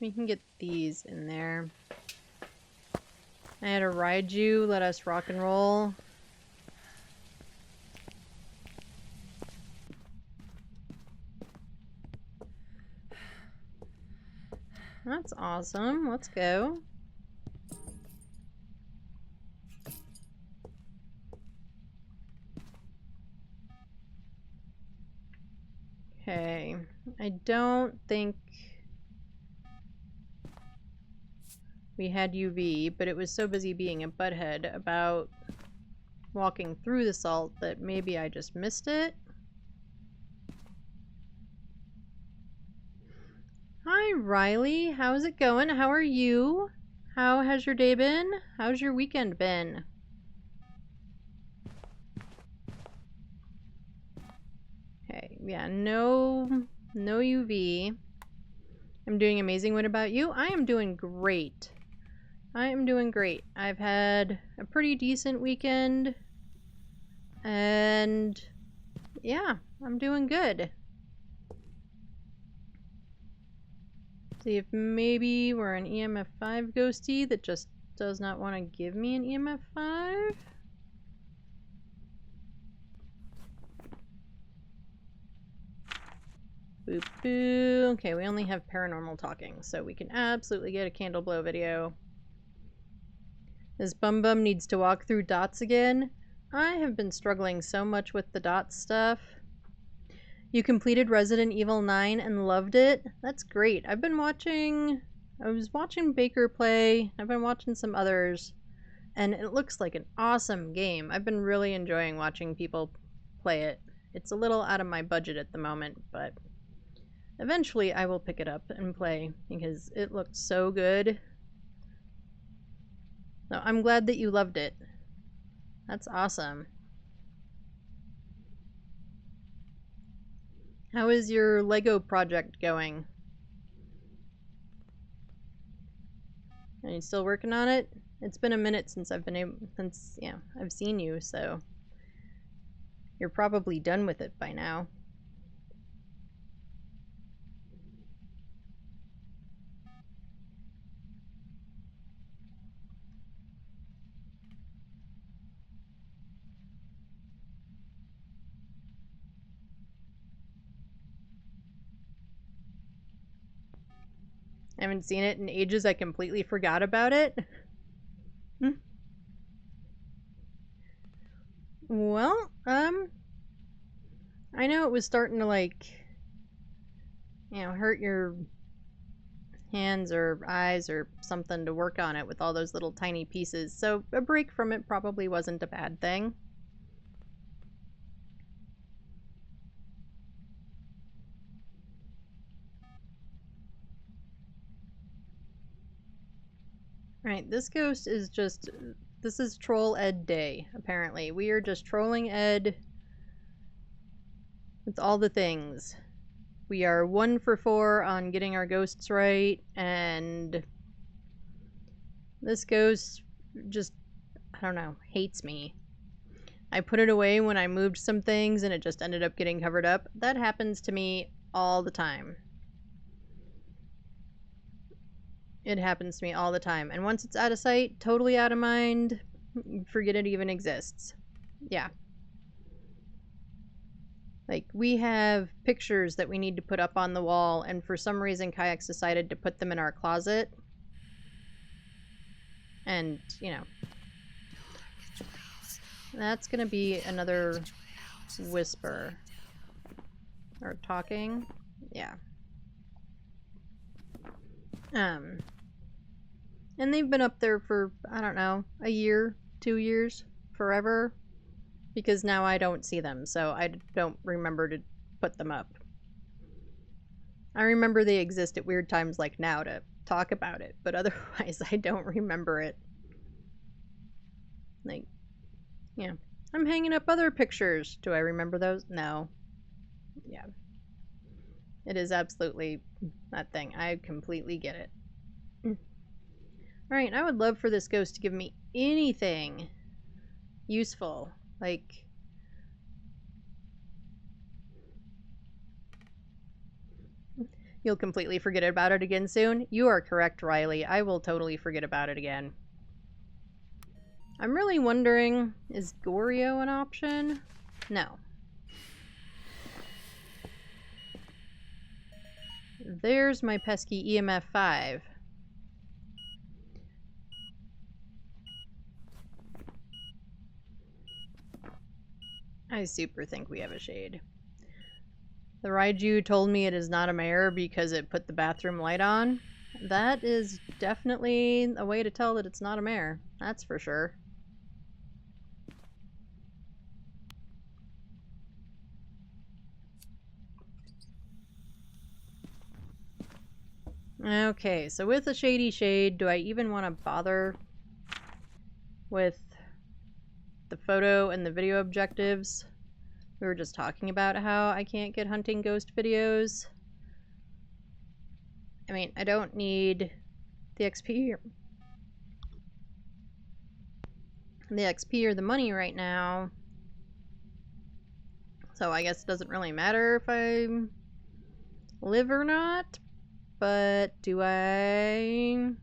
Speaker 1: We can get these in there. I had to ride you, let us rock and roll. That's awesome. Let's go. Okay. I don't think we had UV, but it was so busy being a butthead about walking through the salt that maybe I just missed it. Hi, Riley. How's it going? How are you? How has your day been? How's your weekend been? Okay, yeah, no UV. I'm doing amazing. What about you? I am doing great. I am doing great. I've had a pretty decent weekend. And yeah, I'm doing good. See if maybe we're an EMF 5 ghosty that just does not want to give me an EMF 5. Boop boo. Okay, we only have paranormal talking, so we can absolutely get a candle blow video. This Bum Bum needs to walk through dots again. I have been struggling so much with the dots stuff. You completed Resident Evil 9 and loved it? That's great. I was watching Baker play. I've been watching some others. And it looks like an awesome game. I've been really enjoying watching people play it. It's a little out of my budget at the moment, but eventually I will pick it up and play because it looked so good. So I'm glad that you loved it. That's awesome. How is your Lego project going? Are you still working on it? It's been a minute since I've seen you, so you're probably done with it by now. I haven't seen it in ages. I completely forgot about it. Well, I know it was starting to hurt your hands or eyes or something to work on it with all those little tiny pieces. So a break from it probably wasn't a bad thing. Right, this is Troll Ed Day, apparently. We are just trolling Ed with all the things. We are 1 for 4 on getting our ghosts right, and this ghost just, I don't know, hates me. I put it away when I moved some things and it just ended up getting covered up. That happens to me all the time. It happens to me all the time. And once it's out of sight, totally out of mind, forget it even exists. Yeah. Like, we have pictures that we need to put up on the wall, and for some reason Kayaks decided to put them in our closet. And, that's gonna be another whisper. Or talking. Yeah. And they've been up there for, I don't know, a year, 2 years, forever. Because now I don't see them, so I don't remember to put them up. I remember they exist at weird times like now to talk about it, but otherwise I don't remember it. Like, yeah. I'm hanging up other pictures. Do I remember those? No. Yeah. It is absolutely that thing. I completely get it. Alright, I would love for this ghost to give me anything useful. Like, you'll completely forget about it again soon? You are correct, Riley. I will totally forget about it again. I'm really wondering, is Goryo an option? No. There's my pesky EMF 5. I super think we have a shade. The Raiju told me it is not a mare because it put the bathroom light on. That is definitely a way to tell that it's not a mare. That's for sure. Okay, so with a shady shade, do I even want to bother with the photo and the video objectives? We were just talking about how I can't get hunting ghost videos. I mean, I don't need the XP or the money right now. So I guess it doesn't really matter if I live or not. But do I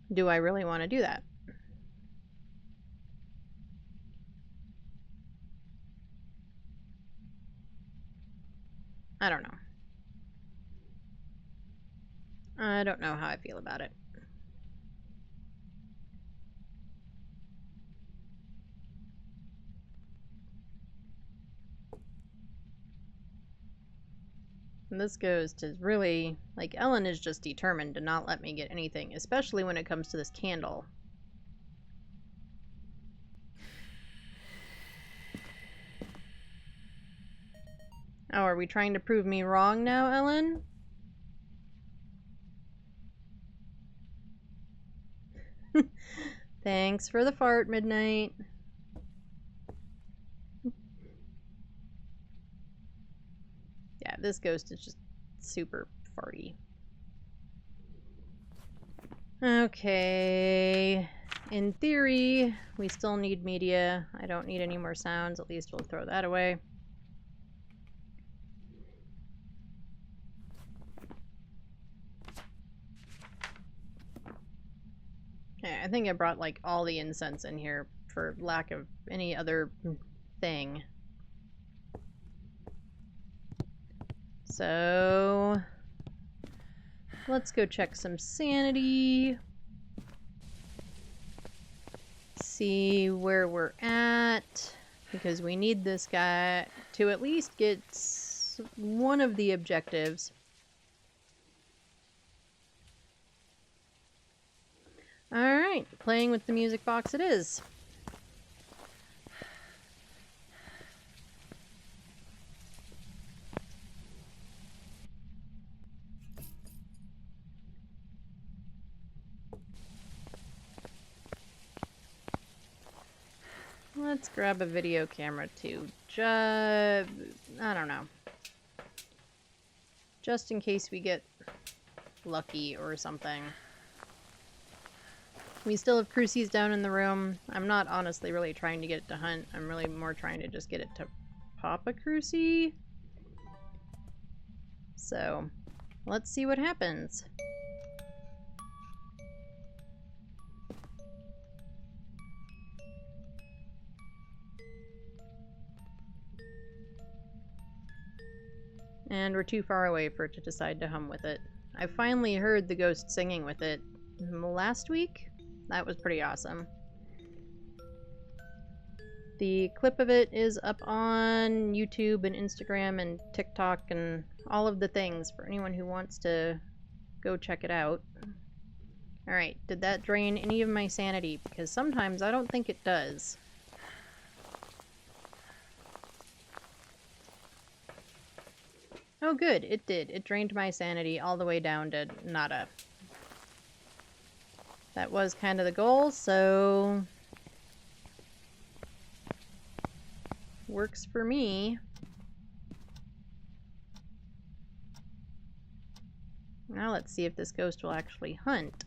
Speaker 1: really want to do that? I don't know. I don't know how I feel about it. And this ghost is really, like, Ellen is just determined to not let me get anything, especially when it comes to this candle. Oh, are we trying to prove me wrong now, Ellen? Thanks for the fart, Midnight. Yeah, this ghost is just super farty. Okay. In theory, we still need media. I don't need any more sounds. At least we'll throw that away. Yeah, I think I brought like all the incense in here for lack of any other thing. So let's go check some sanity. See where we're at, because we need this guy to at least get one of the objectives. Alright, playing with the music box it is. Let's grab a video camera too. I don't know. Just in case we get lucky or something. We still have crucies down in the room. I'm not honestly really trying to get it to hunt. I'm really more trying to just get it to pop a crucie. So, let's see what happens. And we're too far away for it to decide to hum with it. I finally heard the ghost singing with it last week. That was pretty awesome. The clip of it is up on YouTube and Instagram and TikTok and all of the things for anyone who wants to go check it out. Alright, did that drain any of my sanity? Because sometimes I don't think it does. Oh good, it did. It drained my sanity all the way down to nada. That was kind of the goal, so works for me. Now let's see if this ghost will actually hunt.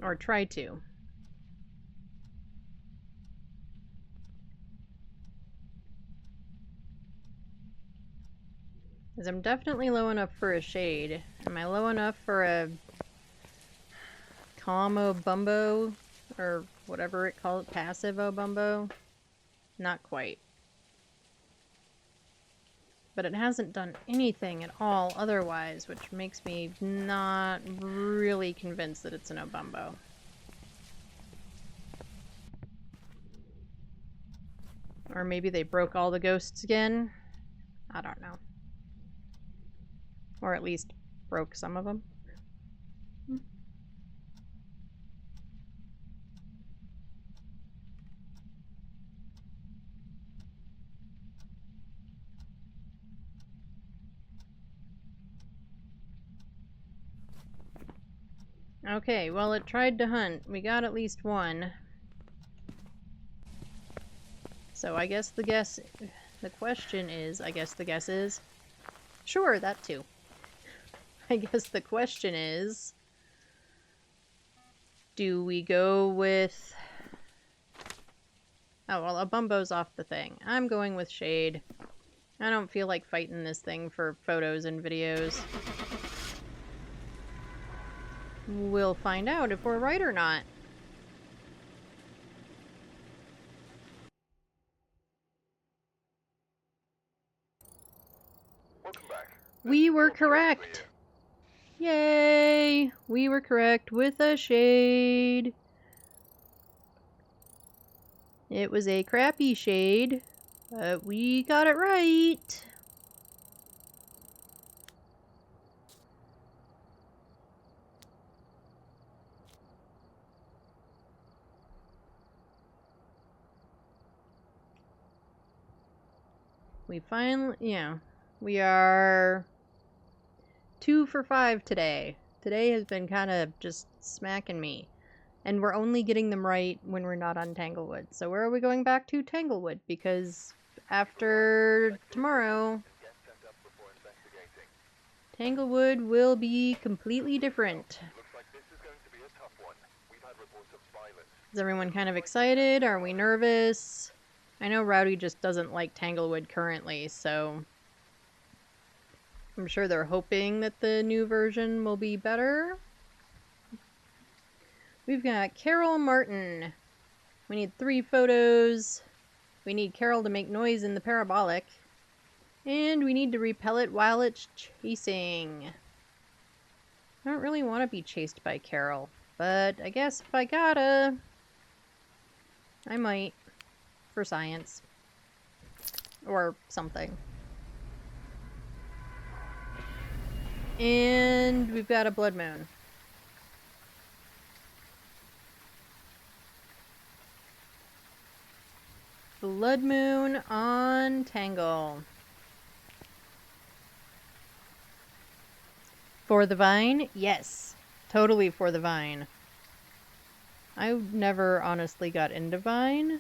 Speaker 1: Or try to. Because I'm definitely low enough for a shade. Am I low enough for a calm bumbo? Or whatever it called, passive bumbo? Not quite. But it hasn't done anything at all otherwise, which makes me not really convinced that it's an Obumbo. Or maybe they broke all the ghosts again? I don't know. Or at least broke some of them. Okay, well it tried to hunt. We got at least one. So I guess the guess is... Sure, that too. I guess the question is... Do we go with... Oh, well, a Bumbo's off the thing. I'm going with Shade. I don't feel like fighting this thing for photos and videos. We'll find out if we're right or not.
Speaker 2: Welcome back.
Speaker 1: We were correct! Yay! We were correct with a Shade. It was a crappy shade, but we got it right. We finally, yeah, we are 2 for 5 today. Today has been kind of just smacking me. And we're only getting them right when we're not on Tanglewood. So where are we going back to? Tanglewood, because after tomorrow,
Speaker 2: Get sent up before investigating.
Speaker 1: Tanglewood will be completely different.
Speaker 2: Looks like this is going to be a tough one. We've had reports of violence.
Speaker 1: Is everyone kind of excited? Are we nervous? I know Rowdy just doesn't like Tanglewood currently, so I'm sure they're hoping that the new version will be better. We've got Carol Martin. We need 3 photos. We need Carol to make noise in the parabolic. And we need to repel it while it's chasing. I don't really want to be chased by Carol, but I guess if I gotta, I might. For science. Or something. And we've got a blood moon. Blood moon on Tangle. For the vine? Yes. Totally for the vine. I never honestly got into Vine.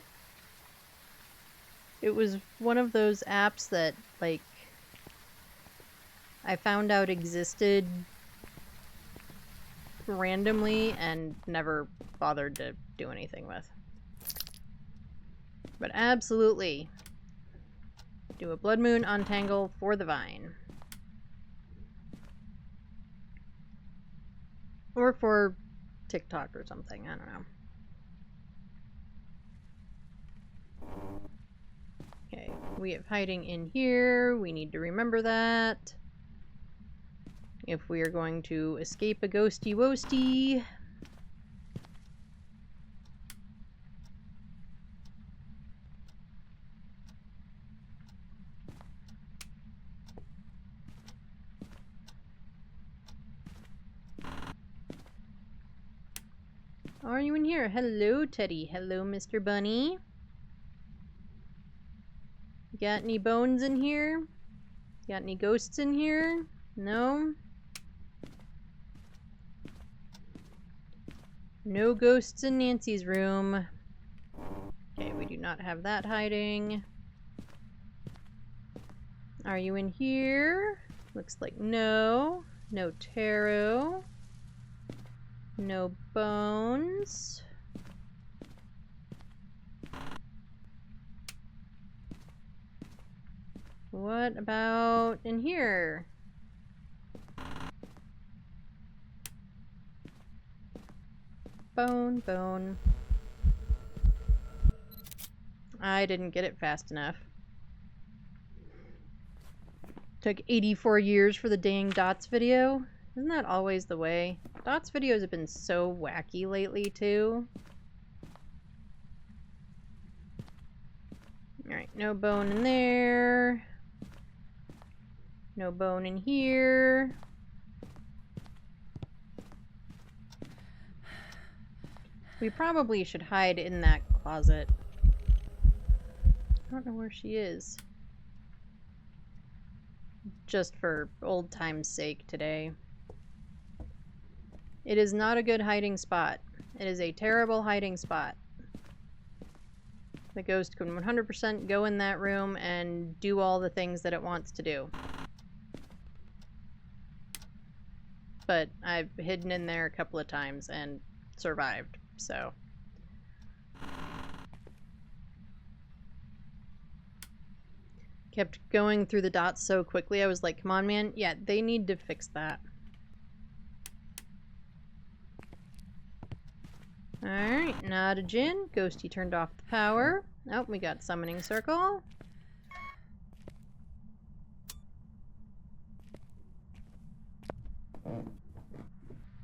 Speaker 1: It was one of those apps that, like, I found out existed randomly and never bothered to do anything with. But absolutely, do a blood moon on Tangle for the vine. Or for TikTok or something, I don't know. Okay, we have hiding in here. We need to remember that. If we are going to escape a ghosty woasty. Are you in here? Hello, Teddy. Hello, Mr. Bunny. Got any bones in here? Got any ghosts in here? No? No ghosts in Nancy's room. Okay, we do not have that hiding. Are you in here? Looks like no. No tarot. No bones. What about in here? Bone, bone. I didn't get it fast enough. Took 84 years for the dang Dots video. Isn't that always the way? Dots videos have been so wacky lately, too. Alright, no bone in there. No bone in here. We probably should hide in that closet. I don't know where she is. Just for old time's sake today. It is not a good hiding spot. It is a terrible hiding spot. The ghost can 100% go in that room and do all the things that it wants to do. But I've hidden in there a couple of times and survived, so. Kept going through the dots so quickly, I was like, come on, man. Yeah, they need to fix that. Alright, not a Jinn. Ghosty turned off the power. Oh, we got summoning circle.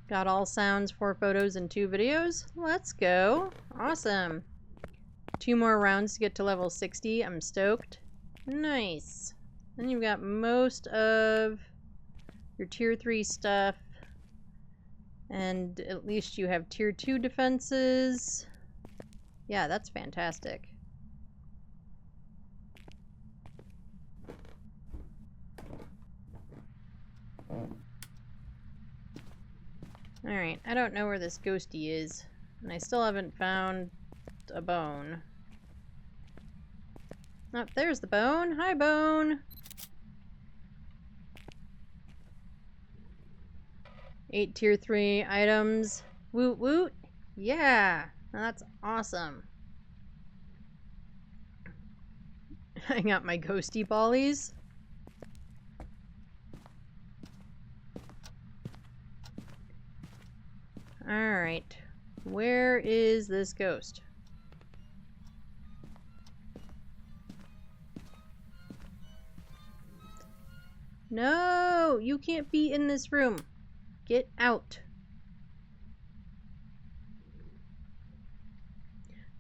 Speaker 1: Got all sounds, 4 photos, and 2 videos. Let's go. Awesome. 2 more rounds to get to level 60. I'm stoked. Nice. Then you've got most of your tier 3 stuff. And at least you have tier 2 defenses. Yeah, that's fantastic. Alright, I don't know where this ghosty is. And I still haven't found a bone. Oh, there's the bone. Hi, bone! 8 tier 3 items. Woot woot! Yeah! That's awesome. I got my ghosty ballies. Alright. Where is this ghost? No! You can't be in this room. Get out.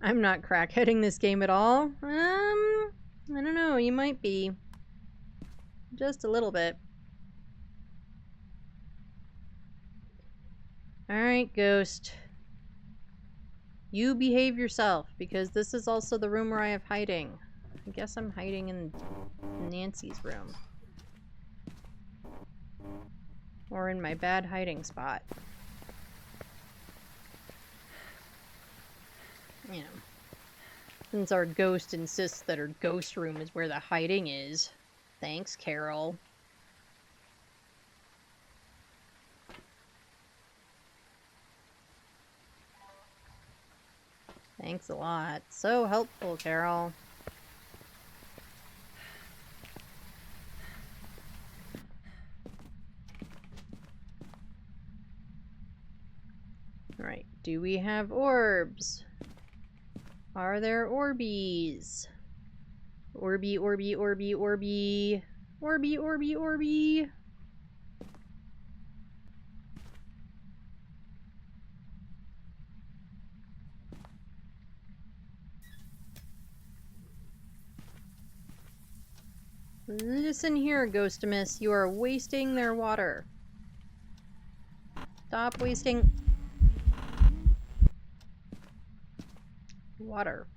Speaker 1: I'm not crackheading this game at all. I don't know, you might be. Just a little bit. Alright, ghost. You behave yourself, because this is also the room where I have hiding. I guess I'm hiding in Nancy's room. Or in my bad hiding spot. You know. Since our ghost insists that her ghost room is where the hiding is. Thanks, Carol. Thanks a lot. So helpful, Carol. Right, do we have orbs? Are there orbies? Orby, Orby, Orby, Orby. Orby, Orby, Orby. Listen here, Ghostimus. You are wasting their water. Stop wasting water.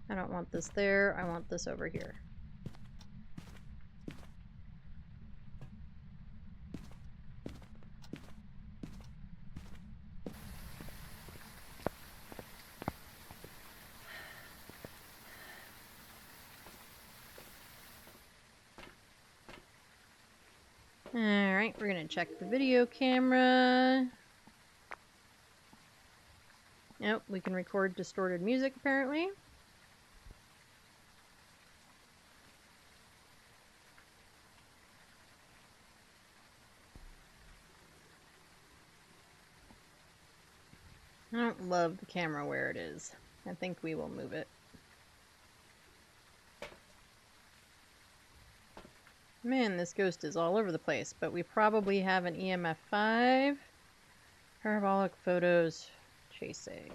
Speaker 1: I don't want this there. I want this over here. Alright, we're gonna check the video camera. Nope, we can record distorted music apparently. I don't love the camera where it is. I think we will move it. Man, this ghost is all over the place, but we probably have an EMF 5. Parabolic photos chasing.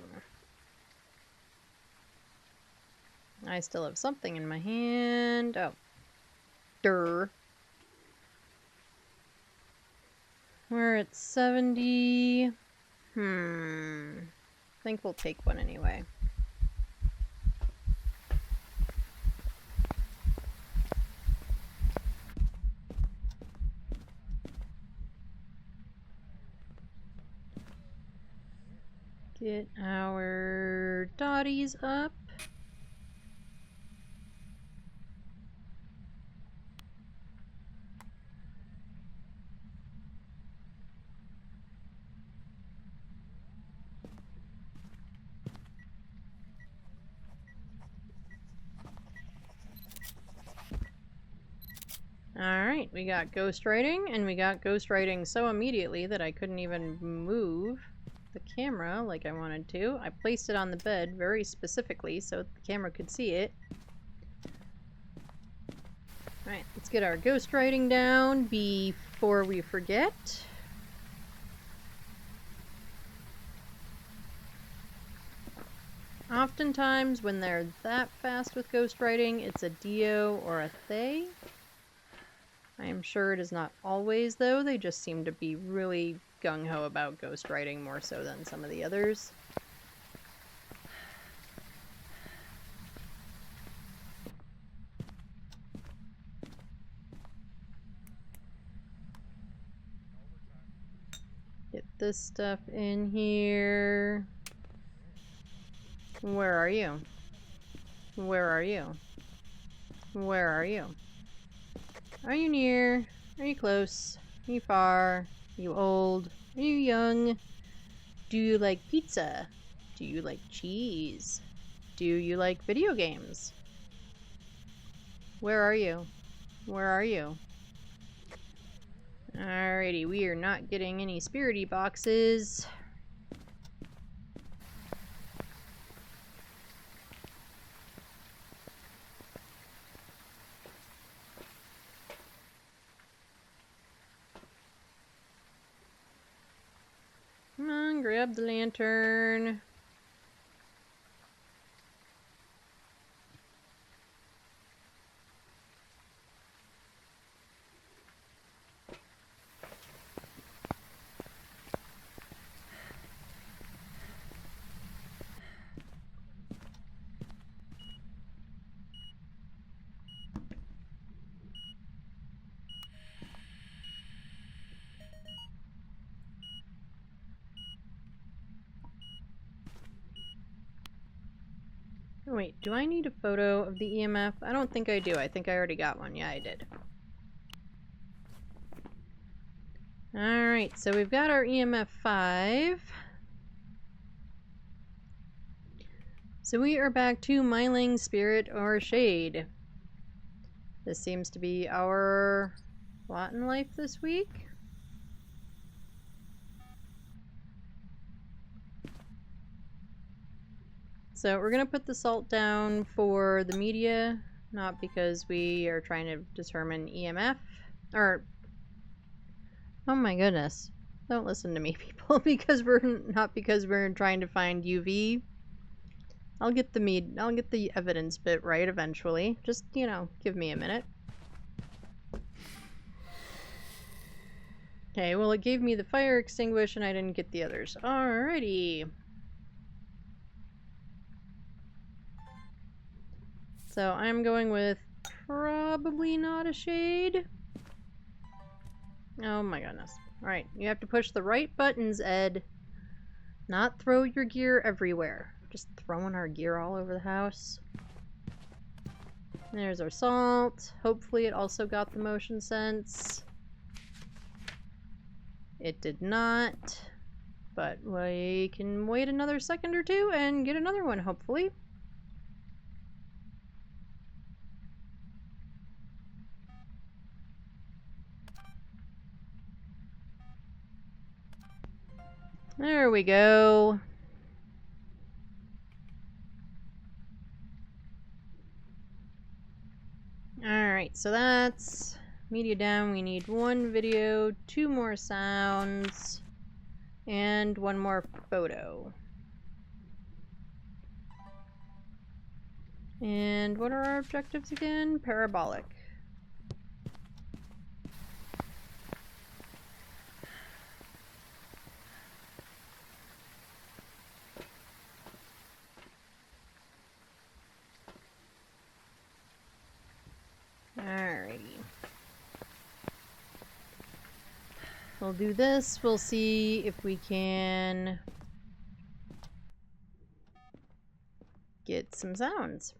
Speaker 1: I still have something in my hand. Oh. Durr. We're at 70. I think we'll take one anyway. Get our dotties up. Alright, we got ghost writing, and we got ghost writing so immediately that I couldn't even move the camera like I wanted to. I placed it on the bed very specifically so the camera could see it. Alright, let's get our ghost writing down before we forget. Oftentimes, when they're that fast with ghostwriting, it's a Dio or a Thay. I am sure it is not always, though. They just seem to be really gung-ho about ghostwriting more so than some of the others. Get this stuff in here. Where are you? Where are you? Where are you? Are you near? Are you close? Are you far? Are you old? Are you young? Do you like pizza? Do you like cheese? Do you like video games? Where are you? Where are you? Alrighty, we are not getting any spirity boxes. Come on, grab the lantern. Oh, wait, do I need a photo of the EMF? I don't think I do. I think I already got one. Yeah, I did. Alright, so we've got our EMF 5. So we are back to Myling, Spirit, or Shade. This seems to be our lot in life this week. So we're going to put the salt down for the media, not because we are trying to determine EMF, or... Oh my goodness. Don't listen to me, people, because we're trying to find UV. I'll get the evidence bit right eventually. Just, you know, give me a minute. Okay, well it gave me the fire extinguish and I didn't get the others. Alrighty. So I'm going with probably not a shade. Oh my goodness. Alright, you have to push the right buttons, Ed. Not throw your gear everywhere. Just throwing our gear all over the house. There's our salt. Hopefully it also got the motion sense. It did not. But we can wait another second or two and get another one, hopefully. There we go. Alright, so that's media down. We need one video, 2 more sounds, and 1 more photo. And what are our objectives again? Parabolic. Alrighty. We'll do this. We'll see if we can get some sounds.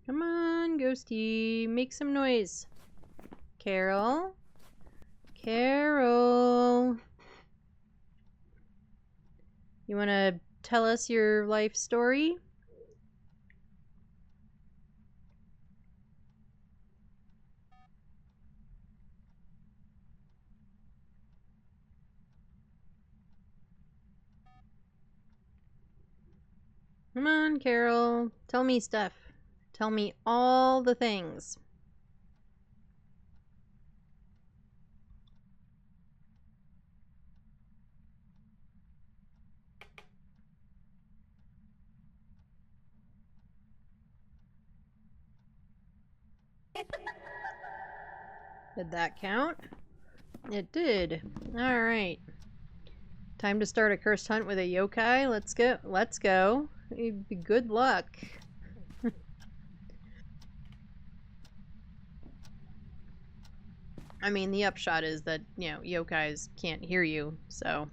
Speaker 1: Come on, Ghosty, make some noise. Carol? Carol? You want to tell us your life story? Come on, Carol. Tell me stuff. Tell me all the things. Did that count? It did. Alright. Time to start a cursed hunt with a yokai. Let's go. Let's go. Good luck. I mean, the upshot is that, you know, yokais can't hear you, so.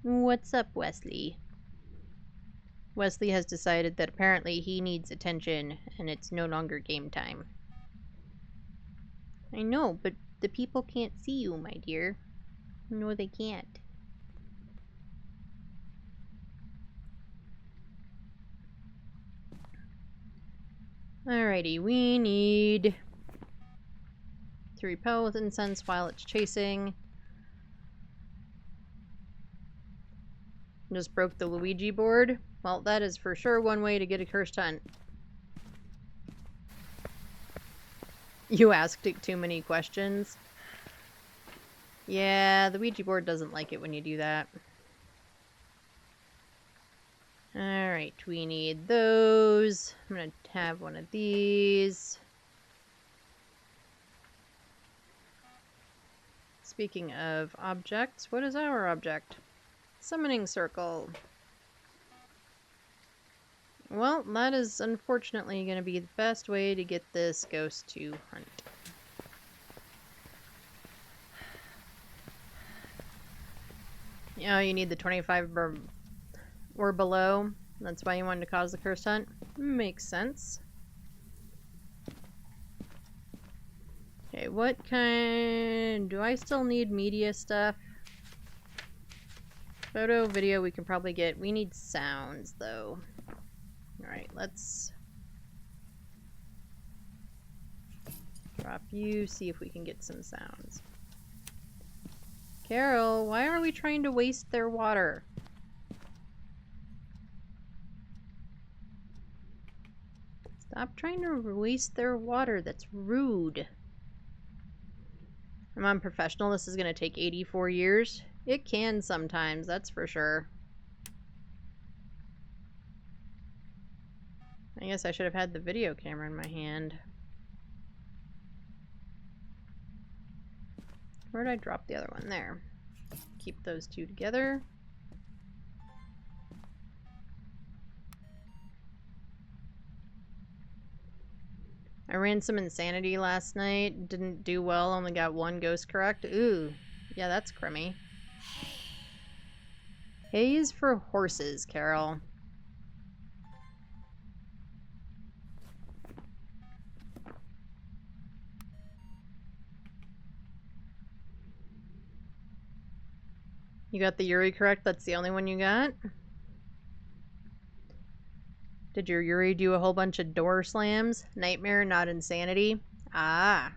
Speaker 1: What's up, Wesley? Wesley has decided that apparently he needs attention and it's no longer game time. I know, but the people can't see you, my dear. No, they can't. Alrighty, we need to repel with incense while it's chasing. Just broke the Luigi board. Well, that is for sure one way to get a cursed hunt. You asked it too many questions. Yeah, the Ouija board doesn't like it when you do that. Alright, we need those. I'm gonna have one of these. Speaking of objects, what is our object? Summoning circle. Well, that is unfortunately going to be the best way to get this ghost to hunt. You know, you need the 25 or below. That's why you wanted to cause the cursed hunt. Makes sense. Okay, what kind... Do I still need media stuff? Photo, video we can probably get. We need sounds, though. Alright, let's drop you, see if we can get some sounds. Carol, why are we trying to waste their water? Stop trying to waste their water. That's rude. I'm unprofessional. This is going to take 84 years. It can sometimes, that's for sure. I guess I should have had the video camera in my hand. Where did I drop the other one? There. Keep those two together. I ran some insanity last night. Didn't do well. Only got one ghost correct. Ooh. Yeah, that's crummy. Hay is for horses, Carol. You got the Yuri correct? That's the only one you got? Did your Yuri do a whole bunch of door slams? Nightmare, not insanity? Ah.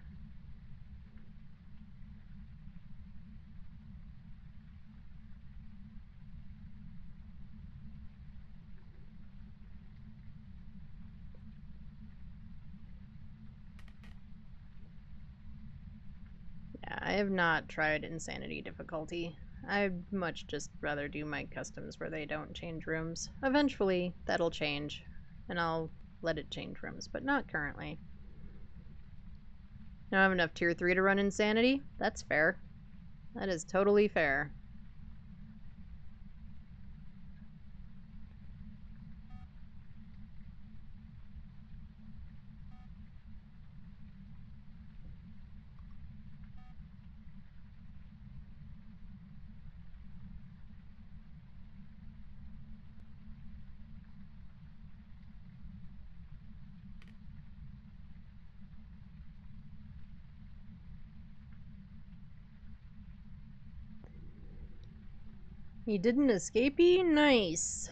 Speaker 1: Yeah, I have not tried insanity difficulty. I'd much just rather do my customs where they don't change rooms. Eventually, that'll change, and I'll let it change rooms, but not currently. I don't have enough tier 3 to run insanity. That's fair. That is totally fair. He didn't escapee? Nice.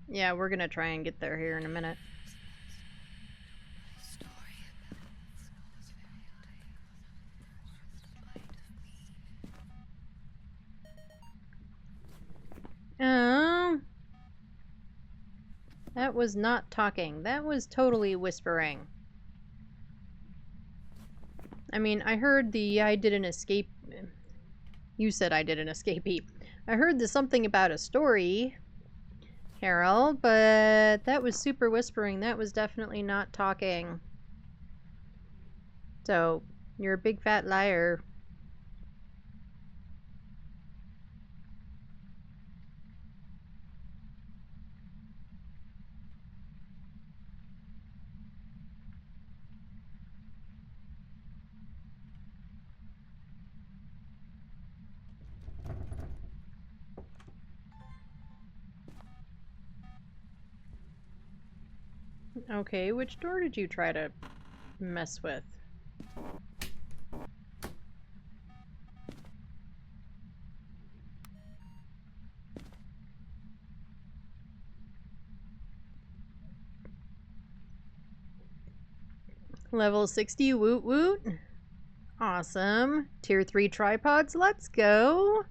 Speaker 1: Yeah, we're gonna try and get there here in a minute. That was not talking. That was totally whispering. I mean, I heard the I did an escape. You said I did an escapee. I heard the something about a story, Carol, but that was super whispering. That was definitely not talking. So, you're a big fat liar. Okay, which door did you try to mess with? Level 60, woot woot. Awesome. Tier 3 tripods, let's go.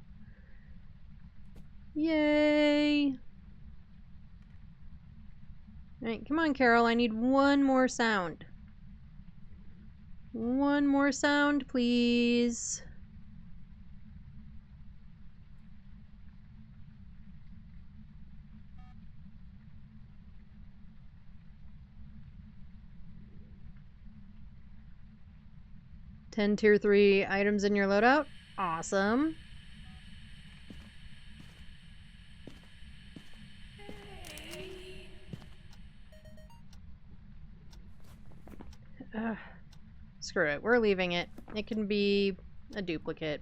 Speaker 1: Yay. Alright, come on, Carol, I need one more sound. One more sound, please. Ten tier 3 items in your loadout. Awesome. Screw it, we're leaving it. It can be a duplicate.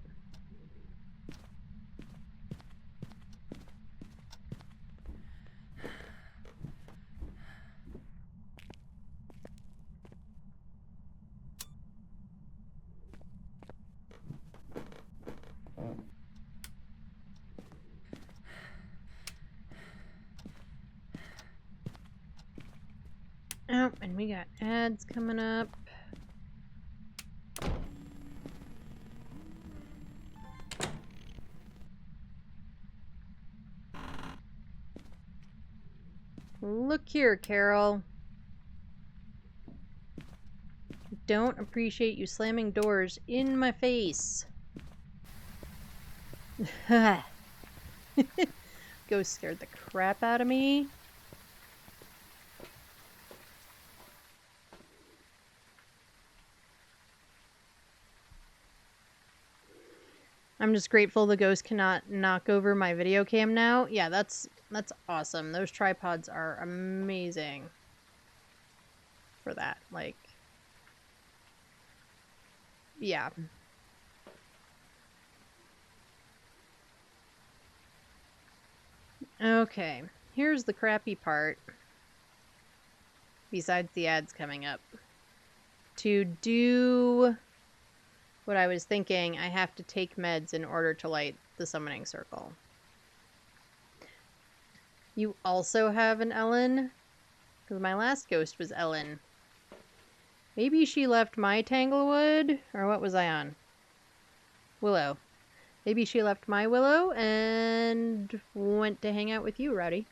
Speaker 1: Oh, and we got ads coming up. Look here, Carol. Don't appreciate you slamming doors in my face. Ghost scared the crap out of me. I'm just grateful the ghost cannot knock over my video cam now. Yeah, that's awesome. Those tripods are amazing for that. Like, yeah. Okay, here's the crappy part. Besides the ads coming up. To do what I was thinking, I have to take meds in order to light the summoning circle. You also have an Ellen? Because my last ghost was Ellen. Maybe she left my Tanglewood? Or what was I on? Willow. Maybe she left my Willow and went to hang out with you, Roddy.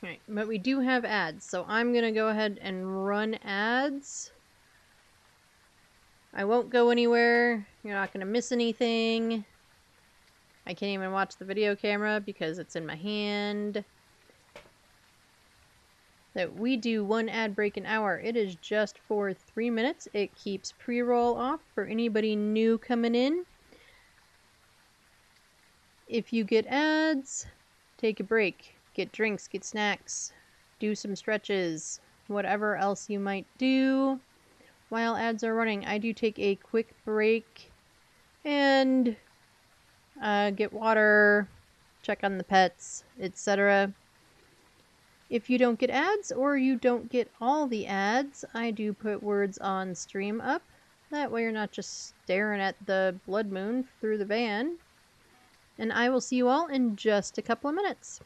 Speaker 1: Alright, but we do have ads, so I'm gonna go ahead and run ads. I won't go anywhere. You're not gonna miss anything. I can't even watch the video camera because it's in my hand. So we do one ad break an hour. It is just for 3 minutes. It keeps pre-roll off for anybody new coming in. If you get ads, take a break. Get drinks, get snacks, do some stretches, whatever else you might do while ads are running. I do take a quick break and get water, check on the pets, etc. If you don't get ads or you don't get all the ads, I do put words on stream up. That way you're not just staring at the blood moon through the van. And I will see you all in just a couple of minutes.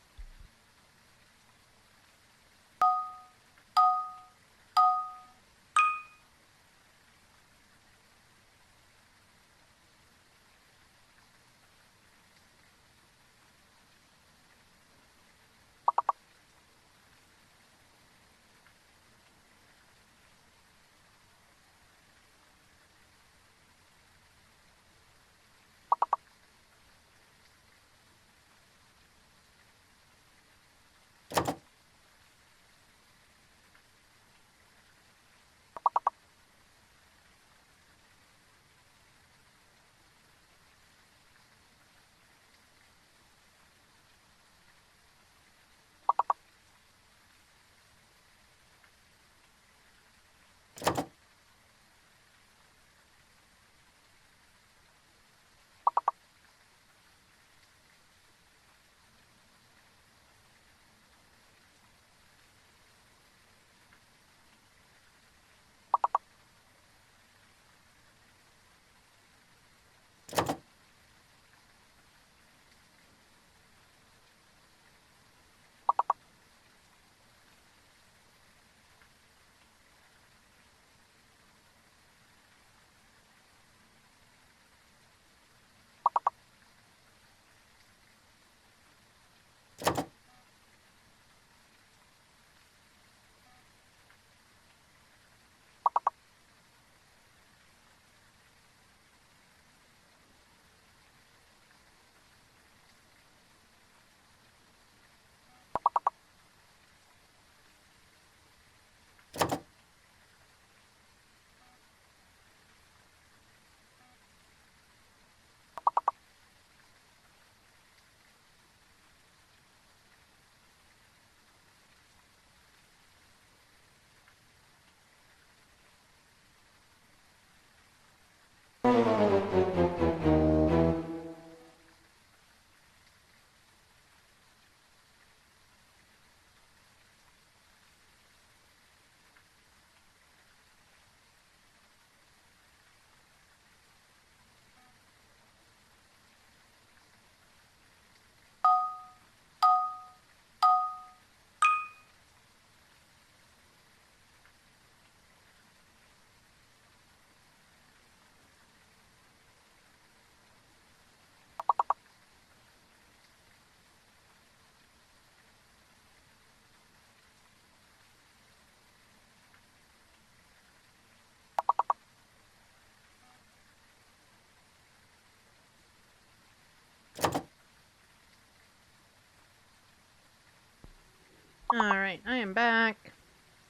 Speaker 1: Alright, I am back.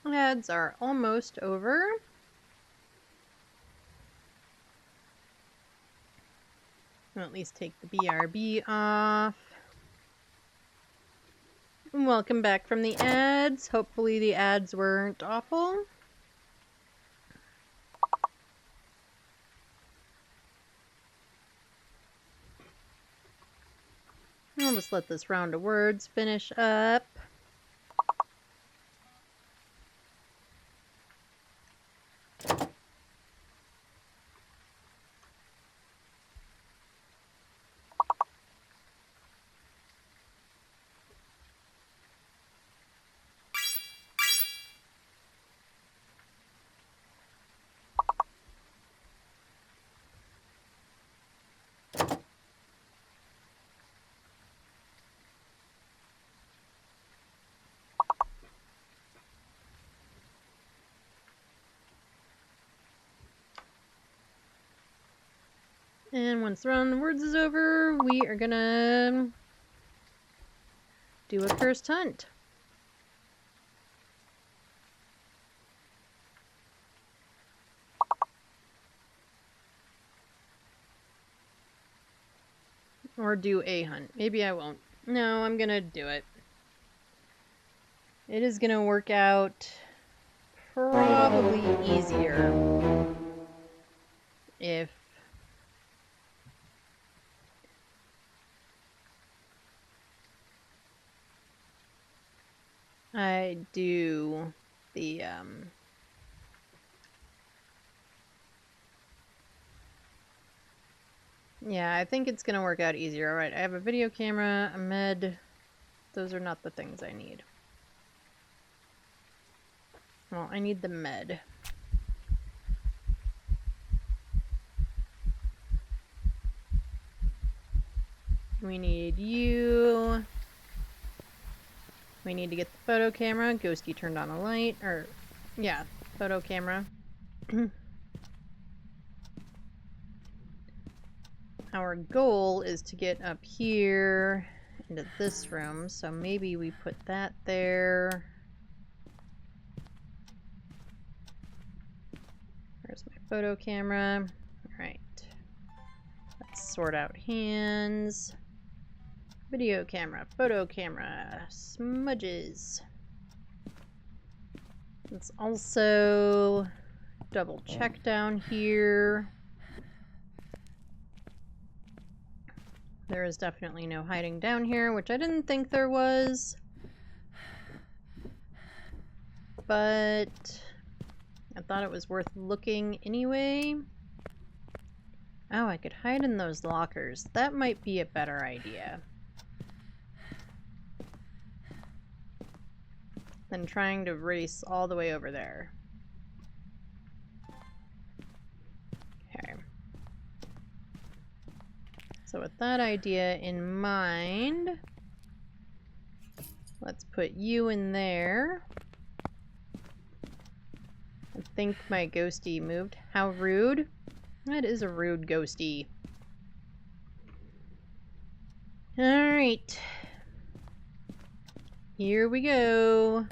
Speaker 1: Ads are almost over. I'll at least take the BRB off. Welcome back from the ads. Hopefully the ads weren't awful. I'll just let this round of words finish up. And once the round of words is over, we are gonna do a cursed hunt. Or do a hunt. Maybe I won't. No, I'm gonna do it. It is gonna work out probably easier if I do the yeah, I think it's gonna work out easier. Alright, I have a video camera, a med. Those are not the things I need. Well, I need the med. We need you. We need to get the photo camera. Ghosty turned on a light. Or, yeah, photo camera. Our goal is to get up here into this room, so maybe we put that there. There's my photo camera. Alright. Let's sort out hands. Video camera, photo camera, smudges. Let's also double check down here. There is definitely no hiding down here, which I didn't think there was. But I thought it was worth looking anyway. Oh, I could hide in those lockers. That might be a better idea than trying to race all the way over there. Okay. So with that idea in mind, let's put you in there. I think my ghosty moved. How rude. That is a rude ghosty. Alright. Here we go.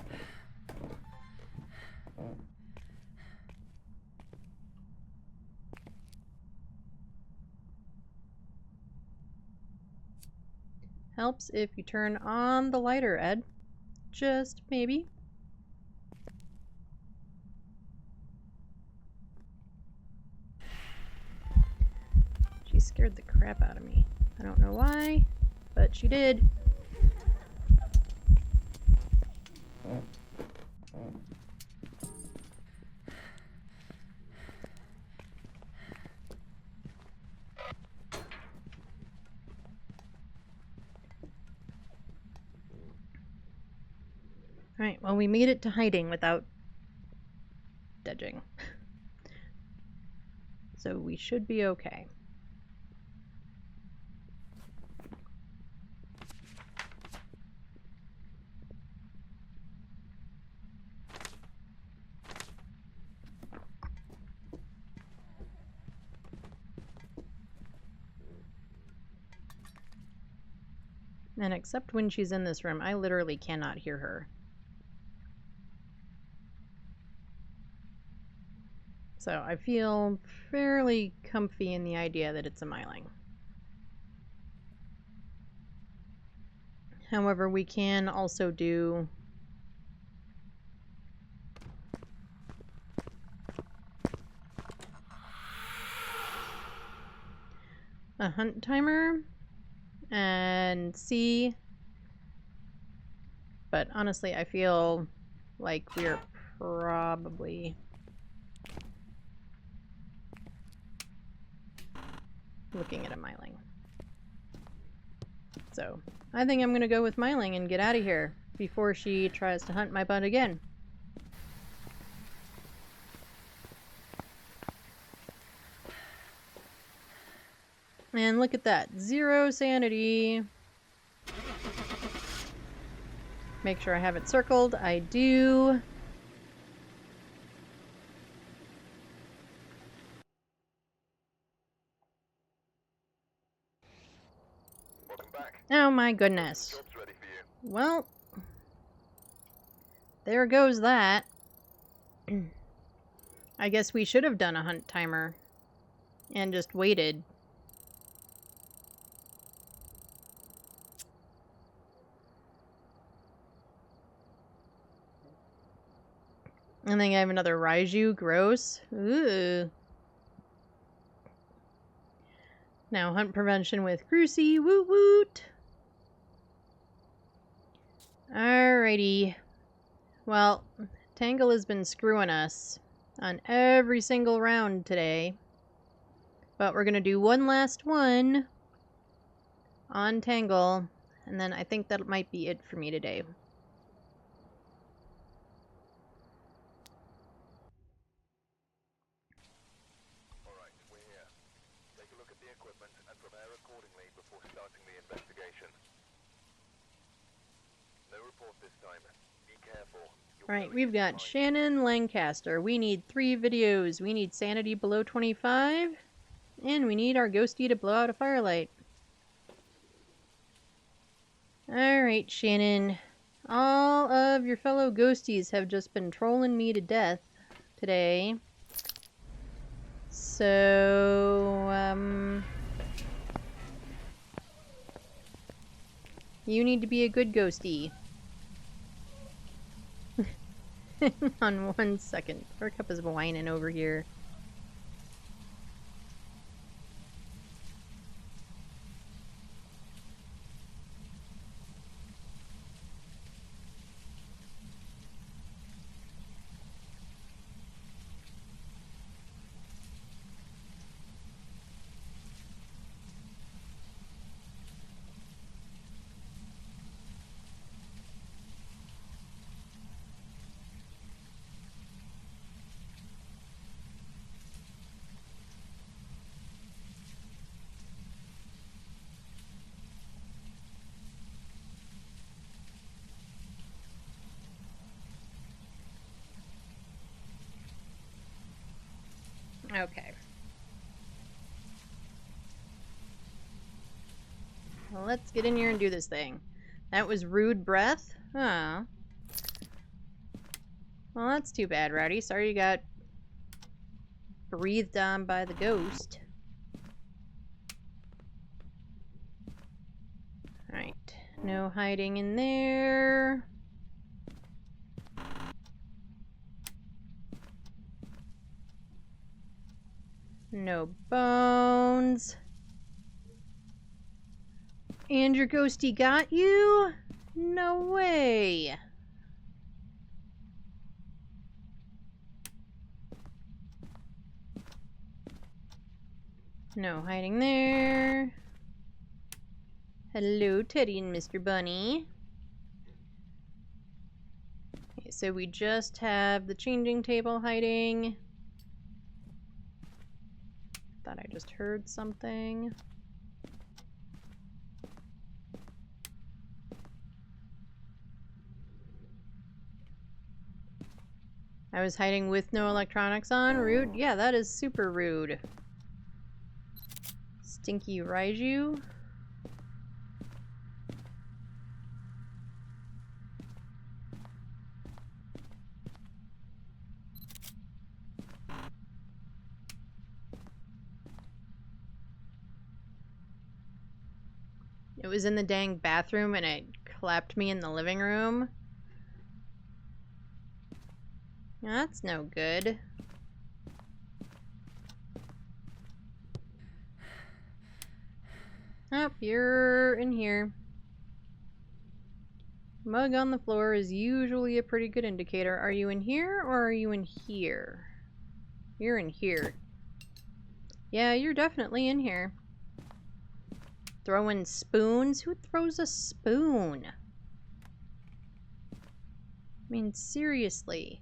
Speaker 1: Helps if you turn on the lighter, Ed. Just maybe. She scared the crap out of me. I don't know why, but she did. Alright, well, we made it to hiding without dodging. So we should be okay. And except when she's in this room, I literally cannot hear her. So I feel fairly comfy in the idea that it's a myling. However, we can also do a hunt timer and see, but honestly I feel like we're probably looking at a myling. So I think I'm gonna go with myling and get out of here before she tries to hunt my butt again. And look at that, 0 sanity. Make sure I have it circled. I do.
Speaker 2: Welcome back.
Speaker 1: Oh my goodness.
Speaker 2: Job's ready for you.
Speaker 1: Well, there goes that. I guess we should have done a hunt timer and just waited. I think I have another Raiju. Gross. Ooh. Now hunt prevention with Crucy. Woot woot. Alrighty. Well, Tangle has been screwing us on every single round today. But we're going to do one last one on Tangle. And then I think that might be it for me today.
Speaker 2: Alright, we're here. Take a look at the equipment and prepare accordingly before starting the investigation. No report this time. Be careful.
Speaker 1: Alright, we've got Shannon Lancaster. We need 3 videos. We need sanity below 25. And we need our ghostie to blow out a firelight. Alright, Shannon. All of your fellow ghosties have just been trolling me to death today. So, you need to be a good ghostie. Hang on 1 second. Buttercup is whining over here. Okay. Well, let's get in here and do this thing. That was rude breath? Huh. Well, that's too bad, Rowdy. Sorry you got breathed on by the ghost. Alright. No hiding in there. No bones. And your ghostie got you? No way. No hiding there. Hello, Teddy and Mr. Bunny. Okay, so we just have the changing table hiding. Thought I just heard something. I was hiding with no electronics on. Rude? Yeah, that is super rude. Stinky Raiju. It was in the dang bathroom and it clapped me in the living room. That's no good. Oh, you're in here. Mug on the floor is usually a pretty good indicator. Are you in here or are you in here? You're in here. Yeah, you're definitely in here. Throwing spoons? Who throws a spoon? I mean, seriously.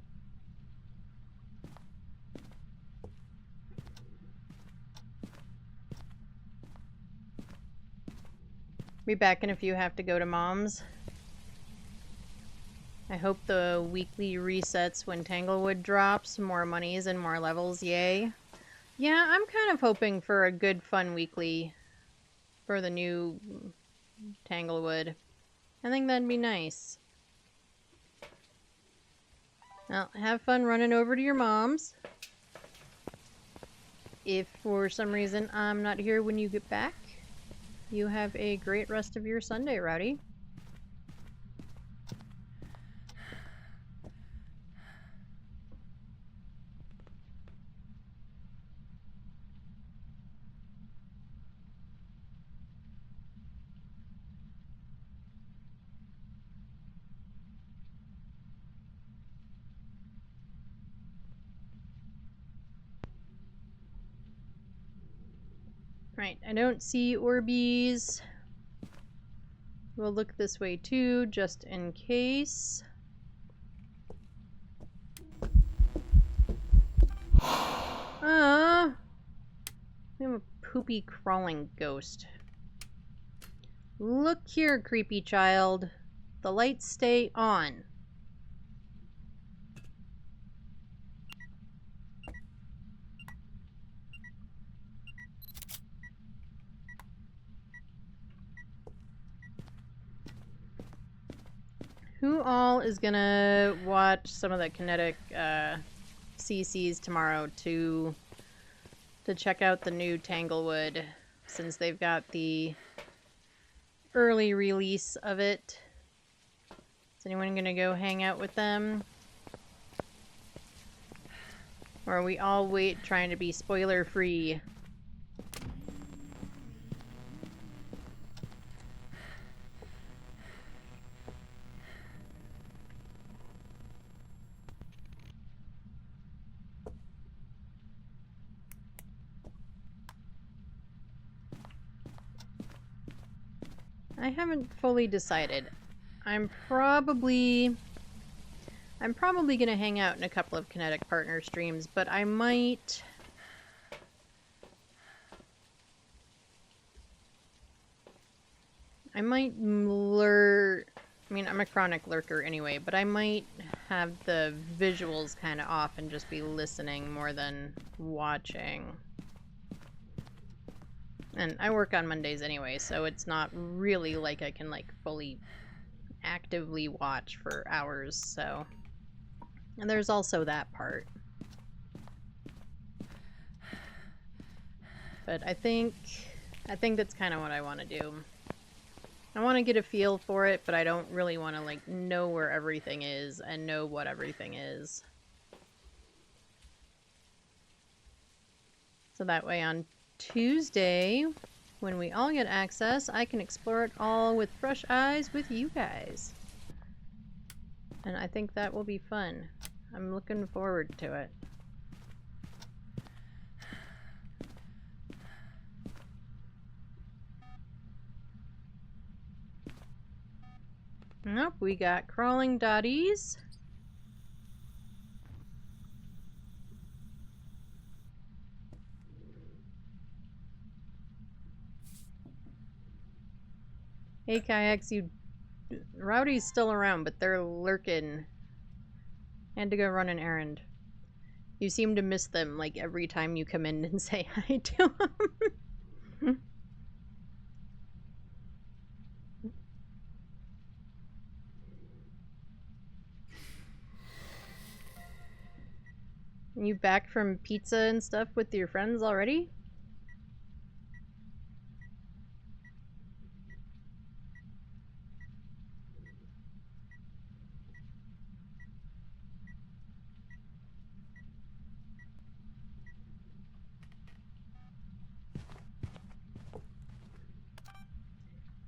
Speaker 1: Be back in a few, have to go to Mom's. I hope the weekly resets when Tanglewood drops. More monies and more levels, yay. Yeah, I'm kind of hoping for a good fun weekly for the new Tanglewood. I think that'd be nice. Well, have fun running over to your mom's. If for some reason I'm not here when you get back, you have a great rest of your Sunday, Rowdy. Right, I don't see Orbeez. We'll look this way too, just in case. We have a poopy crawling ghost. Look here, creepy child. The lights stay on. Who all is gonna watch some of the kinetic CCs tomorrow to check out the new Tanglewood, since they've got the early release of it? Is anyone gonna go hang out with them? Or are we all wait trying to be spoiler free? I haven't fully decided. I'm probably gonna hang out in a couple of Kinetic Partner streams, but I might lure. I mean, I'm a chronic lurker anyway, but I might have the visuals kind of off and just be listening more than watching. And I work on Mondays anyway, so it's not really like I can like fully actively watch for hours, so. And there's also that part. But I think that's kind of what I want to do. I want to get a feel for it, but I don't really want to like know where everything is and know what everything is. So that way on Tuesday, when we all get access, I can explore it all with fresh eyes with you guys. And I think that will be fun. I'm looking forward to it. Nope, we got crawling dotties. Hey Kayaks, Rowdy's still around, but they're lurking. Had to go run an errand. You seem to miss them like every time you come in and say hi to them. You back from pizza and stuff with your friends already?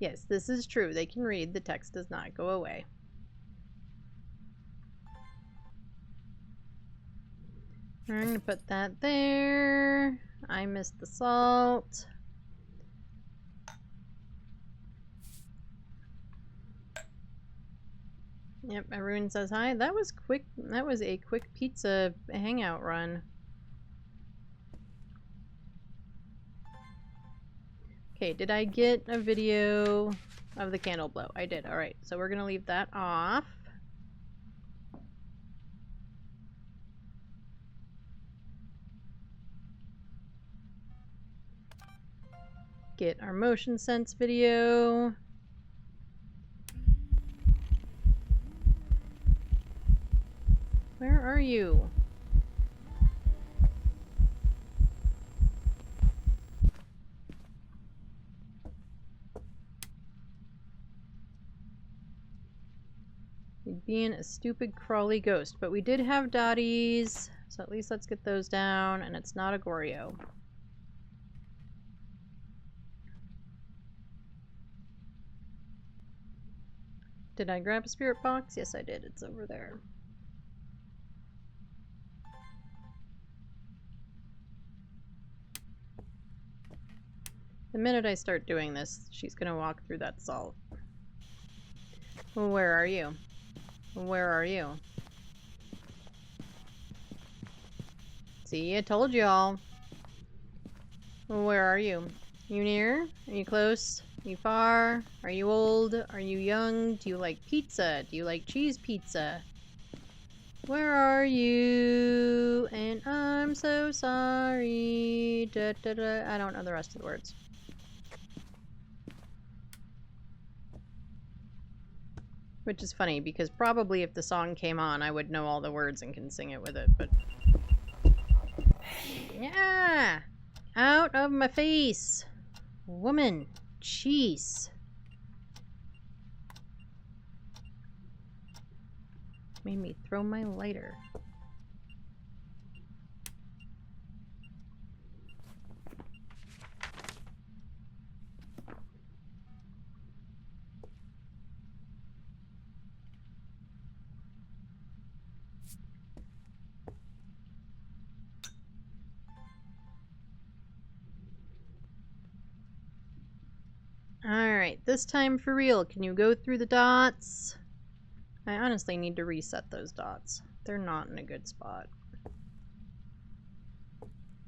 Speaker 1: Yes, this is true. They can read. The text does not go away. I'm going to put that there. I missed the salt. Yep, everyone says hi. That was quick. That was a quick pizza hangout run. Okay, did I get a video of the candle blow? I did. Alright, so we're gonna leave that off. Get our motion sense video. Where are you? Being a stupid crawly ghost, but we did have dotties, so at least let's get those down, and it's not a Goryo. Did I grab a spirit box? Yes, I did. It's over there. The minute I start doing this, she's gonna walk through that salt. Well, where are you? Where are you? See, I told y'all. Where are you? You near? Are you close? Are you far? Are you old? Are you young? Do you like pizza? Do you like cheese pizza? Where are you? And I'm so sorry. Da, da, da. I don't know the rest of the words. Which is funny, because probably if the song came on, I would know all the words and can sing it with it, but... Yeah! Out of my face! Woman! Jeez! Made me throw my lighter. Alright, this time for real. Can you go through the dots? I honestly need to reset those dots. They're not in a good spot.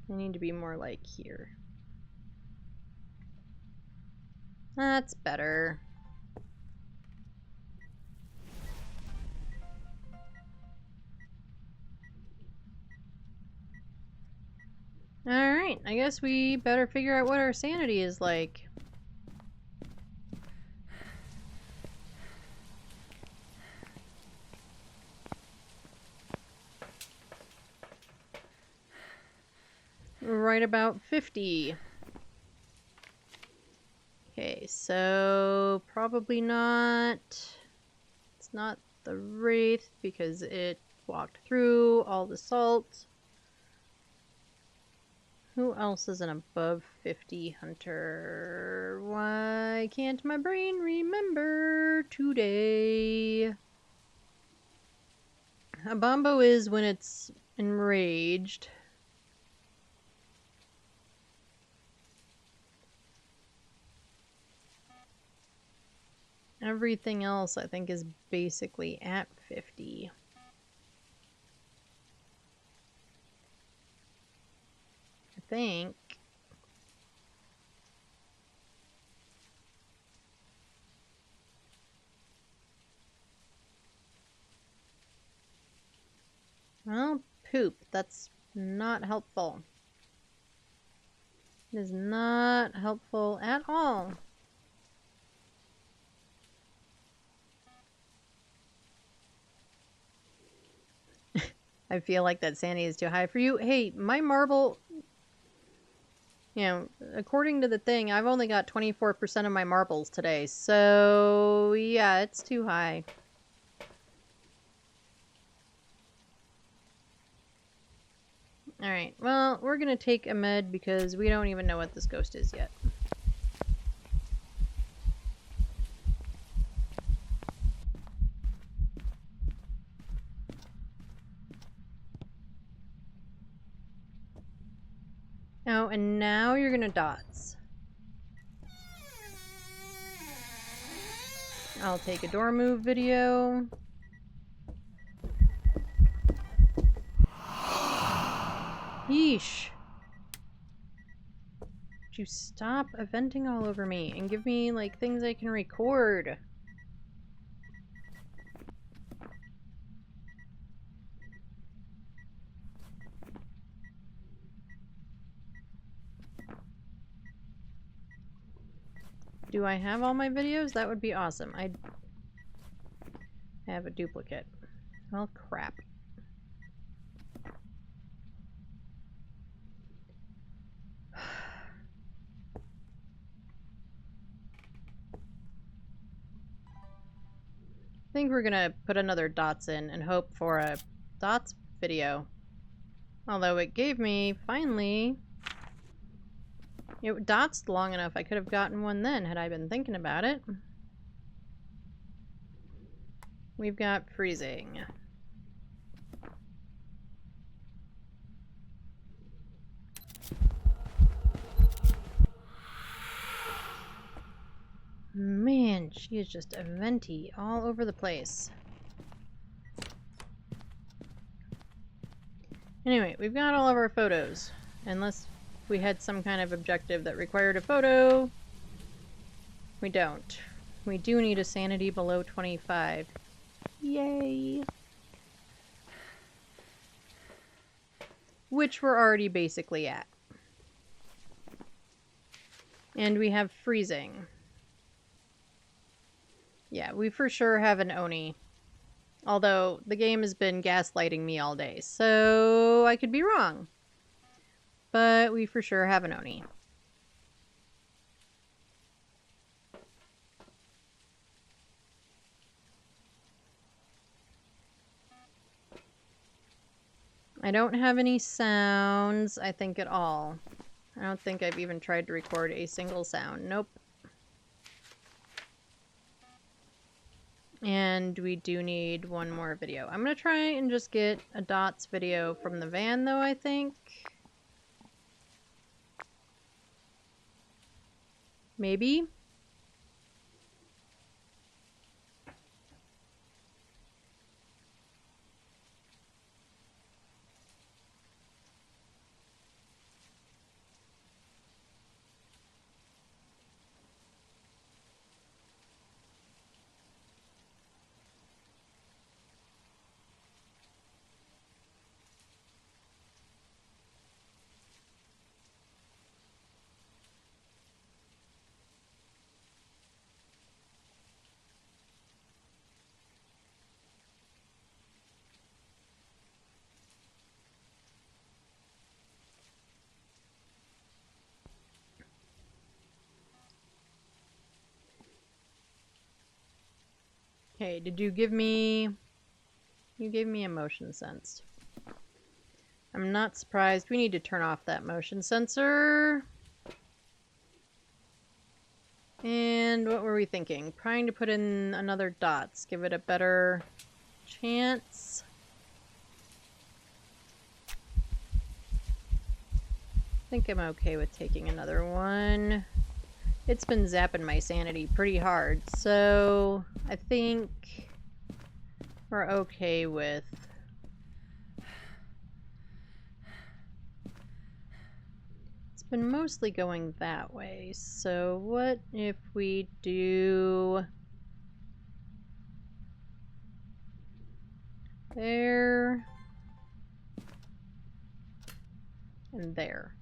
Speaker 1: They need to be more like here. That's better. Alright, I guess we better figure out what our sanity is like. Right about 50. Okay, so probably not. It's not the Wraith because it walked through all the salt. Who else is an above 50 hunter? Why can't my brain remember today? A Bombo is when it's enraged. Everything else, I think, is basically at 50. I think. Well, poop. That's not helpful. It is not helpful at all. I feel like that sanity is too high for you. Hey, my marble, you know, according to the thing, I've only got 24% of my marbles today. So, yeah, it's too high. Alright, well, we're gonna take a med because we don't even know what this ghost is yet. Oh, and now you're gonna dots. I'll take a door move video. Yeesh. Would you stop eventing all over me and give me, like, things I can record? Do I have all my videos? That would be awesome. I have a duplicate. Well, crap. I think we're gonna put another dots in and hope for a dots video. Although it gave me, finally... It dotsed long enough I could have gotten one then had I been thinking about it. We've got freezing. Man, she is just a venti all over the place. Anyway, we've got all of our photos. Unless we had some kind of objective that required a photo. We don't. We do need a sanity below 25. Yay! Which we're already basically at. And we have freezing. Yeah, we for sure have an Oni. Although, the game has been gaslighting me all day, so I could be wrong. But we for sure have an Oni. I don't have any sounds, I think, at all. I don't think I've even tried to record a single sound. Nope. And we do need one more video. I'm gonna try and just get a dots video from the van, though, I think. Maybe? Okay, did you give me... You gave me a motion sense. I'm not surprised. We need to turn off that motion sensor. And what were we thinking? Trying to put in another dots. Give it a better chance. I think I'm okay with taking another one. It's been zapping my sanity pretty hard, so I think we're okay with... It's been mostly going that way, so what if we do... there... and there.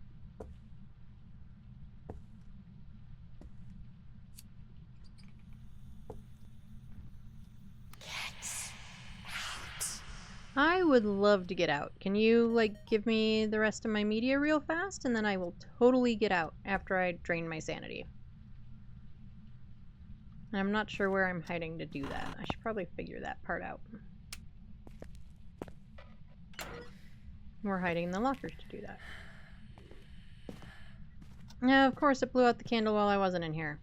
Speaker 1: I would love to get out. Can you, like, give me the rest of my media real fast? And then I will totally get out after I drain my sanity. And I'm not sure where I'm hiding to do that. I should probably figure that part out. We're hiding in the lockers to do that. Yeah, of course it blew out the candle while I wasn't in here.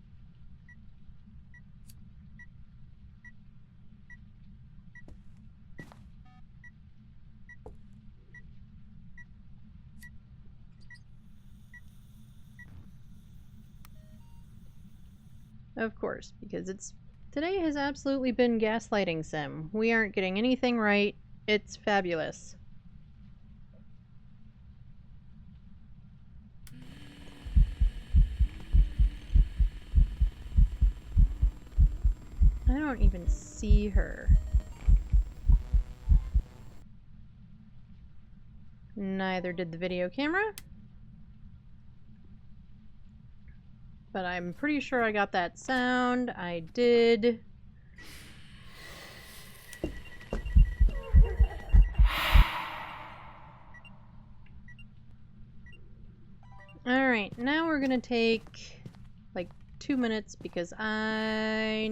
Speaker 1: Of course, because today has absolutely been gaslighting sim. We aren't getting anything right. It's fabulous. I don't even see her. Neither did the video camera. But I'm pretty sure I got that sound. I did. Alright, now we're gonna take like 2 minutes because I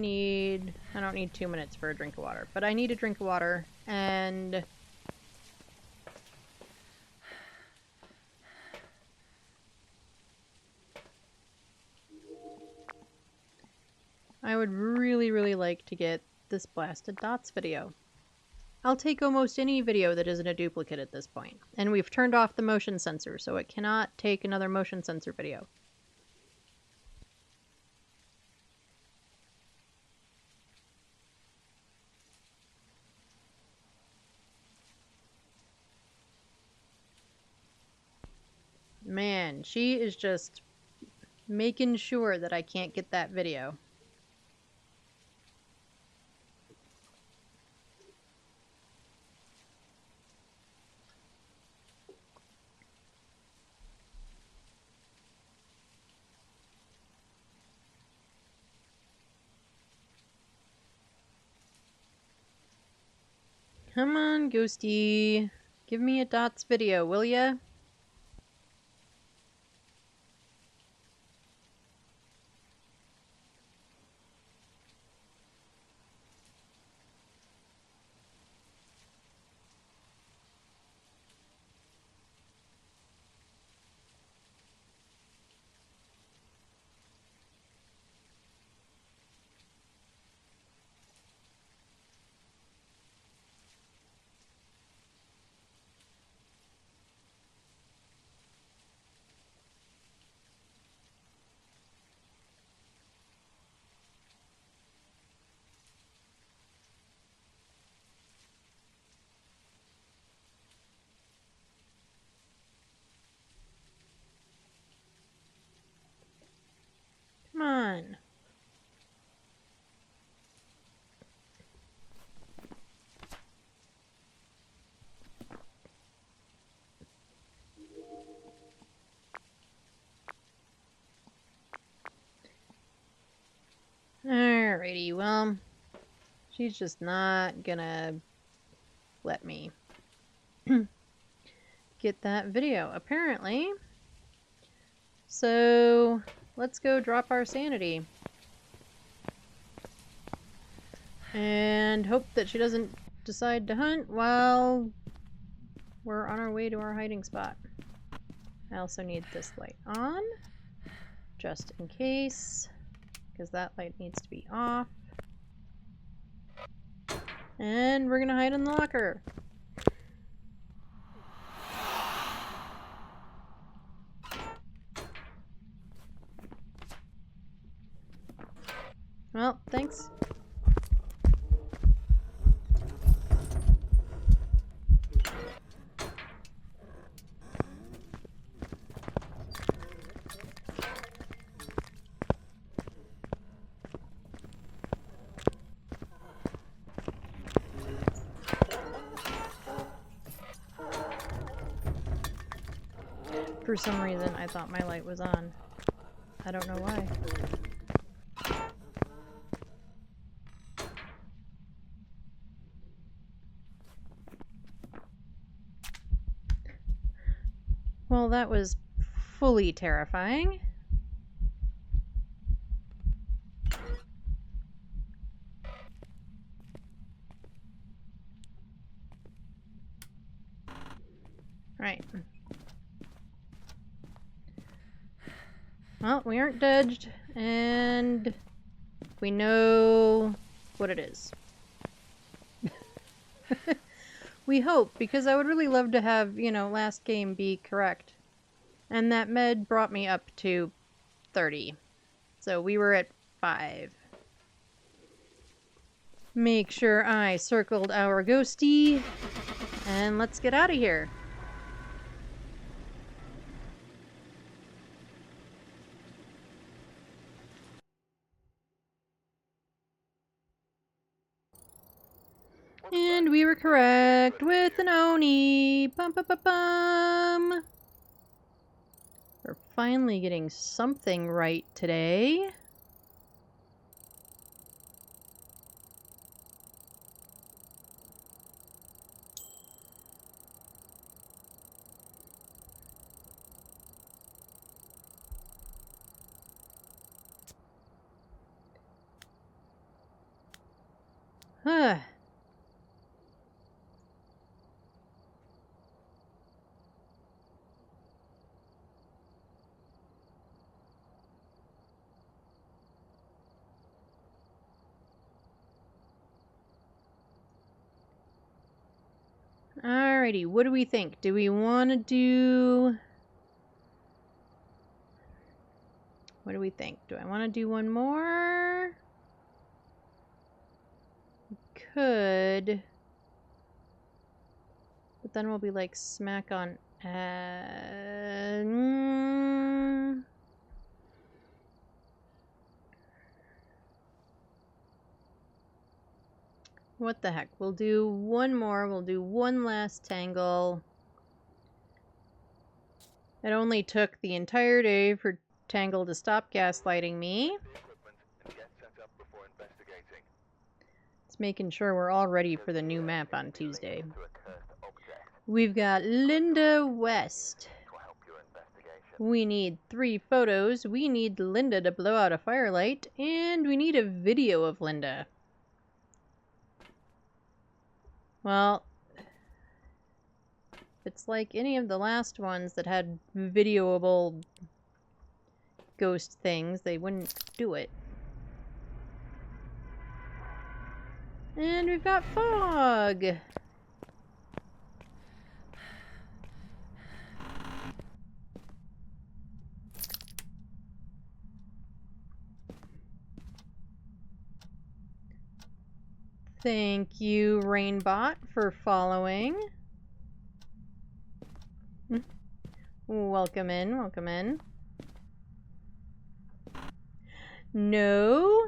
Speaker 1: don't need 2 minutes for a drink of water, but I need a drink of water, and I would really, really like to get this Blasted Dots video. I'll take almost any video that isn't a duplicate at this point. And we've turned off the motion sensor, so it cannot take another motion sensor video. Man, she is just making sure that I can't get that video. Come on, Ghosty. Give me a Dots video, will ya? Come on. Alrighty, well, she's just not gonna let me get that video, apparently. So, let's go drop our sanity. And hope that she doesn't decide to hunt while we're on our way to our hiding spot. I also need this light on, just in case, because that light needs to be off. And we're gonna hide in the locker. Well, thanks. For some reason, I thought my light was on. I don't know why. Well, that was fully terrifying. Right. Well, we aren't judged, and we know what it is. We hope, because I would really love to have, last game be correct. And that med brought me up to 30. So we were at 5. Make sure I circled our ghosty, and let's get out of here. And we were correct with an Oni. Bum, bum, bum, bum. We're finally getting something right today. Huh. Alrighty, what do we think? Do we want to do... What do we think? Do I want to do one more? Could... But then we'll be like smack on... What the heck? We'll do one more. We'll do one last tangle. It only took the entire day for Tangle to stop gaslighting me. It's making sure we're all ready for the new map on Tuesday. We've got Linda West. We need 3 photos. We need Linda to blow out a firelight. And we need a video of Linda. Well, it's like any of the last ones that had videoable ghost things, they wouldn't do it. And we've got fog. Thank you, Rainbot, for following. Welcome in, welcome in. No?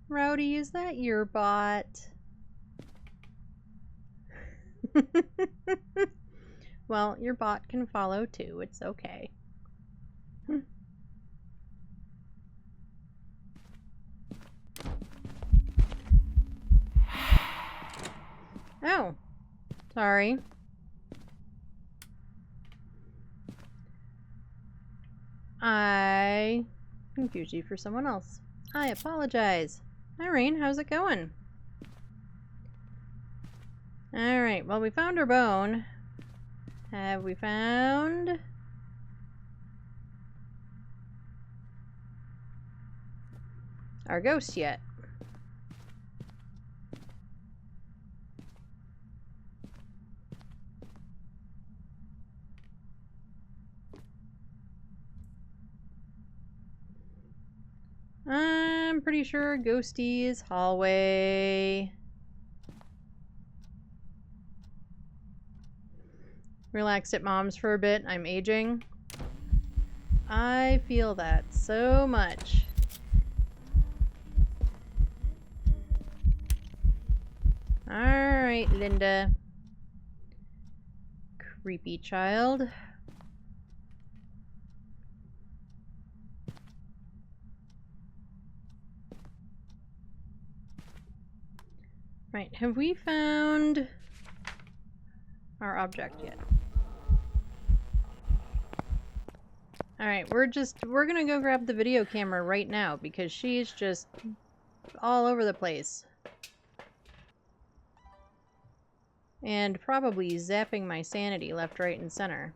Speaker 1: Rowdy, is that your bot? Well, your bot can follow too, it's okay. Oh, sorry. I confused you for someone else. I apologize. Hi, Rain. How's it going? Alright, well, we found our bone. Have we found... our ghost yet? I'm pretty sure Ghosty is hallway. Relaxed at mom's for a bit. I'm aging. I feel that so much. Alright, Linda. Creepy child. Right, have we found our object yet? Alright, we're gonna go grab the video camera right now because she's just all over the place. And probably zapping my sanity left, right, and center.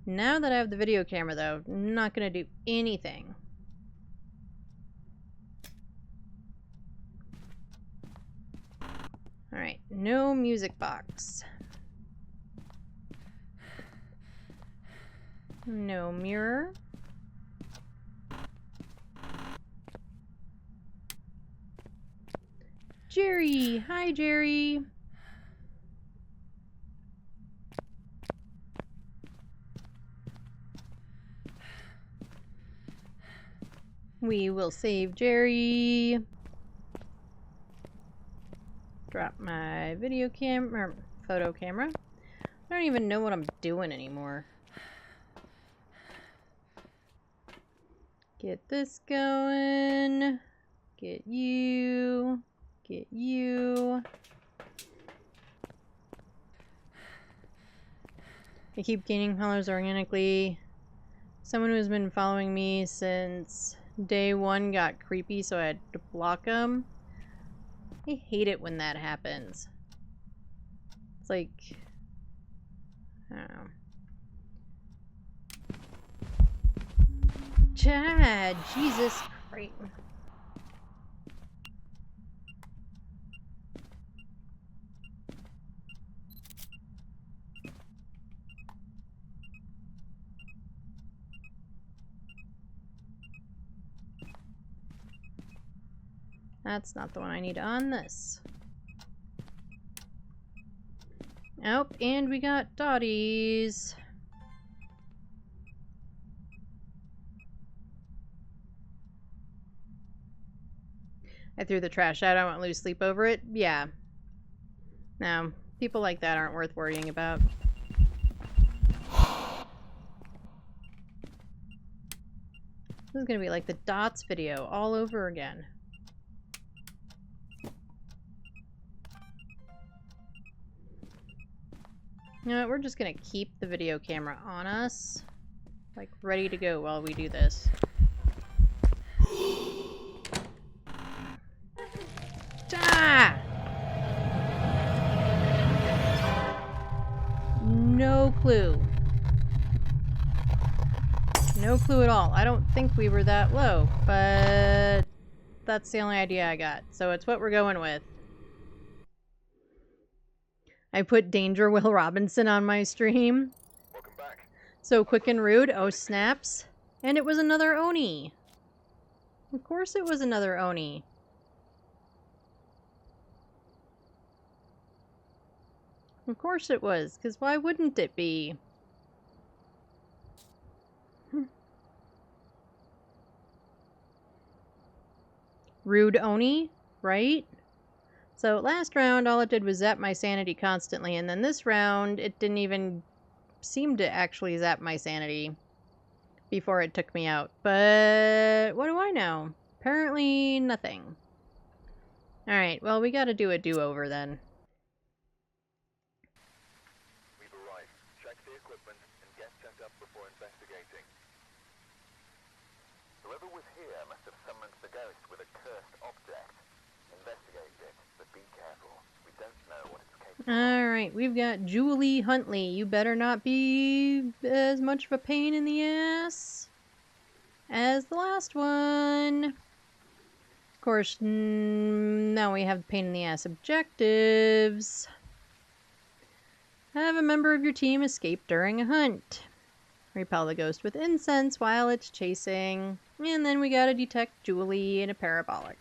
Speaker 1: Now that I have the video camera, though, I'm not gonna do anything. Alright, no music box. No mirror. Jerry! Hi, Jerry! We will save Jerry. Drop my video camera, or photo camera. I don't even know what I'm doing anymore. Get this going. Get you. Get you. I keep gaining followers organically. Someone who's been following me since day one got creepy, so I had to block them. I hate it when that happens. It's like, I don't know. Chad, Jesus Christ. That's not the one I need on this. Oh, and we got Dotties. I threw the trash out. I won't lose sleep over it. Yeah. No, people like that aren't worth worrying about. This is gonna be like the Dots video all over again. You know what, we're just gonna keep the video camera on us. Like, ready to go while we do this. Ah! No clue. No clue at all. I don't think we were that low, but that's the only idea I got. So it's what we're going with. I put Danger Will Robinson on my stream.
Speaker 2: Welcome back.
Speaker 1: So quick and rude. Oh, snaps. And it was another Oni. Of course it was another Oni. Of course it was, because why wouldn't it be? Rude Oni, right? So last round, all it did was zap my sanity constantly, and then this round, it didn't even seem to actually zap my sanity before it took me out. But what do I know? Apparently nothing. Alright, well, we gotta do a do-over then.
Speaker 2: We've arrived. Check the equipment and get set up before investigating. Whoever was here must have summoned the ghost with a cursed object. Investigate it, but be careful. We don't know what it's capable of.
Speaker 1: Alright, we've got Julie Huntley. You better not be as much of a pain in the ass as the last one. Of course, now we have pain in the ass objectives. Have a member of your team escape during a hunt. Repel the ghost with incense while it's chasing. And then we gotta detect Julie in a parabolic.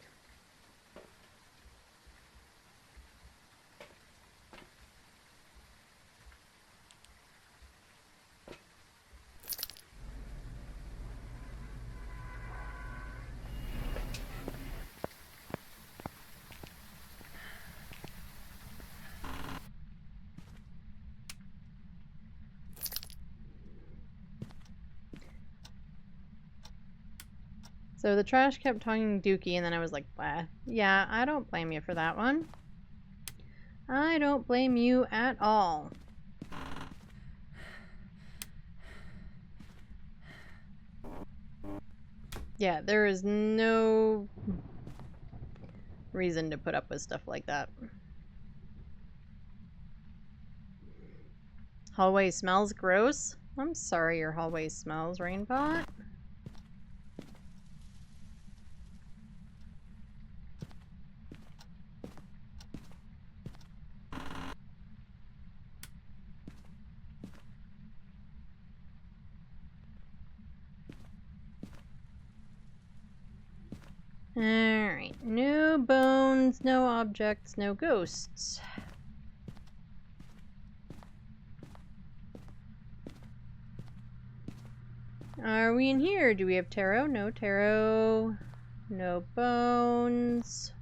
Speaker 1: So the trash kept talking Dookie, and then I was like, bah. Yeah, I don't blame you for that one. I don't blame you at all. Yeah, there is no reason to put up with stuff like that. Hallway smells gross? I'm sorry your hallway smells, Rainbot. Alright, no bones, no objects, no ghosts. Are we in here? Do we have tarot? No tarot. No bones.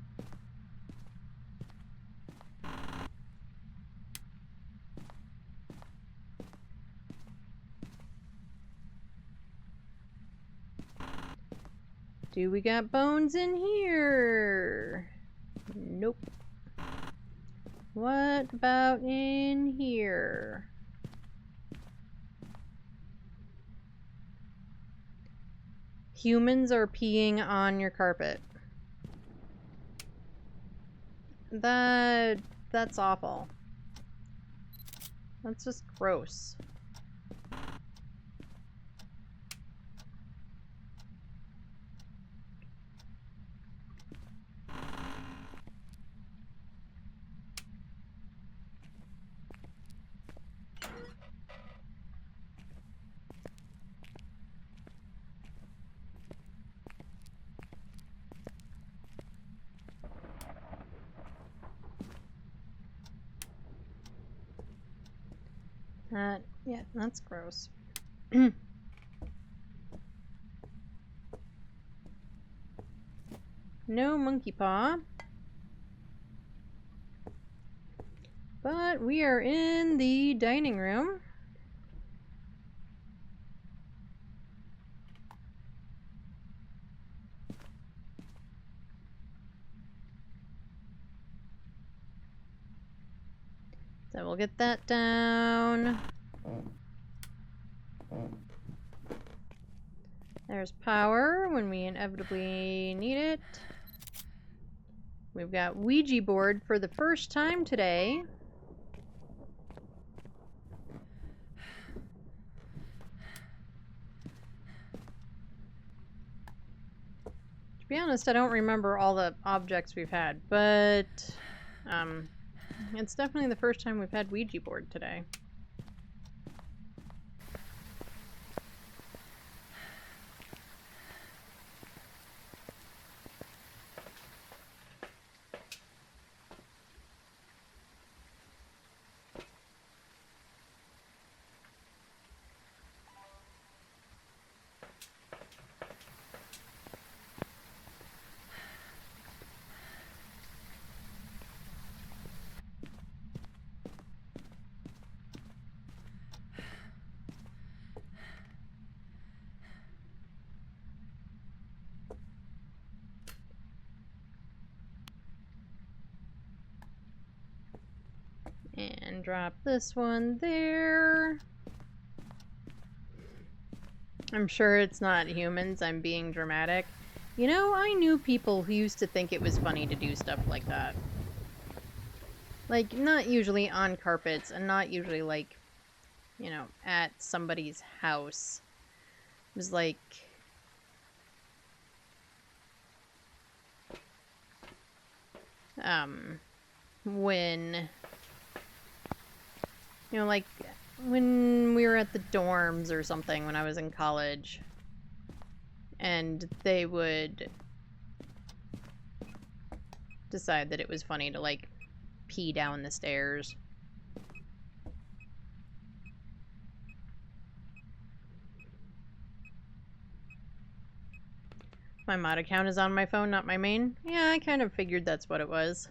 Speaker 1: Do we got bones in here? Nope. What about in here? Humans are peeing on your carpet. That's awful. That's just gross. Yeah, that's gross. No monkey paw. But we are in the dining room. So we'll get that down. There's power when we inevitably need it. We've got Ouija board for the first time today. To be honest, I don't remember all the objects we've had, but it's definitely the first time we've had Ouija board today. And drop this one there. I'm sure it's not humans, I'm being dramatic. You know, I knew people who used to think it was funny to do stuff like that. Like, not usually on carpets, and not usually, like, you know, at somebody's house. It was like... when... You know, like, when we were at the dorms or something when I was in college. And they would decide that it was funny to, like, pee down the stairs. My mod account is on my phone, not my main. Yeah, I kind of figured that's what it was.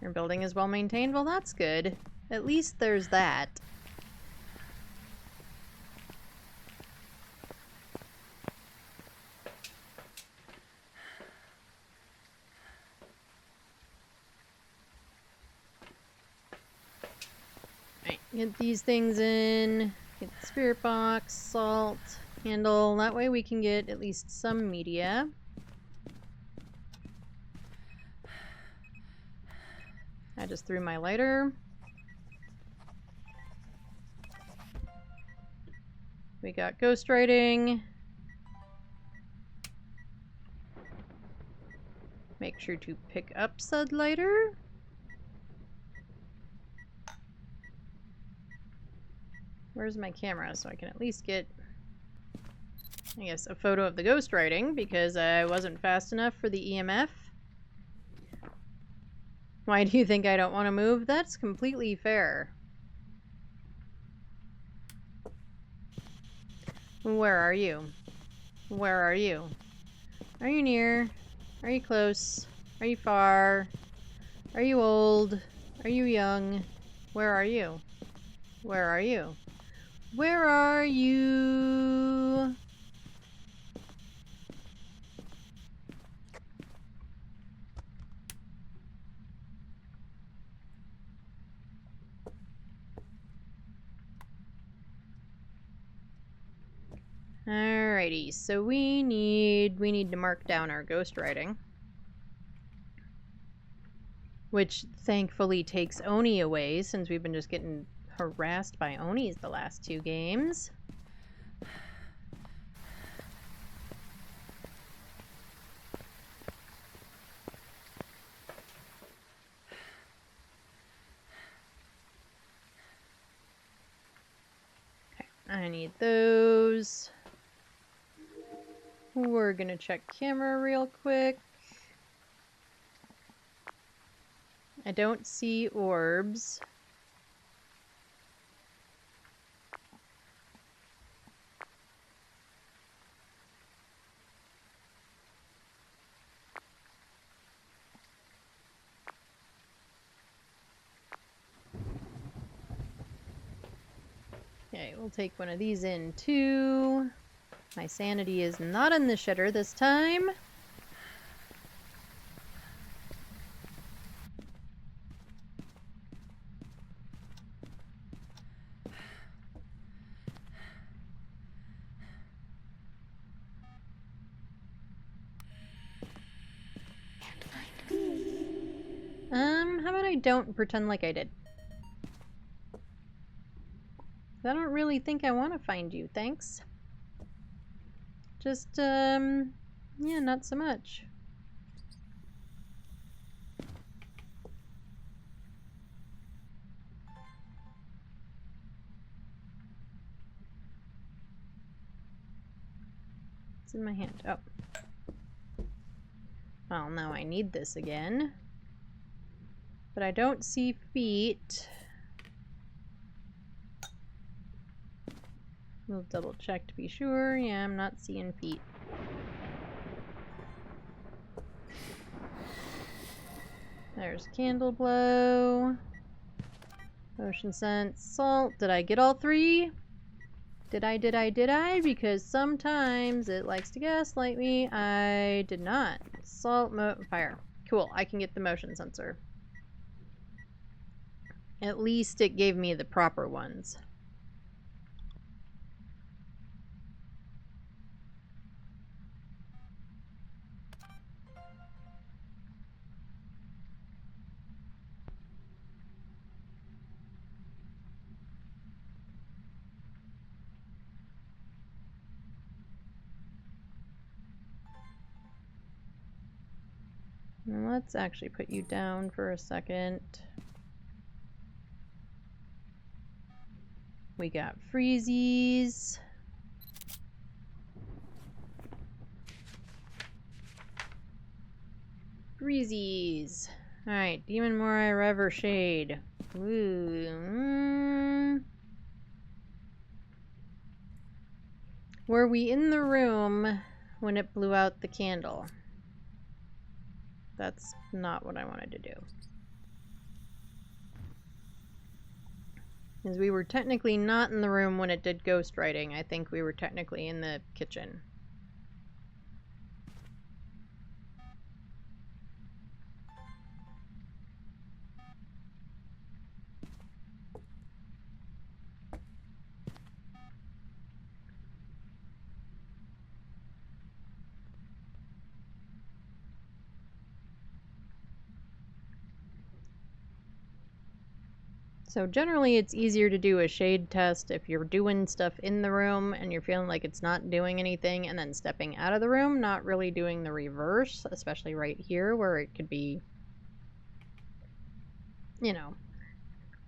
Speaker 1: Your building is well maintained? Well, that's good. At least there's that. Alright, get these things in. Get the spirit box, salt, handle. That way we can get at least some media. I just threw my lighter. We got ghostwriting. Make sure to pick up said lighter. Where's my camera so I can at least get I guess a photo of the ghostwriting because I wasn't fast enough for the EMF. Why do you think I don't want to move? That's completely fair. Where are you? Where are you? Are you near? Are you close? Are you far? Are you old? Are you young? Where are you? Where are you? Where are you? Alrighty, so we need to mark down our ghostwriting, which thankfully takes Oni away since we've been just getting harassed by Onis the last 2 games. Okay, I need those. We're gonna check camera real quick. I don't see orbs. Okay, we'll take one of these in too. My sanity is not in the shitter this time. How about I don't pretend like I did? I don't really think I want to find you, thanks. Just, yeah, not so much. It's in my hand. Oh. Well, now I need this again. But I don't see feet. We'll double check to be sure. Yeah, I'm not seeing feet. There's candle blow. Motion sense. Salt. Did I get all 3? Did I? Because sometimes it likes to gaslight me. I did not. Salt, fire. Cool, I can get the motion sensor. At least it gave me the proper ones. Let's actually put you down for a second. We got freezies. Freezies. Alright, Demon Morai Rever Shade. Ooh. Were we in the room when it blew out the candle? That's not what I wanted to do. Because we were technically not in the room when it did ghostwriting. I think we were technically in the kitchen. So generally it's easier to do a shade test if you're doing stuff in the room and you're feeling like it's not doing anything and then stepping out of the room, not really doing the reverse, especially right here where it could be, you know.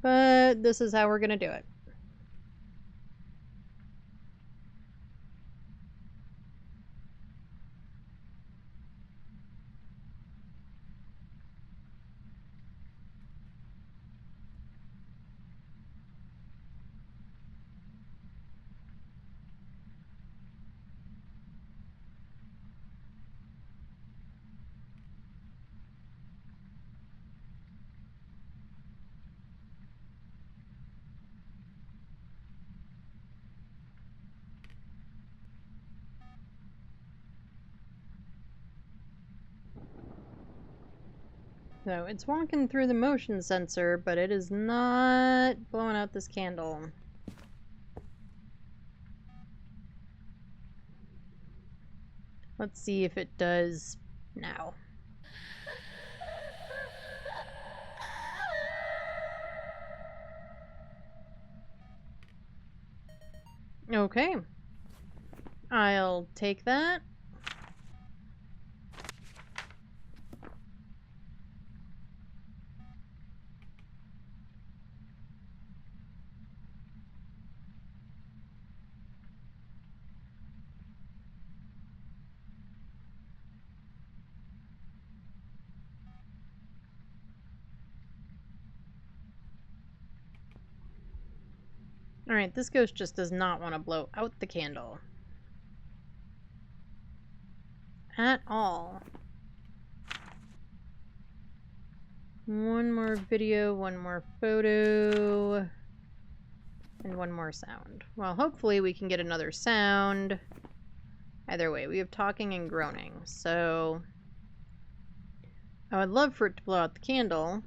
Speaker 1: But this is how we're gonna do it. So it's walking through the motion sensor, but it is not blowing out this candle. Let's see if it does now. Okay. I'll take that. Alright, this ghost just does not want to blow out the candle. At all. One more video, one more photo, and one more sound. Well, hopefully we can get another sound. Either way, we have talking and groaning, so I would love for it to blow out the candle.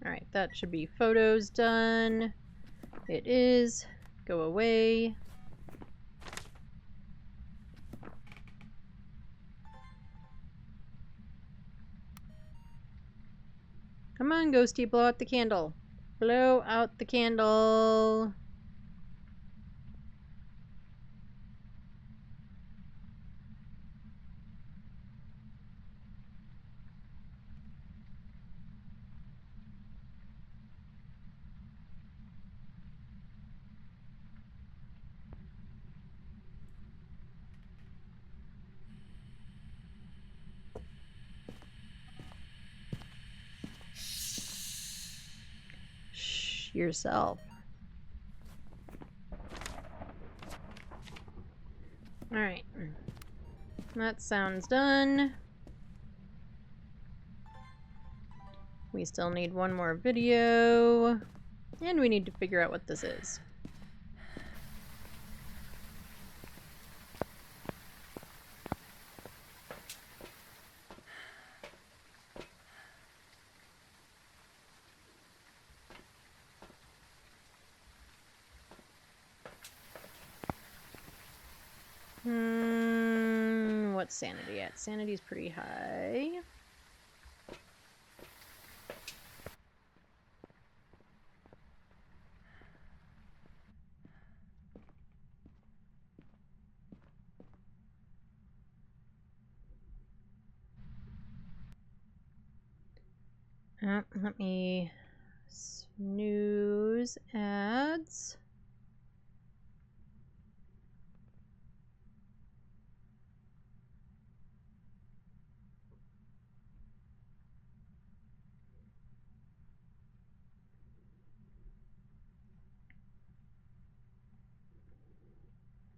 Speaker 1: Alright, that should be photos done. It is. Go away. Come on, ghosty, blow out the candle. Blow out the candle. Shh, yourself. Alright. That sounds done. We still need one more video. And we need to figure out what this is. What's sanity at? Sanity's pretty high. Let me snooze ads.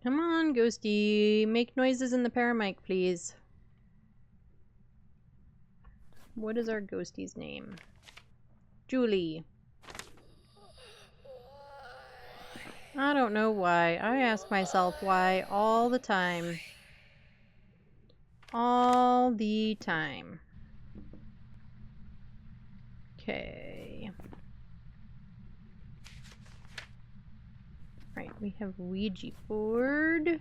Speaker 1: Come on, ghosty. Make noises in the paramic, please. What is our ghosty's name? Julie. I don't know why. I ask myself why all the time. All the time. Okay. Right, we have Ouija board.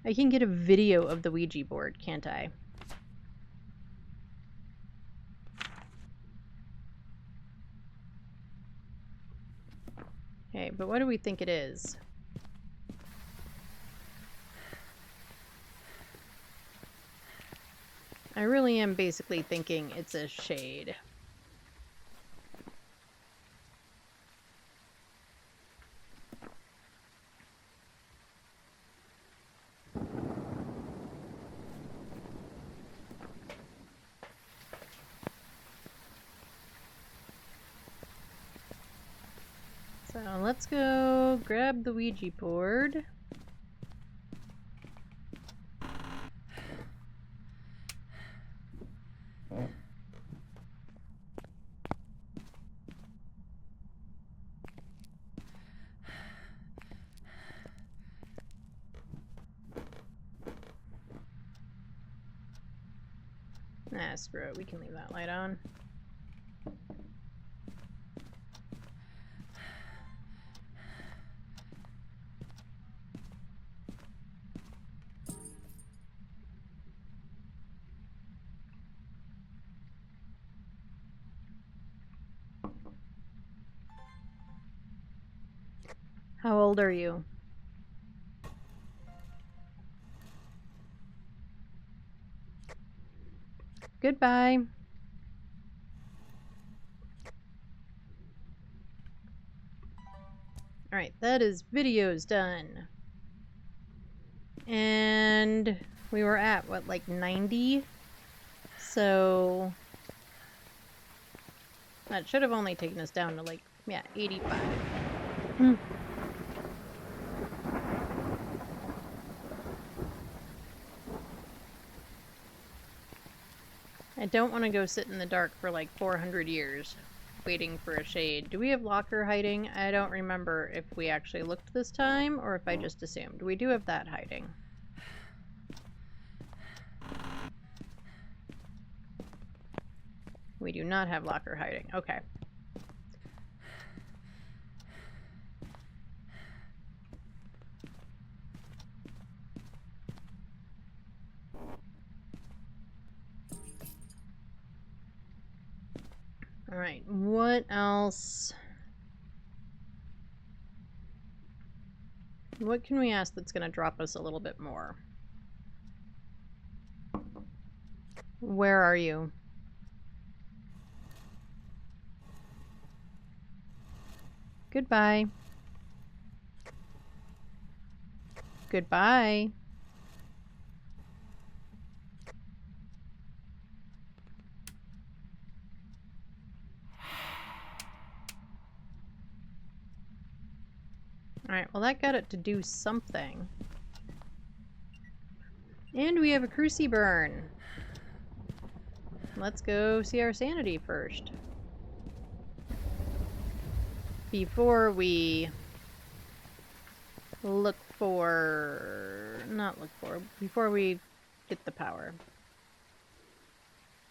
Speaker 1: I can get a video of the Ouija board, can't I? Okay, but what do we think it is? I really am basically thinking it's a shade. So let's go grab the Ouija board. Ah, screw it. We can leave that light on. How old are you? Goodbye. Alright, that is videos done. And we were at, what, like 90? So that should have only taken us down to like, yeah, 85. I don't want to go sit in the dark for like 400 years waiting for a shade. Do we have locker hiding? I don't remember if we actually looked this time or if I just assumed. We do have that hiding. We do not have locker hiding. Okay. Alright, what else? What can we ask that's going to drop us a little bit more? Where are you? Goodbye. Goodbye. Alright, well that got it to do something. And we have a cruci burn. Let's go see our sanity first. Before we look for... not look for... before we get the power.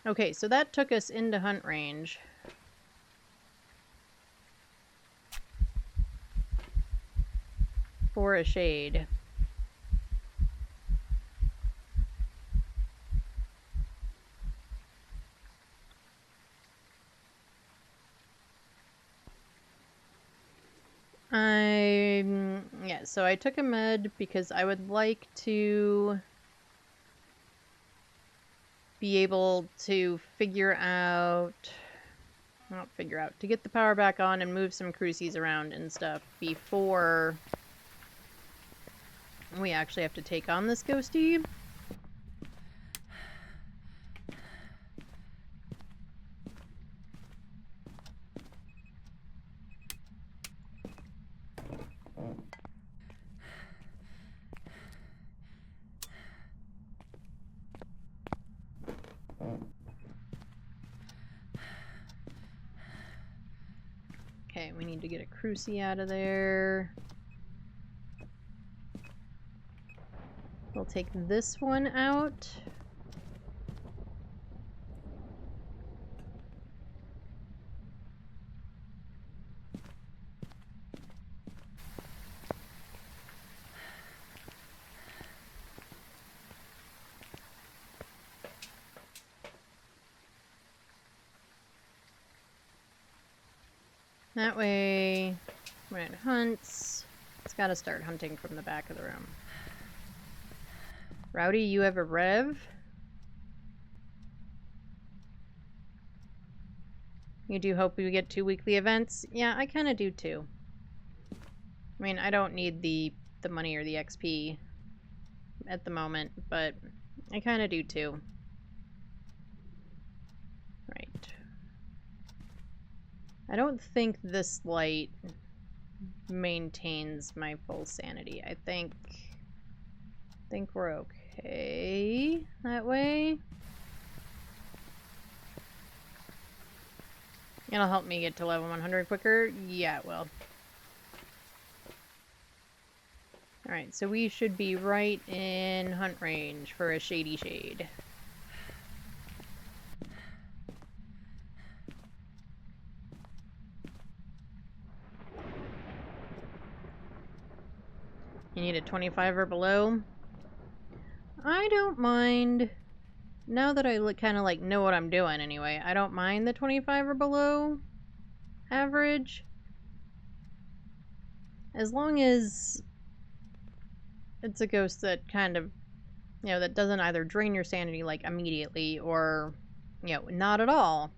Speaker 1: Okay, so that took us into hunt range. For a shade. Yeah, so I took a med because I would like to be able to figure out, not figure out, to get the power back on and move some crucies around and stuff before we actually have to take on this ghosty. Okay, we need to get a crucie out of there. We'll take this one out. That way, when it hunts, it's got to start hunting from the back of the room. Rowdy, you have a rev? You do hope we get 2 weekly events? Yeah, I kind of do too. I mean, I don't need the money or the XP at the moment, but I kind of do too. Right. I don't think this light maintains my full sanity. I think we're okay that way. It'll help me get to level 100 quicker. Yeah, it will. Alright, so we should be right in hunt range for a shady shade. You need a 25 or below? I don't mind. Now that I kind of like know what I'm doing anyway, I don't mind the 25 or below average. As long as it's a ghost that kind of, you know, that doesn't either drain your sanity like immediately or, you know, not at all.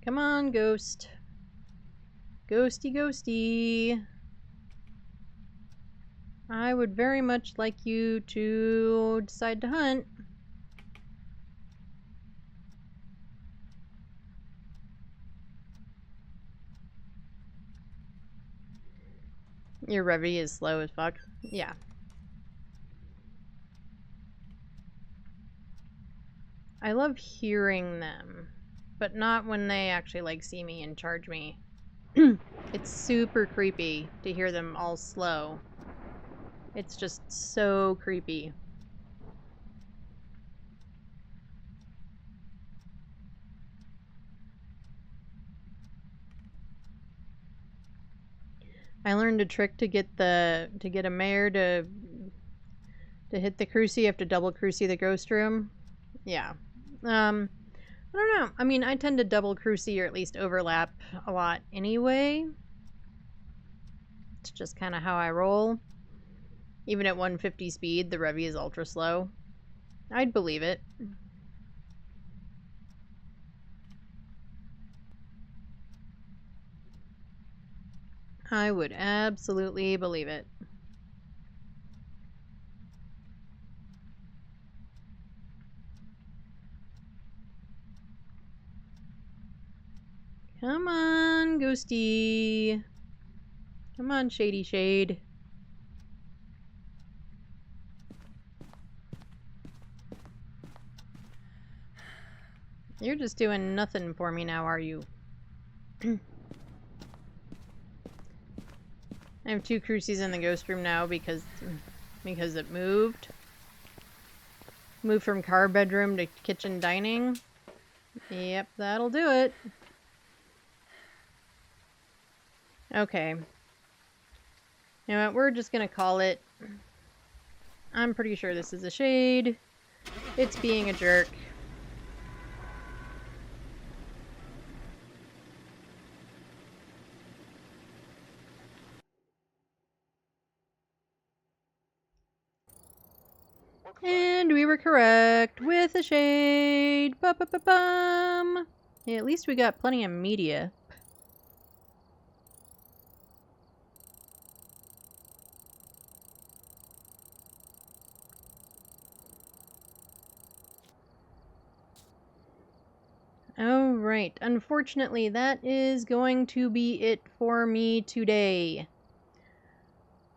Speaker 1: Come on, ghost. Ghosty, ghosty. I would very much like you to decide to hunt. Your Revy is slow as fuck. Yeah. I love hearing them, but not when they actually like see me and charge me. It's super creepy to hear them all slow. It's just so creepy. I learned a trick to get a mare to hit the crucie. You have to double crucie the ghost room. Yeah. I don't know. I mean, I tend to double crucie or at least overlap a lot anyway. It's just kind of how I roll. Even at 150 speed, the Revy is ultra slow. I'd believe it. I would absolutely believe it. Come on, Ghosty. Come on, Shady Shade. You're just doing nothing for me now, are you? I have 2 crucies in the ghost room now because it moved. Moved from car bedroom to kitchen dining. Yep, that'll do it. Okay. You know what, we're just gonna call it. I'm pretty sure this is a shade. It's being a jerk. And we were correct with a shade. Ba-ba-ba-bum. Yeah, at least we got plenty of media. Alright, unfortunately that is going to be it for me today.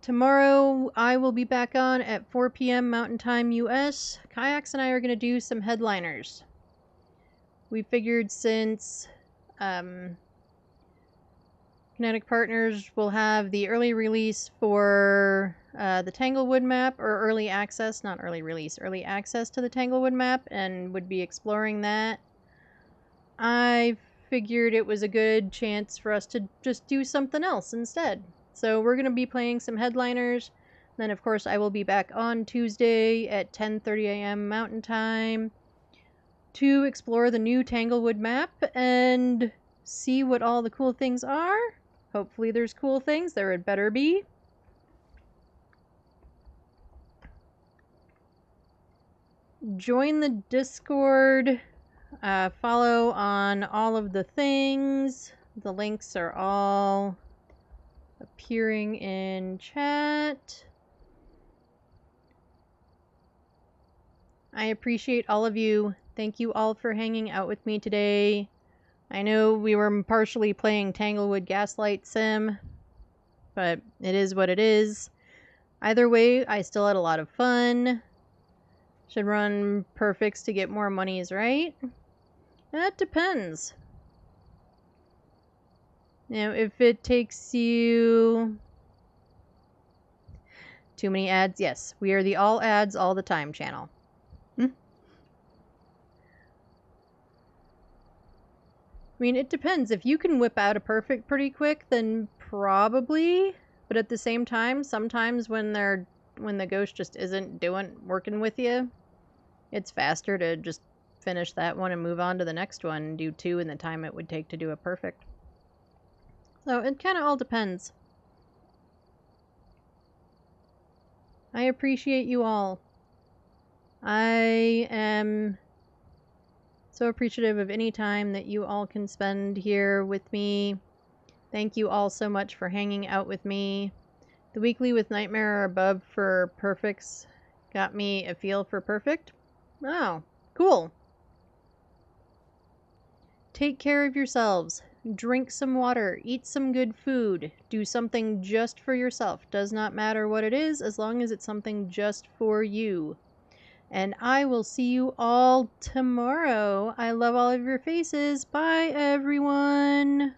Speaker 1: Tomorrow I will be back on at 4 p.m. Mountain Time US. Kayaks and I are going to do some headliners. We figured since Kinetic Partners will have the early release for the Tanglewood map, or early access, not early release, early access to the Tanglewood map, and would be exploring that. I figured it was a good chance for us to just do something else instead. So we're going to be playing some headliners. Then, of course, I will be back on Tuesday at 10:30 a.m. Mountain Time to explore the new Tanglewood map and see what all the cool things are. Hopefully there's cool things. There had better be. Join the Discord. Follow on all of the things. The links are all appearing in chat. I appreciate all of you. Thank you all for hanging out with me today. I know we were partially playing Tanglewood Gaslight Sim, but it is what it is. Either way, I still had a lot of fun. Should run perfects to get more monies, right? That depends. You know, if it takes you... Too many ads? Yes, we are the all ads all the time channel. mean, it depends. If you can whip out a perfect pretty quick, then probably. But at the same time, sometimes when the ghost just isn't working with you, it's faster to just finish that one and move on to the next one and do 2 in the time it would take to do a perfect. So it kind of all depends. I appreciate you all. I am so appreciative of any time that you all can spend here with me. Thank you all so much for hanging out with me. The weekly with Nightmare or above for perfects got me a feel for perfect. Oh, cool. Take care of yourselves. Drink some water. Eat some good food. Do something just for yourself. Does not matter what it is, as long as it's something just for you. And I will see you all tomorrow. I love all of your faces. Bye, everyone.